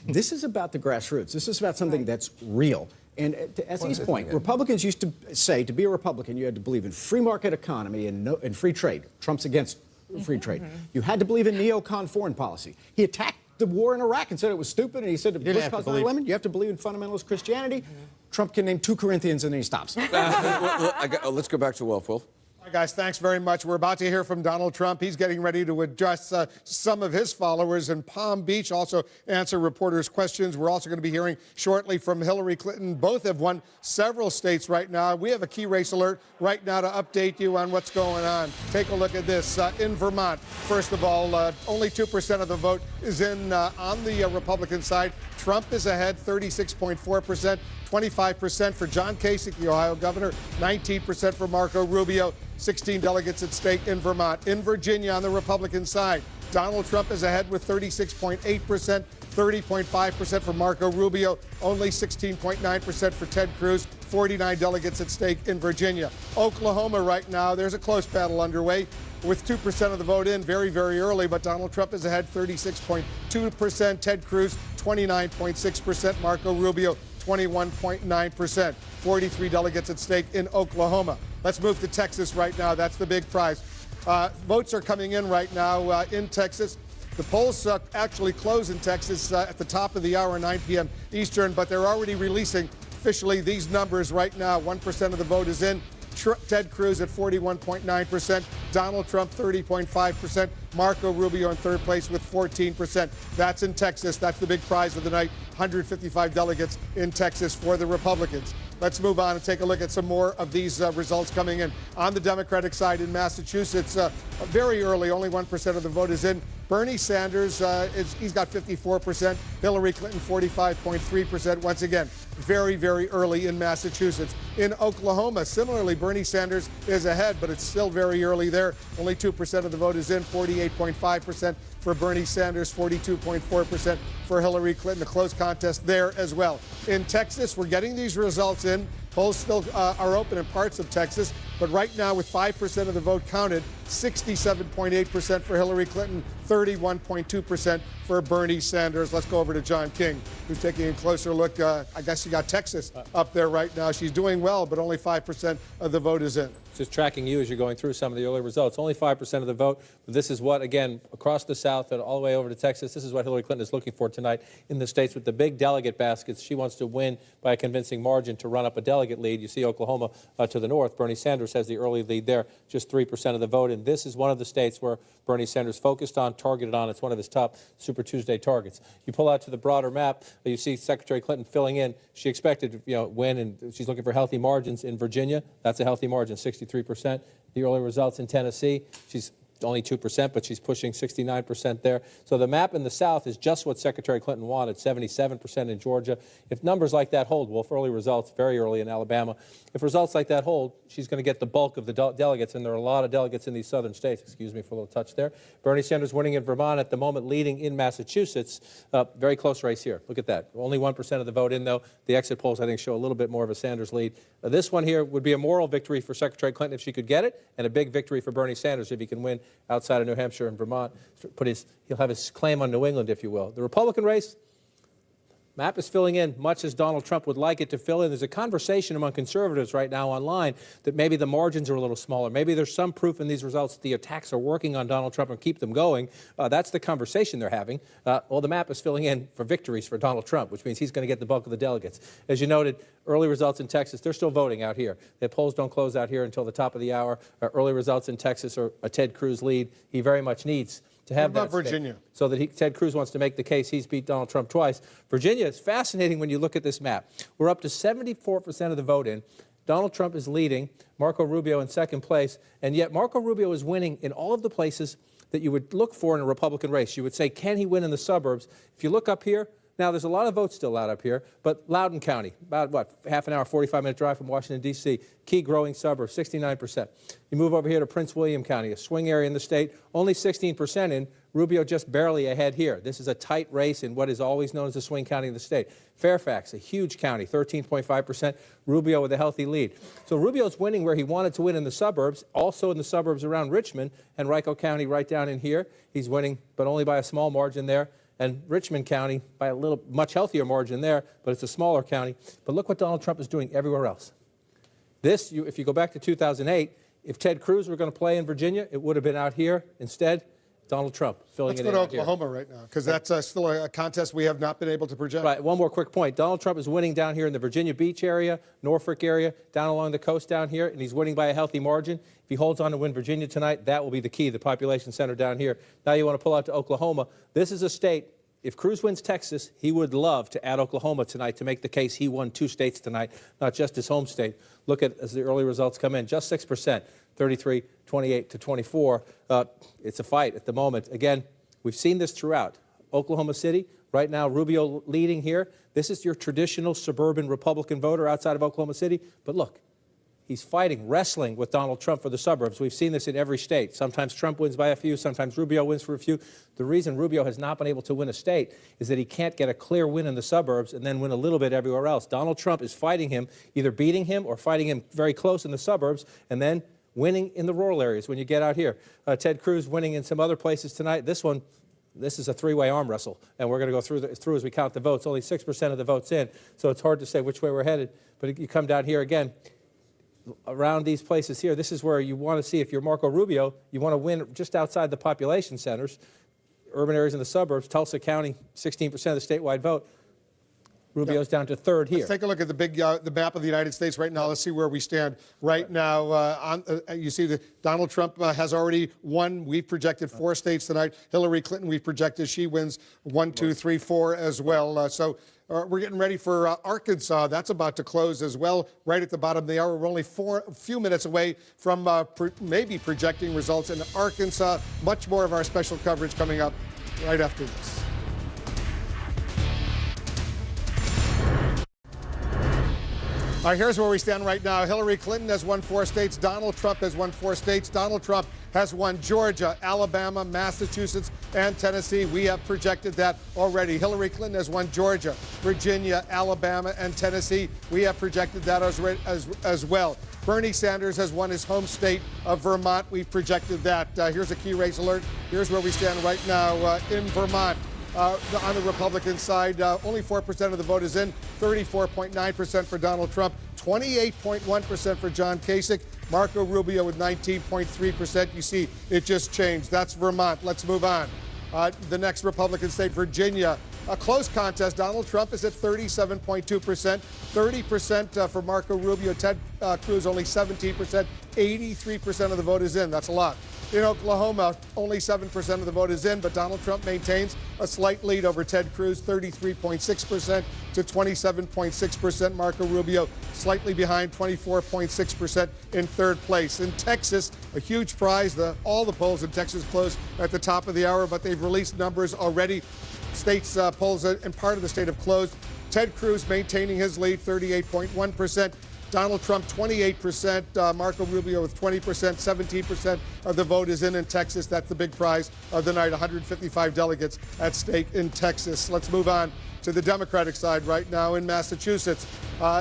This is about the grassroots. This is about something that's real. And to Essie's point, Republicans used to say to be a Republican, you had to believe in free market economy and free trade. Trump's against free trade. You had to believe in neocon foreign policy. He attacked the war in Iraq and said it was stupid, and he said Bush caused 9/11. You have to believe in fundamentalist Christianity. Trump can name 2 Corinthians and then he stops. Let's go back to Wolf. All right, guys, thanks very much. We're about to hear from Donald Trump. He's getting ready to address some of his followers in Palm Beach, also answer reporters' questions. We're also going to be hearing shortly from Hillary Clinton. Both have won several states right now. We have a key race alert right now to update you on what's going on. Take a look at this. In Vermont, first of all, only 2% of the vote is in on the Republican side. Trump is ahead, 36.4%. 25% for John Kasich, the Ohio governor, 19% for Marco Rubio, 16 delegates at stake in Vermont. In Virginia, on the Republican side, Donald Trump is ahead with 36.8%, 30.5% for Marco Rubio, only 16.9% for Ted Cruz, 49 delegates at stake in Virginia. Oklahoma right now, there's a close battle underway with 2% of the vote in very, very early, but Donald Trump is ahead 36.2%, Ted Cruz 29.6%, Marco Rubio 21.9%. 43 delegates at stake in Oklahoma. Let's move to Texas right now. That's the big prize. Votes are coming in right now in Texas. The polls actually close in Texas at the top of the hour, 9 p.m. Eastern, but they're already releasing officially these numbers right now. 1% of the vote is in. Ted Cruz at 41.9%, Donald Trump 30.5%, Marco Rubio in third place with 14%. That's in Texas. That's the big prize of the night. 155 delegates in Texas for the Republicans. Let's move on and take a look at some more of these results coming in. On the Democratic side in Massachusetts, very early, only 1% of the vote is in. Bernie Sanders, he's got 54%. Hillary Clinton, 45.3%. Once again, very, very early in Massachusetts. In Oklahoma, similarly, Bernie Sanders is ahead, but it's still very early there. Only 2% of the vote is in, 48.5% for Bernie Sanders, 42.4% for Hillary Clinton. A close contest there as well. In Texas, we're getting these results in. Polls still are open in parts of Texas, but right now with 5% of the vote counted, 67.8% for Hillary Clinton, 31.2% for Bernie Sanders. Let's go over to John King, who's taking a closer look. I guess you got Texas up there right now. She's doing well, but only 5% of the vote is in. Just tracking you as you're going through some of the early results. Only 5% of the vote. This is what, again, across the South and all the way over to Texas, this is what Hillary Clinton is looking for tonight in the states with the big delegate baskets. She wants to win by a convincing margin to run up a delegate lead. You see Oklahoma to the north. Bernie Sanders has the early lead there, just 3% of the vote. And this is one of the states where Bernie Sanders focused on, targeted on. It's one of his top Super Tuesday targets. You pull out to the broader map, you see Secretary Clinton filling in. She expected to win, and she's looking for healthy margins in Virginia. That's a healthy margin, 63%. The early results in Tennessee, she's only 2%, but she's pushing 69% there. So the map in the South is just what Secretary Clinton wanted, 77% in Georgia. If numbers like that hold, Wolf, early results, very early in Alabama, if results like that hold, she's going to get the bulk of the delegates, and there are a lot of delegates in these southern states. Excuse me for a little touch there. Bernie Sanders winning in Vermont at the moment, leading in Massachusetts. Very close race here. Look at that. Only 1% of the vote in, though. The exit polls, I think, show a little bit more of a Sanders lead. This one here would be a moral victory for Secretary Clinton if she could get it, and a big victory for Bernie Sanders if he can win outside of New Hampshire and Vermont. He'll have his claim on New England, if you will. The Republican race, map is filling in much as Donald Trump would like it to fill in. There's a conversation among conservatives right now online that maybe the margins are a little smaller. Maybe there's some proof in these results that the attacks are working on Donald Trump and keep them going. That's the conversation they're having. Well, the map is filling in for victories for Donald Trump, which means he's going to get the bulk of the delegates. As you noted, early results in Texas, they're still voting out here. The polls don't close out here until the top of the hour. Early results in Texas are a Ted Cruz lead. He very much needs to have that Virginia? So that Ted Cruz wants to make the case he's beat Donald Trump twice. Virginia is fascinating when you look at this map. We're up to 74% of the vote in. Donald Trump is leading, Marco Rubio in second place, and yet Marco Rubio is winning in all of the places that that you would look for in a Republican race. You would say, can he win in the suburbs? If you look up here, now there's a lot of votes still out up here, but Loudoun County, about what, half an hour, 45-minute drive from Washington, D.C., key growing suburb, 69%. You move over here to Prince William County, a swing area in the state, only 16% in. Rubio just barely ahead here. This is a tight race in what is always known as a swing county in the state. Fairfax, a huge county, 13.5%. Rubio with a healthy lead. So Rubio's winning where he wanted to win in the suburbs, also in the suburbs around Richmond, and Henrico County right down in here. He's winning, but only by a small margin there. And Richmond County by a little, much healthier margin there, but it's a smaller county. But look what Donald Trump is doing everywhere else. This, if you go back to 2008, if Ted Cruz were going to play in Virginia, it would have been out here. Instead, Donald Trump filling Let's it go in to out here. Oklahoma right now, because that's still a contest we have not been able to project. Right, one more quick point. Donald Trump is winning down here in the Virginia Beach area, Norfolk area, down along the coast down here, and he's winning by a healthy margin. If he holds on to win Virginia tonight, that will be the key, the population center down here. Now you want to pull out to Oklahoma. This is a state, if Cruz wins Texas, he would love to add Oklahoma tonight to make the case he won 2 states tonight, not just his home state. Look at as the early results come in, just 6%, 33, 28 to 24. It's a fight at the moment. Again, we've seen this throughout. Oklahoma City, right now, Rubio leading here. This is your traditional suburban Republican voter outside of Oklahoma City. But look, he's fighting, wrestling with Donald Trump for the suburbs. We've seen this in every state. Sometimes Trump wins by a few, sometimes Rubio wins for a few. The reason Rubio has not been able to win a state is that he can't get a clear win in the suburbs and then win a little bit everywhere else. Donald Trump is fighting him, either beating him or fighting him very close in the suburbs, and then winning in the rural areas when you get out here. Ted Cruz winning in some other places tonight. This is a three-way arm wrestle, and we're going to go through as we count the votes. Only 6% of the votes in, so it's hard to say which way we're headed. But you come down here again, around these places here, this is where you want to see if you're Marco Rubio, you want to win just outside the population centers, urban areas in the suburbs. Tulsa County, 16% of the statewide vote. Rubio's down to third here. Let's take a look at the map of the United States right now. Let's see where we stand right now. You see that Donald Trump has already won. We've projected 4 states tonight. Hillary Clinton, we've projected she wins 1, 2, 3, 4 as well. So we're getting ready for Arkansas. That's about to close as well, right at the bottom of the hour. We're only a few minutes away from maybe projecting results in Arkansas. Much more of our special coverage coming up right after this. All right, here's where we stand right now. Hillary Clinton has won 4 states. Donald Trump has won 4 states. Donald Trump has won Georgia, Alabama, Massachusetts, and Tennessee. We have projected that already. Hillary Clinton has won Georgia, Virginia, Alabama, and Tennessee. We have projected that as well. Bernie Sanders has won his home state of Vermont. We've projected that. Here's a key race alert. Here's where we stand right now in Vermont. On the Republican side, only 4% of the vote is in, 34.9% for Donald Trump, 28.1% for John Kasich, Marco Rubio with 19.3%. You see, it just changed. That's Vermont. Let's move on. The next Republican state, Virginia. A close contest. Donald Trump is at 37.2%, 30% for Marco Rubio. Ted Cruz only 17%, 83% of the vote is in. That's a lot. In Oklahoma, only 7% of the vote is in, but Donald Trump maintains a slight lead over Ted Cruz, 33.6% to 27.6%. Marco Rubio slightly behind, 24.6% in third place. In Texas, a huge prize. All the polls in Texas close at the top of the hour, but they've released numbers already. States polls in part of the state have closed. Ted Cruz maintaining his lead, 38.1%. Donald Trump, 28%. Marco Rubio with 20%. 17% of the vote is in Texas. That's the big prize of the night. 155 delegates at stake in Texas. Let's move on to the Democratic side right now in Massachusetts.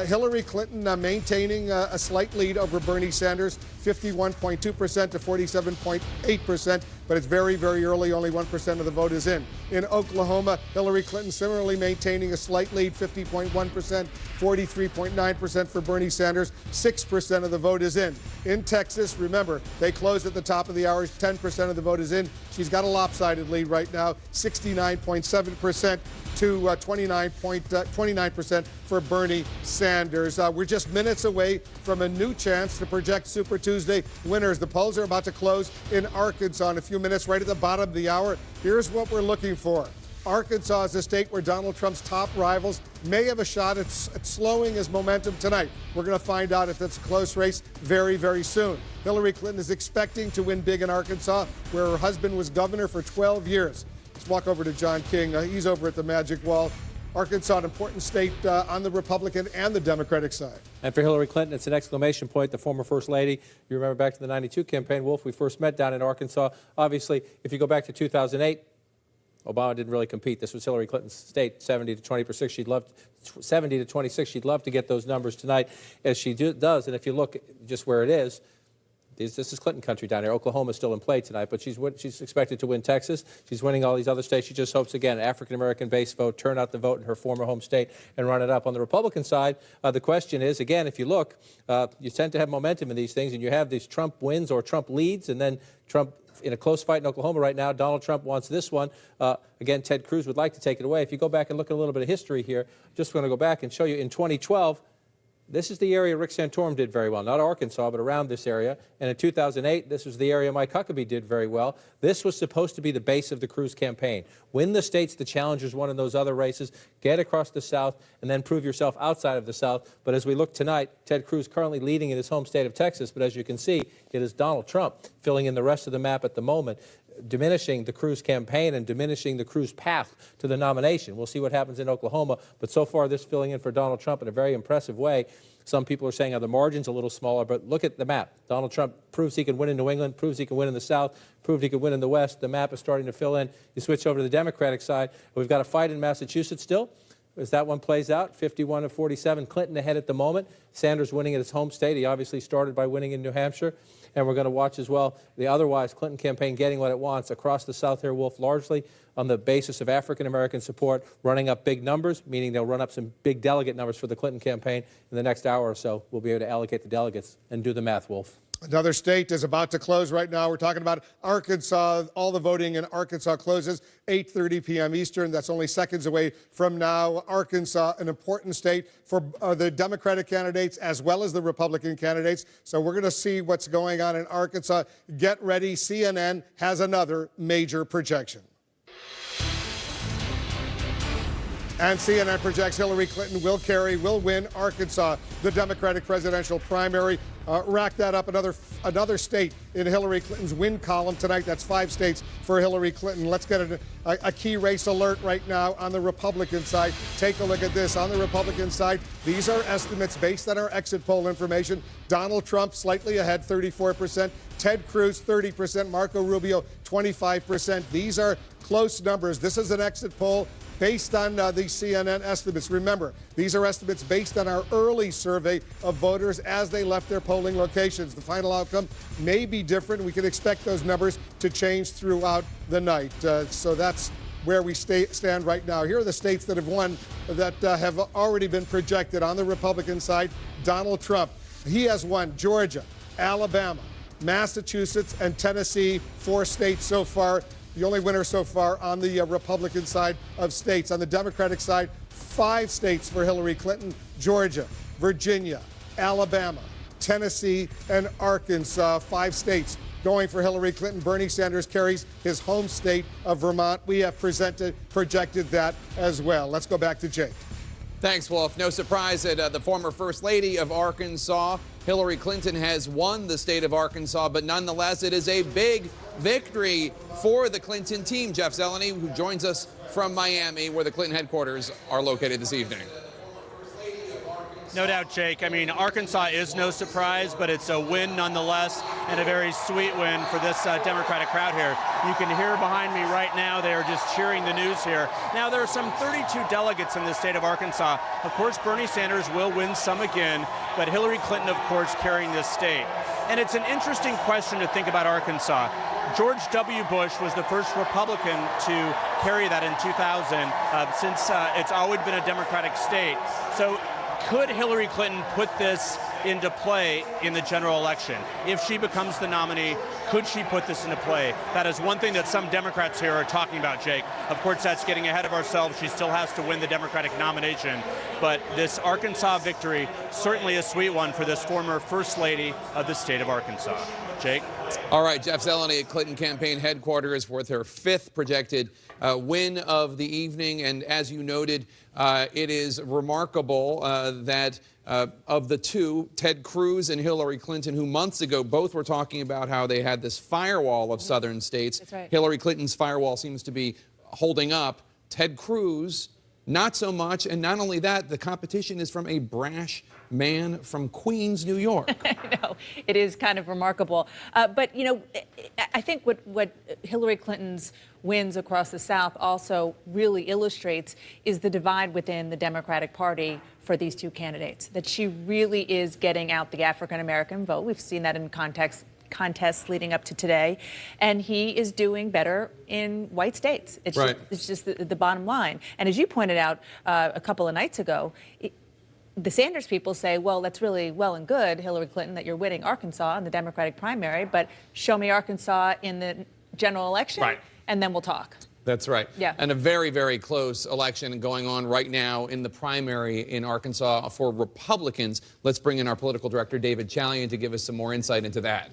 Hillary Clinton maintaining a slight lead over Bernie Sanders, 51.2% to 47.8%, but it's very, very early. Only 1% of the vote is in. In Oklahoma, Hillary Clinton similarly maintaining a slight lead, 50.1%, 43.9% for Bernie Sanders, 6% of the vote is in. In Texas, remember, they closed at the top of the hour, 10% of the vote is in. She's got a lopsided lead right now, 69.7% to 29% for Bernie Sanders. We're just minutes away from a new chance to project Super Tuesday winners. The polls are about to close in Arkansas in a few minutes, right at the bottom of the hour. Here's what we're looking for. Arkansas is a state where Donald Trump's top rivals may have a shot at slowing his momentum tonight. We're going to find out if it's a close race very, very soon. Hillary Clinton is expecting to win big in Arkansas, where her husband was governor for 12 years. Let's walk over to John King. He's over at the Magic Wall. Arkansas, an important state on the Republican and the Democratic side. And for Hillary Clinton, it's an exclamation point, the former First Lady. You remember back to the 92 campaign, Wolf, we first met down in Arkansas. Obviously, if you go back to 2008, Obama didn't really compete. This was Hillary Clinton's state, 70 to 26. She'd love 70 to 26. She'd love to get those numbers tonight, as she does. And if you look just where it is, this is Clinton country down here. Oklahoma's still in play tonight, but she's expected to win Texas. She's winning all these other states. She just hopes, again, African-American base vote, turn out the vote in her former home state and run it up. On the Republican side, the question is, again, if you look, you tend to have momentum in these things, and you have these Trump wins or Trump leads, and then Trump in a close fight in Oklahoma right now. Donald Trump wants this one. Again, Ted Cruz would like to take it away. If you go back and look at a little bit of history here, just going to go back and show you in 2012, this is the area Rick Santorum did very well, not Arkansas, but around this area. And in 2008, this was the area Mike Huckabee did very well. This was supposed to be the base of the Cruz campaign. Win the states the challengers won in those other races, get across the South, and then prove yourself outside of the South. But as we look tonight, Ted Cruz currently leading in his home state of Texas. But as you can see, it is Donald Trump filling in the rest of the map at the moment, diminishing the Cruz campaign and diminishing the Cruz path to the nomination. We'll see what happens in Oklahoma, but so far this filling in for Donald Trump in a very impressive way. Some people are saying the margin's a little smaller, but look at the map. Donald Trump proves he can win in New England, proves he can win in the South, proved he could win in the West. The map is starting to fill in. You switch over to the Democratic side. We've got a fight in Massachusetts still. As that one plays out, 51 to 47, Clinton ahead at the moment. Sanders winning at his home state. He obviously started by winning in New Hampshire. And we're going to watch as well the otherwise Clinton campaign getting what it wants across the South here, Wolf, largely on the basis of African-American support, running up big numbers, meaning they'll run up some big delegate numbers for the Clinton campaign. In the next hour or so, we'll be able to allocate the delegates and do the math, Wolf. Another state is about to close right now. We're talking about Arkansas. All the voting in Arkansas closes 8:30 p.m. Eastern. That's only seconds away from now. Arkansas, an important state for the Democratic candidates as well as the Republican candidates. So we're going to see what's going on in Arkansas. Get ready. CNN has another major projection. And CNN projects Hillary Clinton will win Arkansas, the Democratic presidential primary. Rack that up, another state in Hillary Clinton's win column tonight. That's 5 states for Hillary Clinton. Let's get a key race alert right now on the Republican side. Take a look at this. On the Republican side, these are estimates based on our exit poll information. Donald Trump slightly ahead, 34%. Ted Cruz, 30%. Marco Rubio, 25%. These are close numbers. This is an exit poll based on the CNN estimates. Remember, these are estimates based on our early survey of voters as they left their polling locations. The final outcome may be different. We can expect those numbers to change throughout the night. So that's where we stand right now. Here are the states that have won that have already been projected. On the Republican side, Donald Trump. He has won Georgia, Alabama, Massachusetts, and Tennessee, 4 states so far. The only winner so far on the Republican side of states. On the Democratic side, 5 states for Hillary Clinton: Georgia, Virginia, Alabama, Tennessee, and Arkansas. 5 states going for Hillary Clinton. Bernie Sanders carries his home state of Vermont. We have projected that as well. Let's go back to Jake. Thanks, Wolf. No surprise that the former First Lady of Arkansas, Hillary Clinton, has won the state of Arkansas, but nonetheless, it is a big victory for the Clinton team. Jeff Zeleny, who joins us from Miami, where the Clinton headquarters are located this evening. No doubt, Jake. I mean, Arkansas is no surprise, but it's a win nonetheless, and a very sweet win for this Democratic crowd here. You can hear behind me right now, they are just cheering the news here. Now, there are some 32 delegates in the state of Arkansas. Of course, Bernie Sanders will win some again, but Hillary Clinton, of course, carrying this state. And it's an interesting question to think about Arkansas. George W. Bush was the first Republican to carry that in 2000, since it's always been a Democratic state. So could Hillary Clinton put this into play in the general election? If she becomes the nominee, could she put this into play? That is one thing that some Democrats here are talking about, Jake. Of course, that's getting ahead of ourselves. She still has to win the Democratic nomination. But this Arkansas victory, certainly a sweet one for this former First Lady of the state of Arkansas. Jake? All right, Jeff Zeleny at Clinton campaign headquarters with her 5th projected win of the evening. And as you noted, it is remarkable that of the two, Ted Cruz and Hillary Clinton, who months ago both were talking about how they had this firewall of southern states. That's right. Hillary Clinton's firewall seems to be holding up. Ted Cruz, not so much. And not only that, the competition is from a brash man from Queens, New York. I know. It is kind of remarkable. But, you know, I think what Hillary Clinton's wins across the South also really illustrates is the divide within the Democratic Party for these two candidates, that she really is getting out the African-American vote. We've seen that in contests leading up to today, and he is doing better in white states. It's right. It's just the bottom line. And as you pointed out a couple of nights ago, the Sanders people say, well, that's really well and good, Hillary Clinton, that you're winning Arkansas in the Democratic primary, but show me Arkansas in the general election, right, and then we'll talk. That's right. Yeah. And a very, very close election going on right now in the primary in Arkansas for Republicans. Let's bring in our political director, David Chalian, to give us some more insight into that.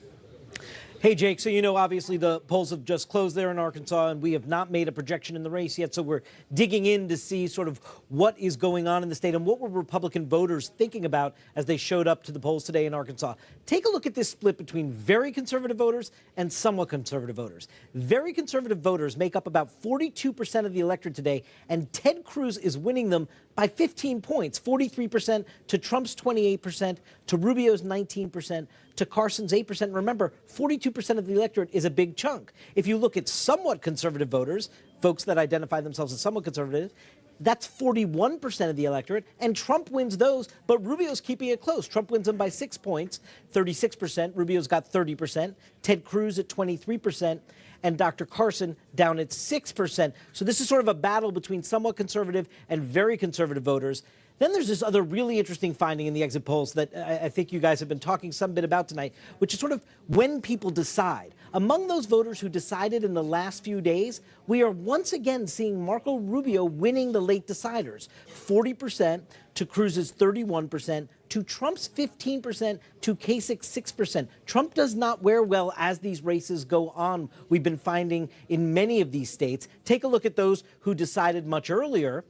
Hey, Jake, so you know, obviously the polls have just closed there in Arkansas, and we have not made a projection in the race yet, so we're digging in to see sort of what is going on in the state and what were Republican voters thinking about as they showed up to the polls today in Arkansas. Take a look at this split between very conservative voters and somewhat conservative voters. Very conservative voters make up about 42% of the electorate today, and Ted Cruz is winning them by 15 points, 43% to Trump's 28%, to Rubio's 19%, to Carson's 8%. Remember, 42% of the electorate is a big chunk. If you look at somewhat conservative voters, folks that identify themselves as somewhat conservative, that's 41% of the electorate, and Trump wins those, but Rubio's keeping it close. Trump wins them by 6 points, 36%. Rubio's got 30%. Ted Cruz at 23%. And Dr. Carson down at 6%. So this is sort of a battle between somewhat conservative and very conservative voters. Then there's this other really interesting finding in the exit polls that I think you guys have been talking some bit about tonight, which is sort of when people decide. Among those voters who decided in the last few days, we are once again seeing Marco Rubio winning the late deciders, 40% to Cruz's 31%, to Trump's 15%, to Kasich's 6%. Trump does not wear well as these races go on, we've been finding in many of these states. Take a look at those who decided much earlier.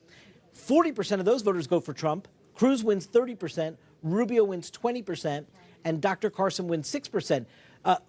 40% of those voters go for Trump. Cruz wins 30%, Rubio wins 20%, and Dr. Carson wins 6%.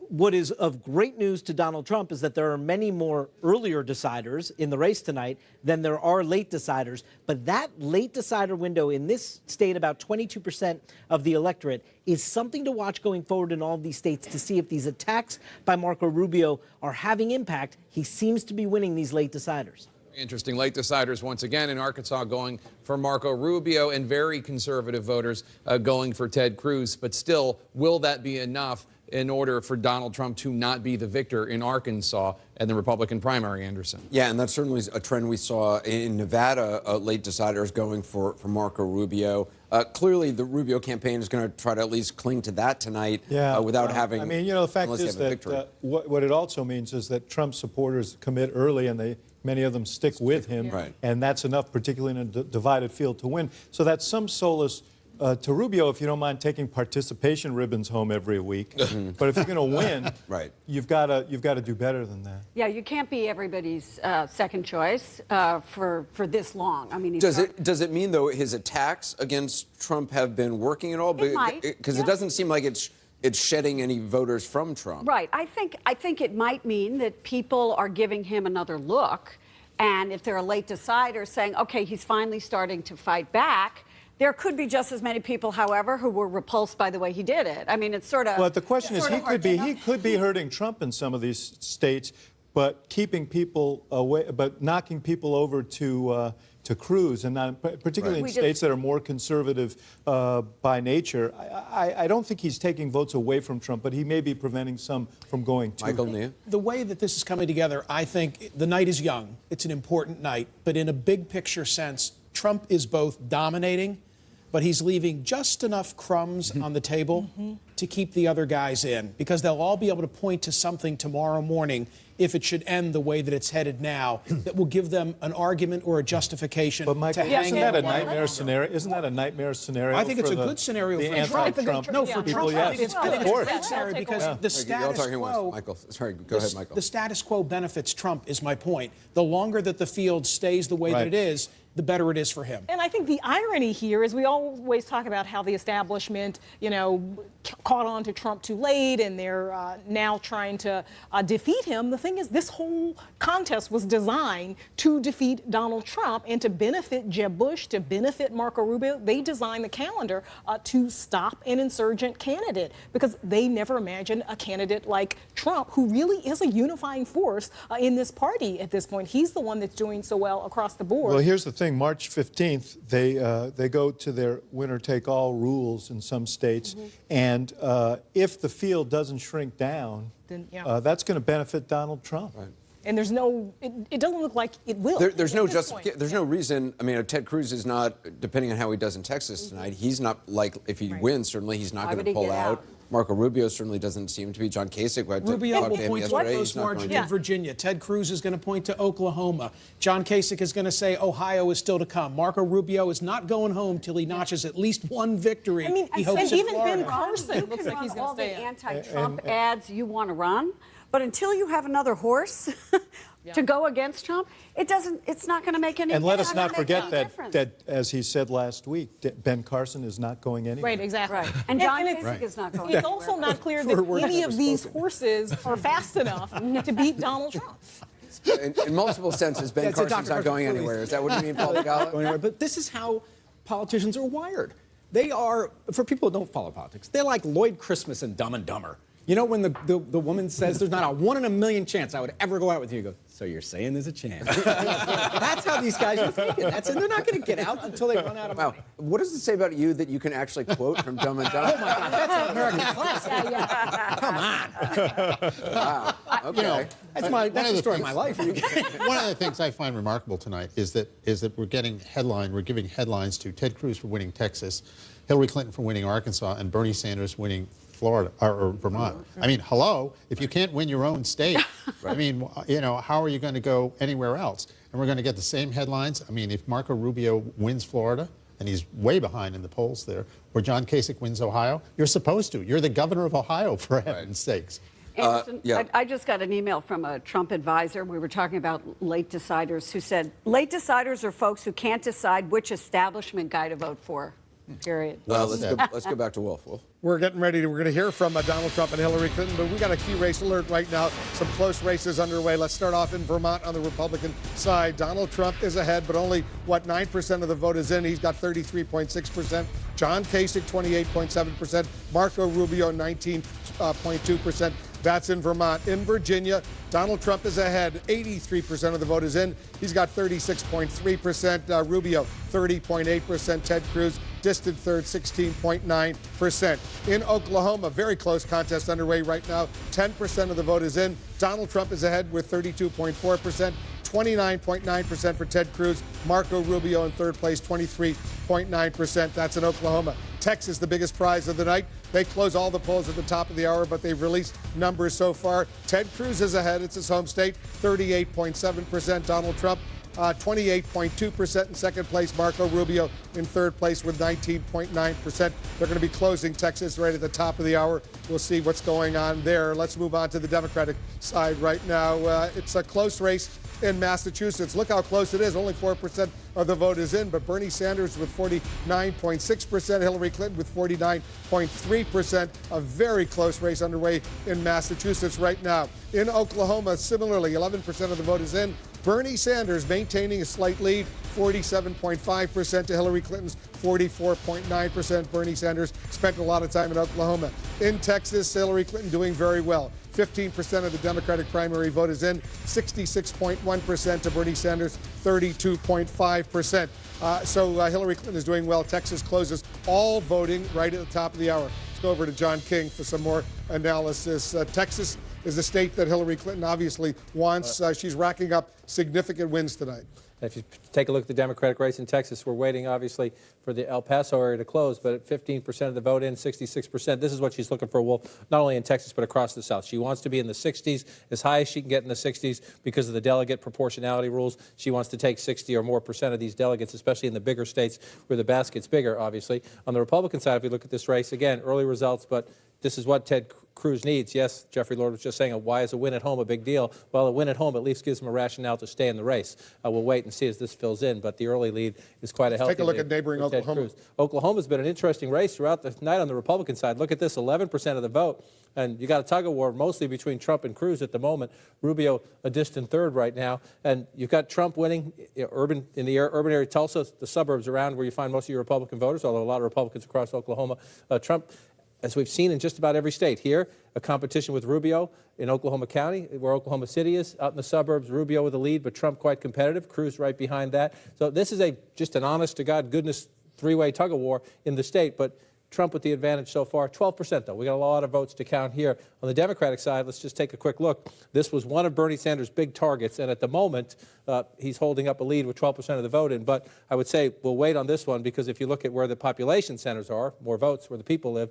What is of great news to Donald Trump is that there are many more earlier deciders in the race tonight than there are late deciders. But that late decider window in this state, about 22% of the electorate, is something to watch going forward in all of these states to see if these attacks by Marco Rubio are having impact. He seems to be winning these late deciders. Interesting. Late deciders once again in Arkansas going for Marco Rubio, and very conservative voters going for Ted Cruz. But still, will that be enough in order for Donald Trump to not be the victor in Arkansas and the Republican primary, Anderson? Yeah, and that's certainly a trend we saw in Nevada, late deciders going for Marco Rubio. Clearly, the Rubio campaign is going to try to at least cling to that tonight without having. I mean, you know, the fact is that what it also means is that Trump supporters commit early, and many of them stick with him, and that's enough, particularly in a divided field, to win. So that's some solace to Rubio, if you don't mind taking participation ribbons home every week. But if you're going to win, you've got to do better than that. Yeah, you can't be everybody's second choice for this long. I mean, does it mean though his attacks against Trump have been working at all? It might, because it doesn't seem like it's shedding any voters from Trump. Right. I think it might mean that people are giving him another look, and if they're a late decider saying, okay, he's finally starting to fight back. There could be just as many people, however, who were repulsed by the way he did it. I mean, it's sort of. Well, the question is, he could be hurting Trump in some of these states, but keeping people away, but knocking people over to Cruz, and not, particularly in states that are more conservative by nature. I don't think he's taking votes away from Trump, but he may be preventing some from going to him. The way that this is coming together, I think the night is young. It's an important night, but in a big picture sense, Trump is both dominating, but he's leaving just enough crumbs on the table to keep the other guys in, because they'll all be able to point to something tomorrow morning, if it should end the way that it's headed now, that will give them an argument or a justification. But Michael, to hang isn't in that a a while nightmare scenario? Isn't that a nightmare scenario? I think it's for a good scenario the for Trump. anti-Trump No, for people. Trump, Yes. I think it's a good scenario because the status quo. Michael, sorry, go ahead, Michael. The status quo benefits Trump, is my point. The longer that the field stays the way that it is, the better it is for him. And I think the irony here is we always talk about how the establishment, caught on to Trump too late, and they're now trying to defeat him. The thing is, this whole contest was designed to defeat Donald Trump and to benefit Jeb Bush, to benefit Marco Rubio. They designed the calendar to stop an insurgent candidate because they never imagined a candidate like Trump, who really is a unifying force in this party at this point. He's the one that's doing so well across the board. Well, here's the thing. March 15th, they go to their winner-take-all rules in some states, and if the field doesn't shrink down, then, that's going to benefit Donald Trump. Right. And there's no, it doesn't look like it will. There's no justification. There's no reason. I mean, Ted Cruz is not, depending on how he does in Texas tonight, he's not like, if he wins, certainly he's not going to pull out. Marco Rubio certainly doesn't seem to be. John Kasich, Rubio will point to yesterday. close margin in Virginia. Ted Cruz is going to point to Oklahoma. John Kasich is going to say Ohio is still to come. Marco Rubio is not going home till he notches at least one victory. I mean, he hopes and in even Florida. Ben Carson looks like he's going to all the stay. anti-Trump ads you want to run, but until you have another horse to go against Trump, it's not going to make any. And let us not forget that, as he said last week, Ben Carson is not going anywhere. Right, exactly. Right. And John Kasich is not going It's also not clear that any of these horses are fast enough to beat Donald Trump. In multiple senses, Ben Carson's not going anywhere. Is that what you mean, Paul Begala? But this is how politicians are wired. They are, for people who don't follow politics, they're like Lloyd Christmas in Dumb and Dumber. You know when the woman says there's not a 1 in a million chance I would ever go out with you? You go, so you're saying there's a chance. That's how these guys are thinking. They're not going to get out until they run out of money. What does it say about you that you can actually quote from Dumb and Dumber? Oh my God, that's an American classic. Come on. Wow. Okay. That's the story of my life. One of the things I find remarkable tonight is that we're giving headlines to Ted Cruz for winning Texas, Hillary Clinton for winning Arkansas, and Bernie Sanders winning Florida or Vermont. I mean, hello, if you can't win your own state, I mean, how are you going to go anywhere else? And we're going to get the same headlines. I mean, if Marco Rubio wins Florida, and he's way behind in the polls there, or John Kasich wins Ohio, you're supposed to. You're the governor of Ohio, for heaven's sakes. Anderson, I just got an email from a Trump advisor. We were talking about late deciders, who said late deciders are folks who can't decide which establishment guy to vote for. Period. Let's go back to Wolf. We're getting ready. We're going to hear from Donald Trump and Hillary Clinton, but we got a key race alert right now. Some close races underway. Let's start off in Vermont on the Republican side. Donald Trump is ahead, but only, 9% of the vote is in. He's got 33.6%. John Kasich, 28.7%. Marco Rubio, 19.2%. That's in Vermont. In Virginia, Donald Trump is ahead. 83% of the vote is in. He's got 36.3%. Rubio, 30.8%. Ted Cruz, distant third, 16.9%. In Oklahoma, very close contest underway right now. 10% of the vote is in. Donald Trump is ahead with 32.4%. 29.9% for Ted Cruz. Marco Rubio in third place, 23.9%. That's in Oklahoma. Texas, the biggest prize of the night. They close all the polls at the top of the hour, but they've released numbers so far. Ted Cruz is ahead. It's his home state, 38.7%. Donald Trump, 28.2% in second place. Marco Rubio in third place with 19.9%. They're going to be closing Texas right at the top of the hour. We'll see what's going on there. Let's move on to the Democratic side right now. It's a close race in Massachusetts. Look how close it is. Only 4% of the vote is in, but Bernie Sanders with 49.6%, Hillary Clinton with 49.3%. A very close race underway in Massachusetts right now. In Oklahoma, similarly, 11% of the vote is in. Bernie Sanders maintaining a slight lead, 47.5% to Hillary Clinton's 44.9%. Bernie Sanders spent a lot of time in Oklahoma. In Texas, Hillary Clinton doing very well. 15% of the Democratic primary vote is in, 66.1% to Bernie Sanders, 32.5%. So Hillary Clinton is doing well. Texas closes all voting right at the top of the hour. Let's go over to John King for some more analysis. Texas, is a state that Hillary Clinton obviously wants. She's racking up significant wins tonight. If you take a look at the Democratic race in Texas, we're waiting, obviously, for the El Paso area to close, but at 15% of the vote in, 66%, this is what she's looking for, Wolf, not only in Texas, but across the South. She wants to be in the 60s, as high as she can get in the 60s because of the delegate proportionality rules. She wants to take 60 or more percent of these delegates, especially in the bigger states where the basket's bigger, obviously. On the Republican side, if you look at this race, again, early results, but this is what Ted Cruz needs. Yes, Jeffrey Lord was just saying, why is a win at home a big deal? Well, a win at home at least gives him a rationale to stay in the race. We'll wait and see as this fills in, but the early lead is quite a healthy lead. Take a look at neighboring Oklahoma. Oklahoma's been an interesting race throughout the night on the Republican side. Look at this, 11% of the vote, and you got a tug-of-war mostly between Trump and Cruz at the moment. Rubio a distant third right now, and you've got Trump winning urban area, Tulsa, the suburbs around where you find most of your Republican voters, although a lot of Republicans across Oklahoma. Trump, as we've seen in just about every state. Here, a competition with Rubio in Oklahoma County, where Oklahoma City is. Out in the suburbs, Rubio with the lead, but Trump quite competitive. Cruz right behind that. So this is just an honest-to-God goodness three-way tug-of-war in the state, but Trump with the advantage so far. 12%, though. We got a lot of votes to count here. On the Democratic side, let's just take a quick look. This was one of Bernie Sanders' big targets, and at the moment, he's holding up a lead with 12% of the vote in. But I would say we'll wait on this one because if you look at where the population centers are, more votes where the people live,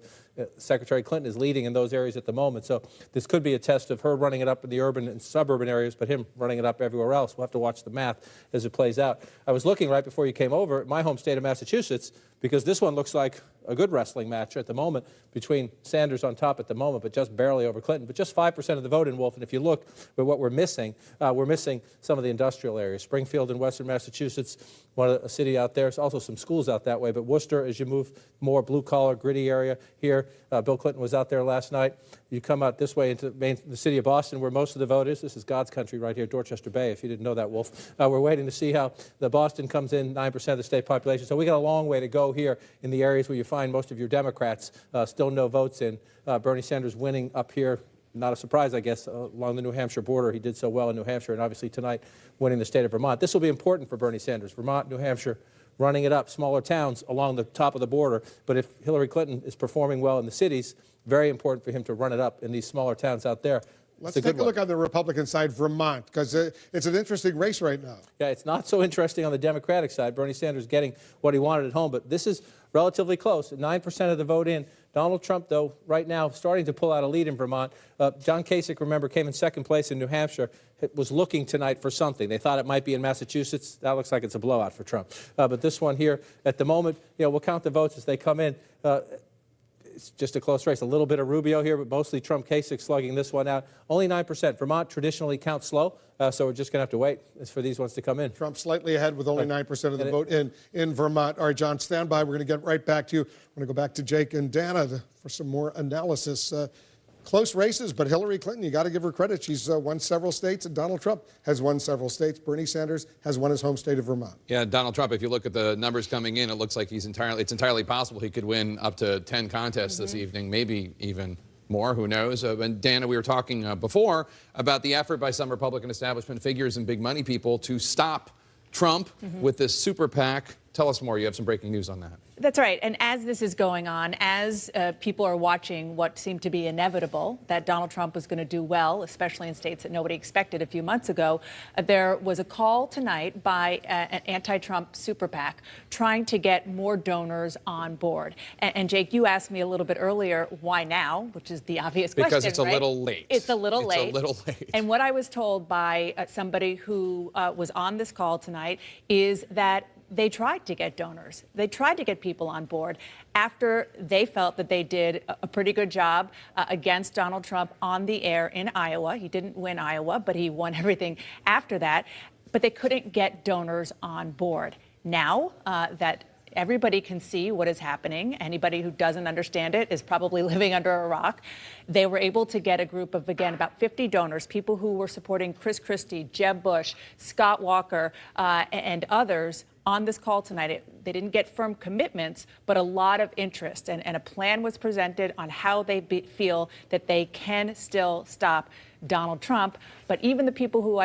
Secretary Clinton is leading in those areas at the moment. So this could be a test of her running it up in the urban and suburban areas, but him running it up everywhere else. We'll have to watch the math as it plays out. I was looking right before you came over at my home state of Massachusetts because this one looks like a good wrestling match at the moment between Sanders on top at the moment, but just barely over Clinton, but just 5% of the vote in, Wolf. And if you look at what we're missing some of the industrial areas. Springfield in western Massachusetts, a city out there. There's also some schools out that way, but Worcester, as you move more blue-collar, gritty area here, Bill Clinton was out there last night. You come out this way into the city of Boston, where most of the vote is. This is God's country right here, Dorchester Bay, if you didn't know that, Wolf. We're waiting to see how the Boston comes in, 9% of the state population. So we got a long way to go here in the areas where you find most of your Democrats. Still no votes in. Bernie Sanders winning up here. Not a surprise, I guess, along the New Hampshire border. He did so well in New Hampshire, and obviously tonight winning the state of Vermont. This will be important for Bernie Sanders. Vermont, New Hampshire, running it up, smaller towns along the top of the border. But if Hillary Clinton is performing well in the cities, very important for him to run it up in these smaller towns out there. Let's take a look on the Republican side, Vermont, because it's an interesting race right now. Yeah, it's not so interesting on the Democratic side. Bernie Sanders getting what he wanted at home, but this is relatively close. 9% of the vote in. Donald Trump, though, right now starting to pull out a lead in Vermont. John Kasich, remember, came in second place in New Hampshire. It was looking tonight for something. They thought it might be in Massachusetts. That looks like it's a blowout for Trump. But this one here, at the moment, we'll count the votes as they come in. It's just a close race. A little bit of Rubio here, but mostly Trump Kasich slugging this one out. Only 9%. Vermont traditionally counts slow, so we're just going to have to wait for these ones to come in. Trump slightly ahead with only 9% of the vote in Vermont. All right, John, stand by. We're going to get right back to you. We're going to go back to Jake and Dana for some more analysis. Close races, but Hillary Clinton, you got to give her credit. She's won several states, and Donald Trump has won several states. Bernie Sanders has won his home state of Vermont. Yeah, Donald Trump, if you look at the numbers coming in, it looks like it's entirely possible he could win up to 10 contests this evening, maybe even more, who knows. And Dana, we were talking before about the effort by some Republican establishment figures and big money people to stop Trump with this super PAC. Tell us more. You have some breaking news on that. That's right. And as this is going on, as people are watching what seemed to be inevitable, that Donald Trump was going to do well, especially in states that nobody expected a few months ago, there was a call tonight by an anti-Trump super PAC trying to get more donors on board. And Jake, you asked me a little bit earlier, why now, which is the obvious question, because it's a right? little late. It's a little late. It's a little late. And what I was told by somebody who was on this call tonight is that they tried to get donors. They tried to get people on board after they felt that they did a pretty good job against Donald Trump on the air in Iowa. He didn't win Iowa, but he won everything after that. But they couldn't get donors on board. Now that everybody can see what is happening, anybody who doesn't understand it is probably living under a rock. They were able to get a group of, again, about 50 donors, people who were supporting Chris Christie, Jeb Bush, Scott Walker, and others on this call tonight. They didn't get firm commitments, but a lot of interest. And a plan was presented on how they feel that they can still stop Donald Trump. But even the people who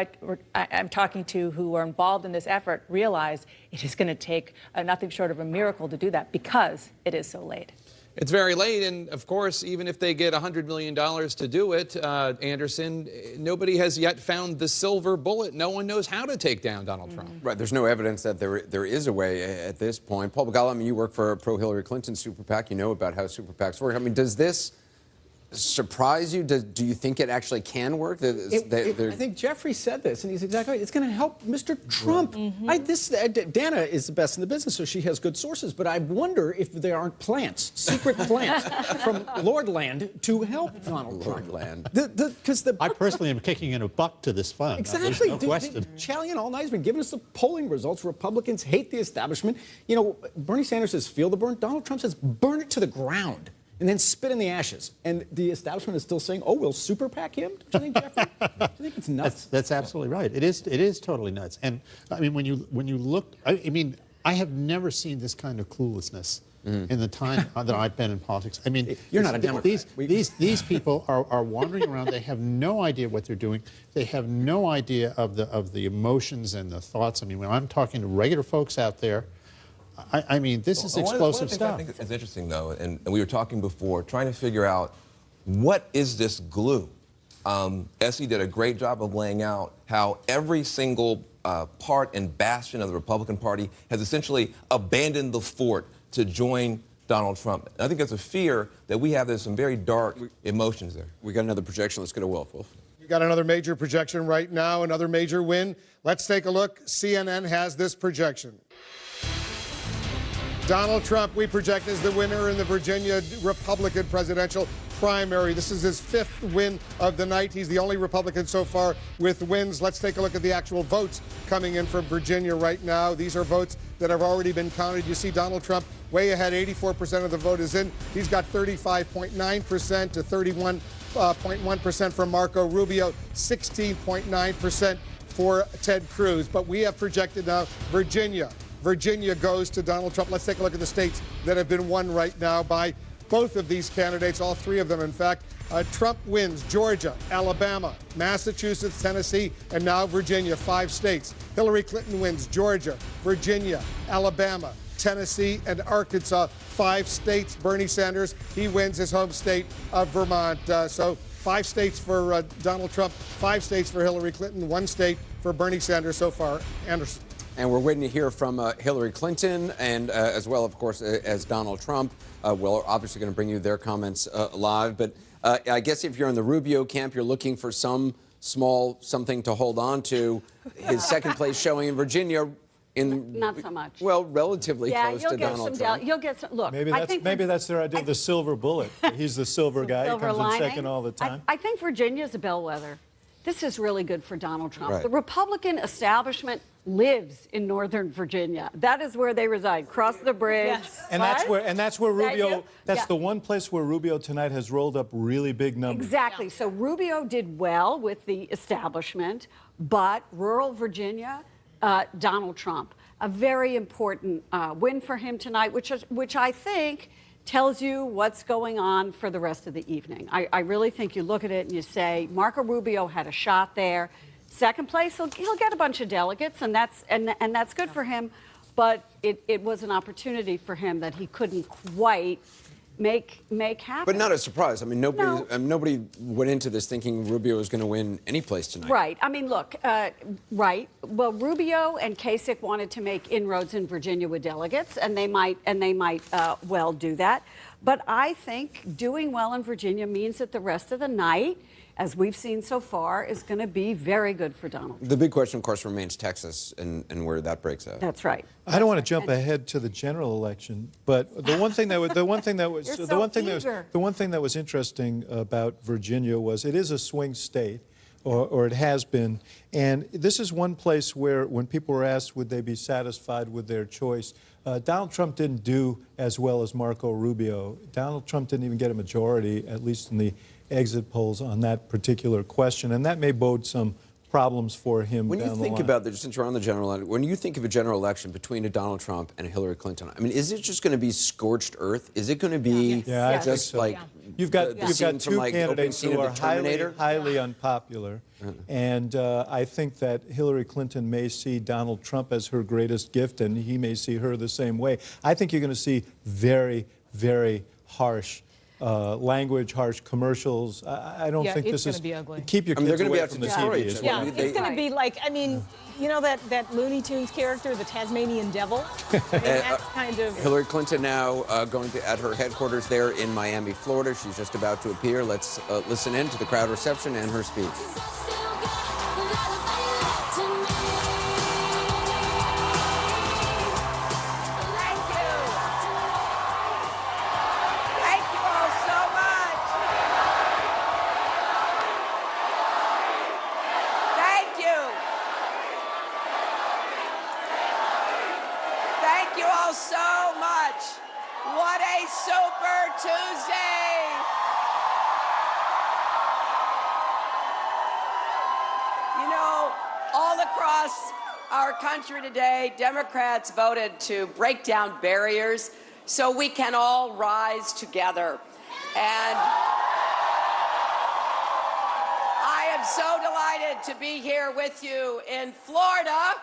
I'm talking to who are involved in this effort realize it is going to take nothing short of a miracle to do that because it is so late. It's very late, and of course, even if they get $100 million to do it, Anderson, nobody has yet found the silver bullet. No one knows how to take down Donald Trump. Right, there's no evidence that there is a way at this point. Paul Begala, I mean, you work for a pro-Hillary Clinton super PAC. You know about how super PACs work. I mean, does this surprise you? Do you think it actually can work? I think Jeffrey said this, and he's exactly right. It's going to help Mr. Trump. Dana is the best in the business, so she has good sources. But I wonder if there aren't plants, secret plants from Lordland to help Donald Trump. Lordland. I personally am kicking in a buck to this fund. Exactly. No question. Challenging all night has been giving us the polling results. Republicans hate the establishment. You know, Bernie Sanders says feel the burn. Donald Trump says burn it to the ground. And then spit in the ashes. And the establishment is still saying, oh, we'll super PAC him? Do you think, Jeffrey? Do you think it's nuts? That's absolutely right. It is totally nuts. And I mean, when you look, I mean, I have never seen this kind of cluelessness in the time that I've been in politics. I mean, you're not a Democrat. These people are wandering around. They have no idea what they're doing. They have no idea of the emotions and the thoughts. I mean, when I'm talking to regular folks out there, I mean, this is explosive stuff. I think it's interesting, though, and we were talking before, trying to figure out what is this glue. Essie did a great job of laying out how every single part and bastion of the Republican Party has essentially abandoned the fort to join Donald Trump. And I think there's a fear that we have there's some very dark emotions there. We got another projection. Let's go to Wolf. We got another major projection right now, another major win. Let's take a look. CNN has this projection. Donald Trump, we project, as the winner in the Virginia Republican presidential primary. This is his 5th win of the night. He's the only Republican so far with wins. Let's take a look at the actual votes coming in from Virginia right now. These are votes that have already been counted. You see Donald Trump way ahead. 84% of the vote is in. He's got 35.9% to 31.1% from Marco Rubio, 16.9% for Ted Cruz. But we have projected now Virginia. Virginia goes to Donald Trump. Let's take a look at the states that have been won right now by both of these candidates, all 3 of them, in fact. Trump wins Georgia, Alabama, Massachusetts, Tennessee, and now Virginia, 5 states. Hillary Clinton wins Georgia, Virginia, Alabama, Tennessee, and Arkansas, 5 states. Bernie Sanders, he wins his home state of Vermont. So 5 states for Donald Trump, 5 states for Hillary Clinton, 1 state for Bernie Sanders so far. Anderson. And we're waiting to hear from Hillary Clinton and as well, of course, as Donald Trump. We're obviously going to bring you their comments live. But I guess if you're in the Rubio camp, you're looking for some small something to hold on to. His second place showing in Virginia. Not so much. Well, relatively close to Donald Trump. You'll get some. Look, maybe that's their idea. The silver bullet. He's the silver guy. He comes in second all the time. I think Virginia's a bellwether. This is really good for Donald Trump. Right. The Republican establishment lives in Northern Virginia. That is where they reside. Cross the bridge. Yes. And that's where Rubio. That's the one place where Rubio tonight has rolled up really big numbers. Exactly. So Rubio did well with the establishment, but rural Virginia, Donald Trump, a very important win for him tonight, which I think tells you what's going on for the rest of the evening. I really think you look at it and you say, Marco Rubio had a shot there. Second place, he'll get a bunch of delegates, and that's good for him. But it was an opportunity for him that he couldn't quite make happen. But not a surprise. I mean, nobody went into this thinking Rubio was going to win any place tonight. Right. I mean, look, right. Well, Rubio and Kasich wanted to make inroads in Virginia with delegates, and they might well do that. But I think doing well in Virginia means that the rest of the night, as we've seen so far, is going to be very good for Donald Trump. The big question, of course, remains Texas and where that breaks out. That's right. I don't want to jump ahead to the general election, but the one thing that was interesting about Virginia was it is a swing state, or it has been, and this is one place where when people were asked would they be satisfied with their choice, Donald Trump didn't do as well as Marco Rubio. Donald Trump didn't even get a majority, at least in the exit polls, on that particular question, and that may bode some problems for him when down you the think line. about this, since you're on the general election, when you think of a general election between a Donald Trump and a Hillary Clinton, I mean, is it just going to be scorched earth? Is it going to be just like you've got two like candidates who are highly unpopular, Mm-hmm. and I think that Hillary Clinton may see Donald Trump as her greatest gift, and he may see her the same way. I think you're going to see very, very harsh language, harsh commercials. I don't think this is. It's going to be ugly. Keep your kids they're gonna be away out from to the destroy TV. each is other. what Yeah, I it's think. going to be like, I mean, you know that Looney Tunes character, the Tasmanian Devil? I mean, that's kind of... Hillary Clinton now going to at her headquarters there in Miami, Florida. She's just about to appear. Let's listen in to the crowd reception and her speech. Thank you all so much. What a super Tuesday. You know, all across our country today, Democrats voted to break down barriers so we can all rise together. And I am so delighted to be here with you in Florida.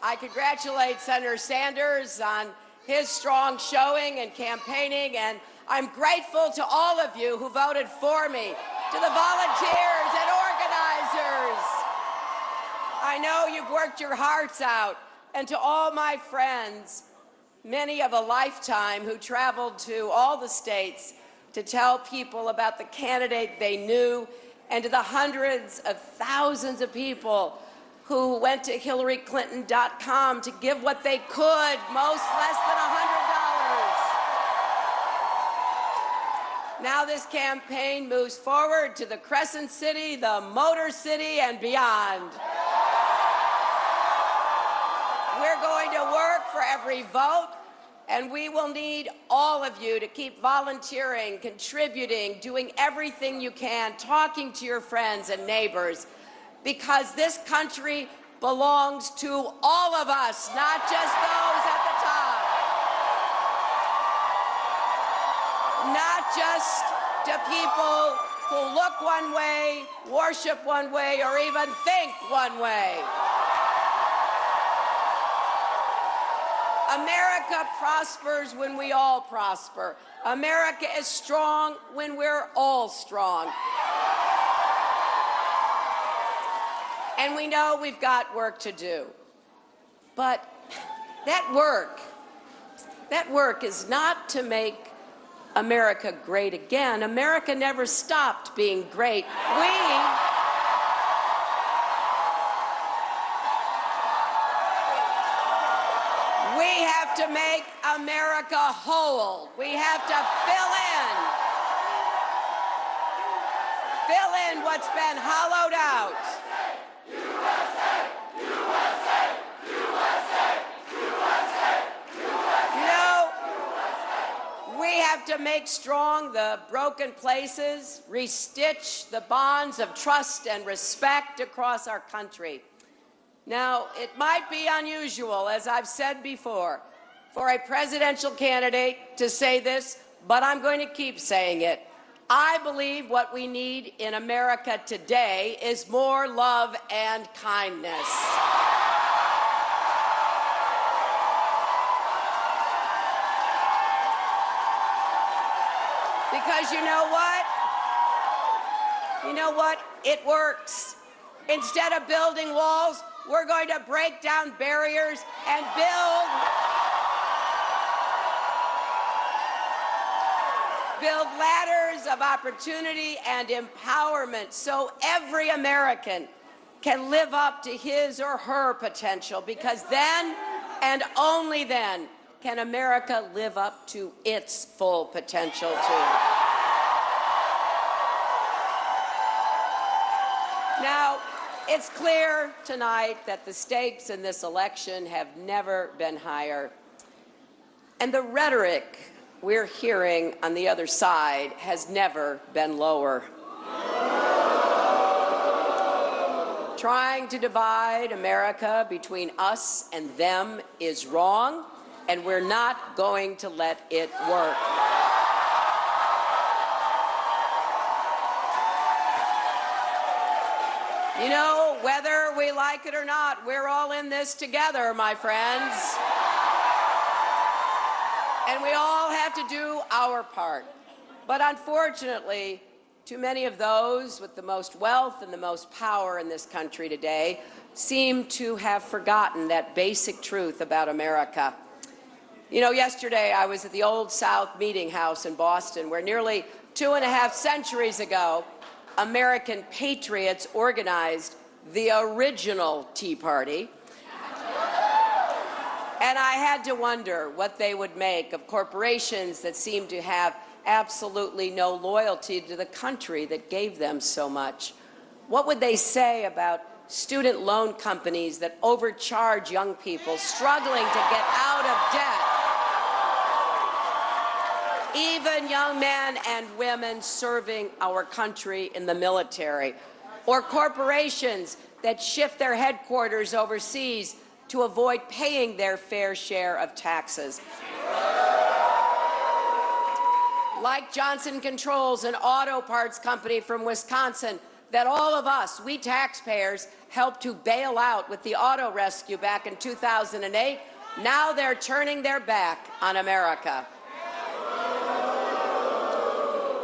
I congratulate Senator Sanders on his strong showing and campaigning, and I'm grateful to all of you who voted for me, to the volunteers and organizers. I know you've worked your hearts out, and to all my friends, many of a lifetime who traveled to all the states to tell people about the candidate they knew, and to the hundreds of thousands of people who went to HillaryClinton.com to give what they could, most less than $100. Now this campaign moves forward to the Crescent City, the Motor City, and beyond. We're going to work for every vote, and we will need all of you to keep volunteering, contributing, doing everything you can, talking to your friends and neighbors, because this country belongs to all of us, not just those at the top. Not just to people who look one way, worship one way, or even think one way. America prospers when we all prosper. America is strong when we're all strong. And we know we've got work to do. But that work is not to make America great again. America never stopped being great. We have to make America whole. We have to fill in what's been hollowed out. We have to make strong the broken places, restitch the bonds of trust and respect across our country. Now, it might be unusual, as I've said before, for a presidential candidate to say this, but I'm going to keep saying it. I believe what we need in America today is more love and kindness. Because you know what? You know what? It works. Instead of building walls, we're going to break down barriers and build ladders of opportunity and empowerment so every American can live up to his or her potential, because then and only then can America live up to its full potential too. Now, it's clear tonight that the stakes in this election have never been higher, and the rhetoric we're hearing on the other side has never been lower. Trying to divide America between us and them is wrong, and we're not going to let it work. You know, whether we like it or not, we're all in this together, my friends. And we all have to do our part. But unfortunately, too many of those with the most wealth and the most power in this country today seem to have forgotten that basic truth about America. You know, yesterday I was at the Old South Meeting House in Boston, where nearly 2.5 centuries ago, American patriots organized the original Tea Party. And I had to wonder what they would make of corporations that seem to have absolutely no loyalty to the country that gave them so much. What would they say about student loan companies that overcharge young people struggling to get out of debt? Even young men and women serving our country in the military, or corporations that shift their headquarters overseas to avoid paying their fair share of taxes. Like Johnson Controls, an auto parts company from Wisconsin that all of us, we taxpayers, helped to bail out with the auto rescue back in 2008. Now they're turning their back on America.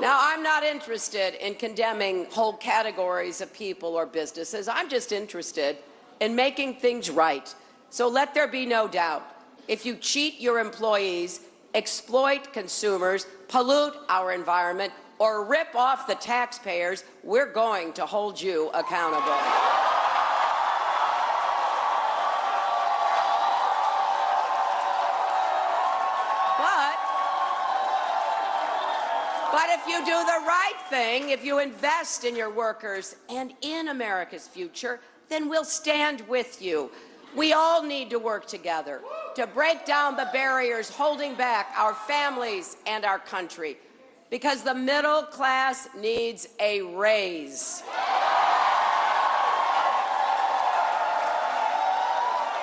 Now, I'm not interested in condemning whole categories of people or businesses. I'm just interested in making things right. So let there be no doubt. If you cheat your employees, exploit consumers, pollute our environment, or rip off the taxpayers, we're going to hold you accountable. But if you do the right thing, if you invest in your workers and in America's future, then we'll stand with you. We all need to work together to break down the barriers holding back our families and our country, because the middle class needs a raise.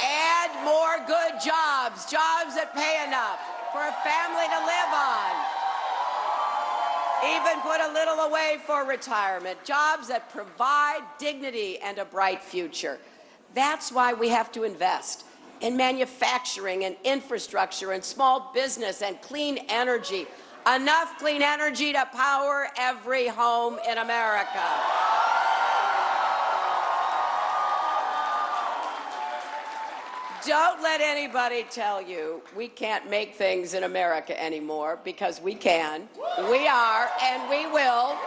Add more good jobs, jobs that pay enough for a family to live on. Even put a little away for retirement, jobs that provide dignity and a bright future. That's why we have to invest in manufacturing and infrastructure and small business and clean energy. Enough clean energy to power every home in America. Don't let anybody tell you we can't make things in America anymore, because we can, we are, and we will.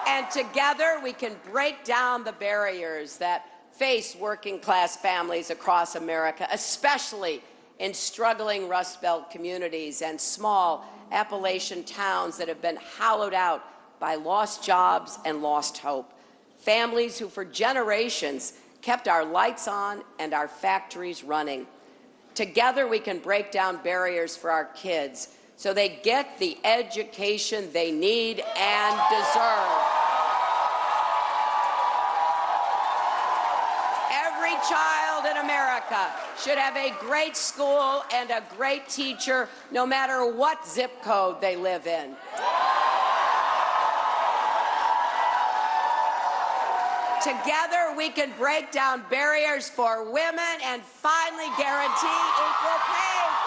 And together we can break down the barriers that face working class families across America, especially in struggling Rust Belt communities and small Appalachian towns that have been hollowed out by lost jobs and lost hope. Families who for generations kept our lights on and our factories running. Together we can break down barriers for our kids so they get the education they need and deserve. Every child in America should have a great school and a great teacher, no matter what zip code they live in. Together, we can break down barriers for women and finally guarantee equal pay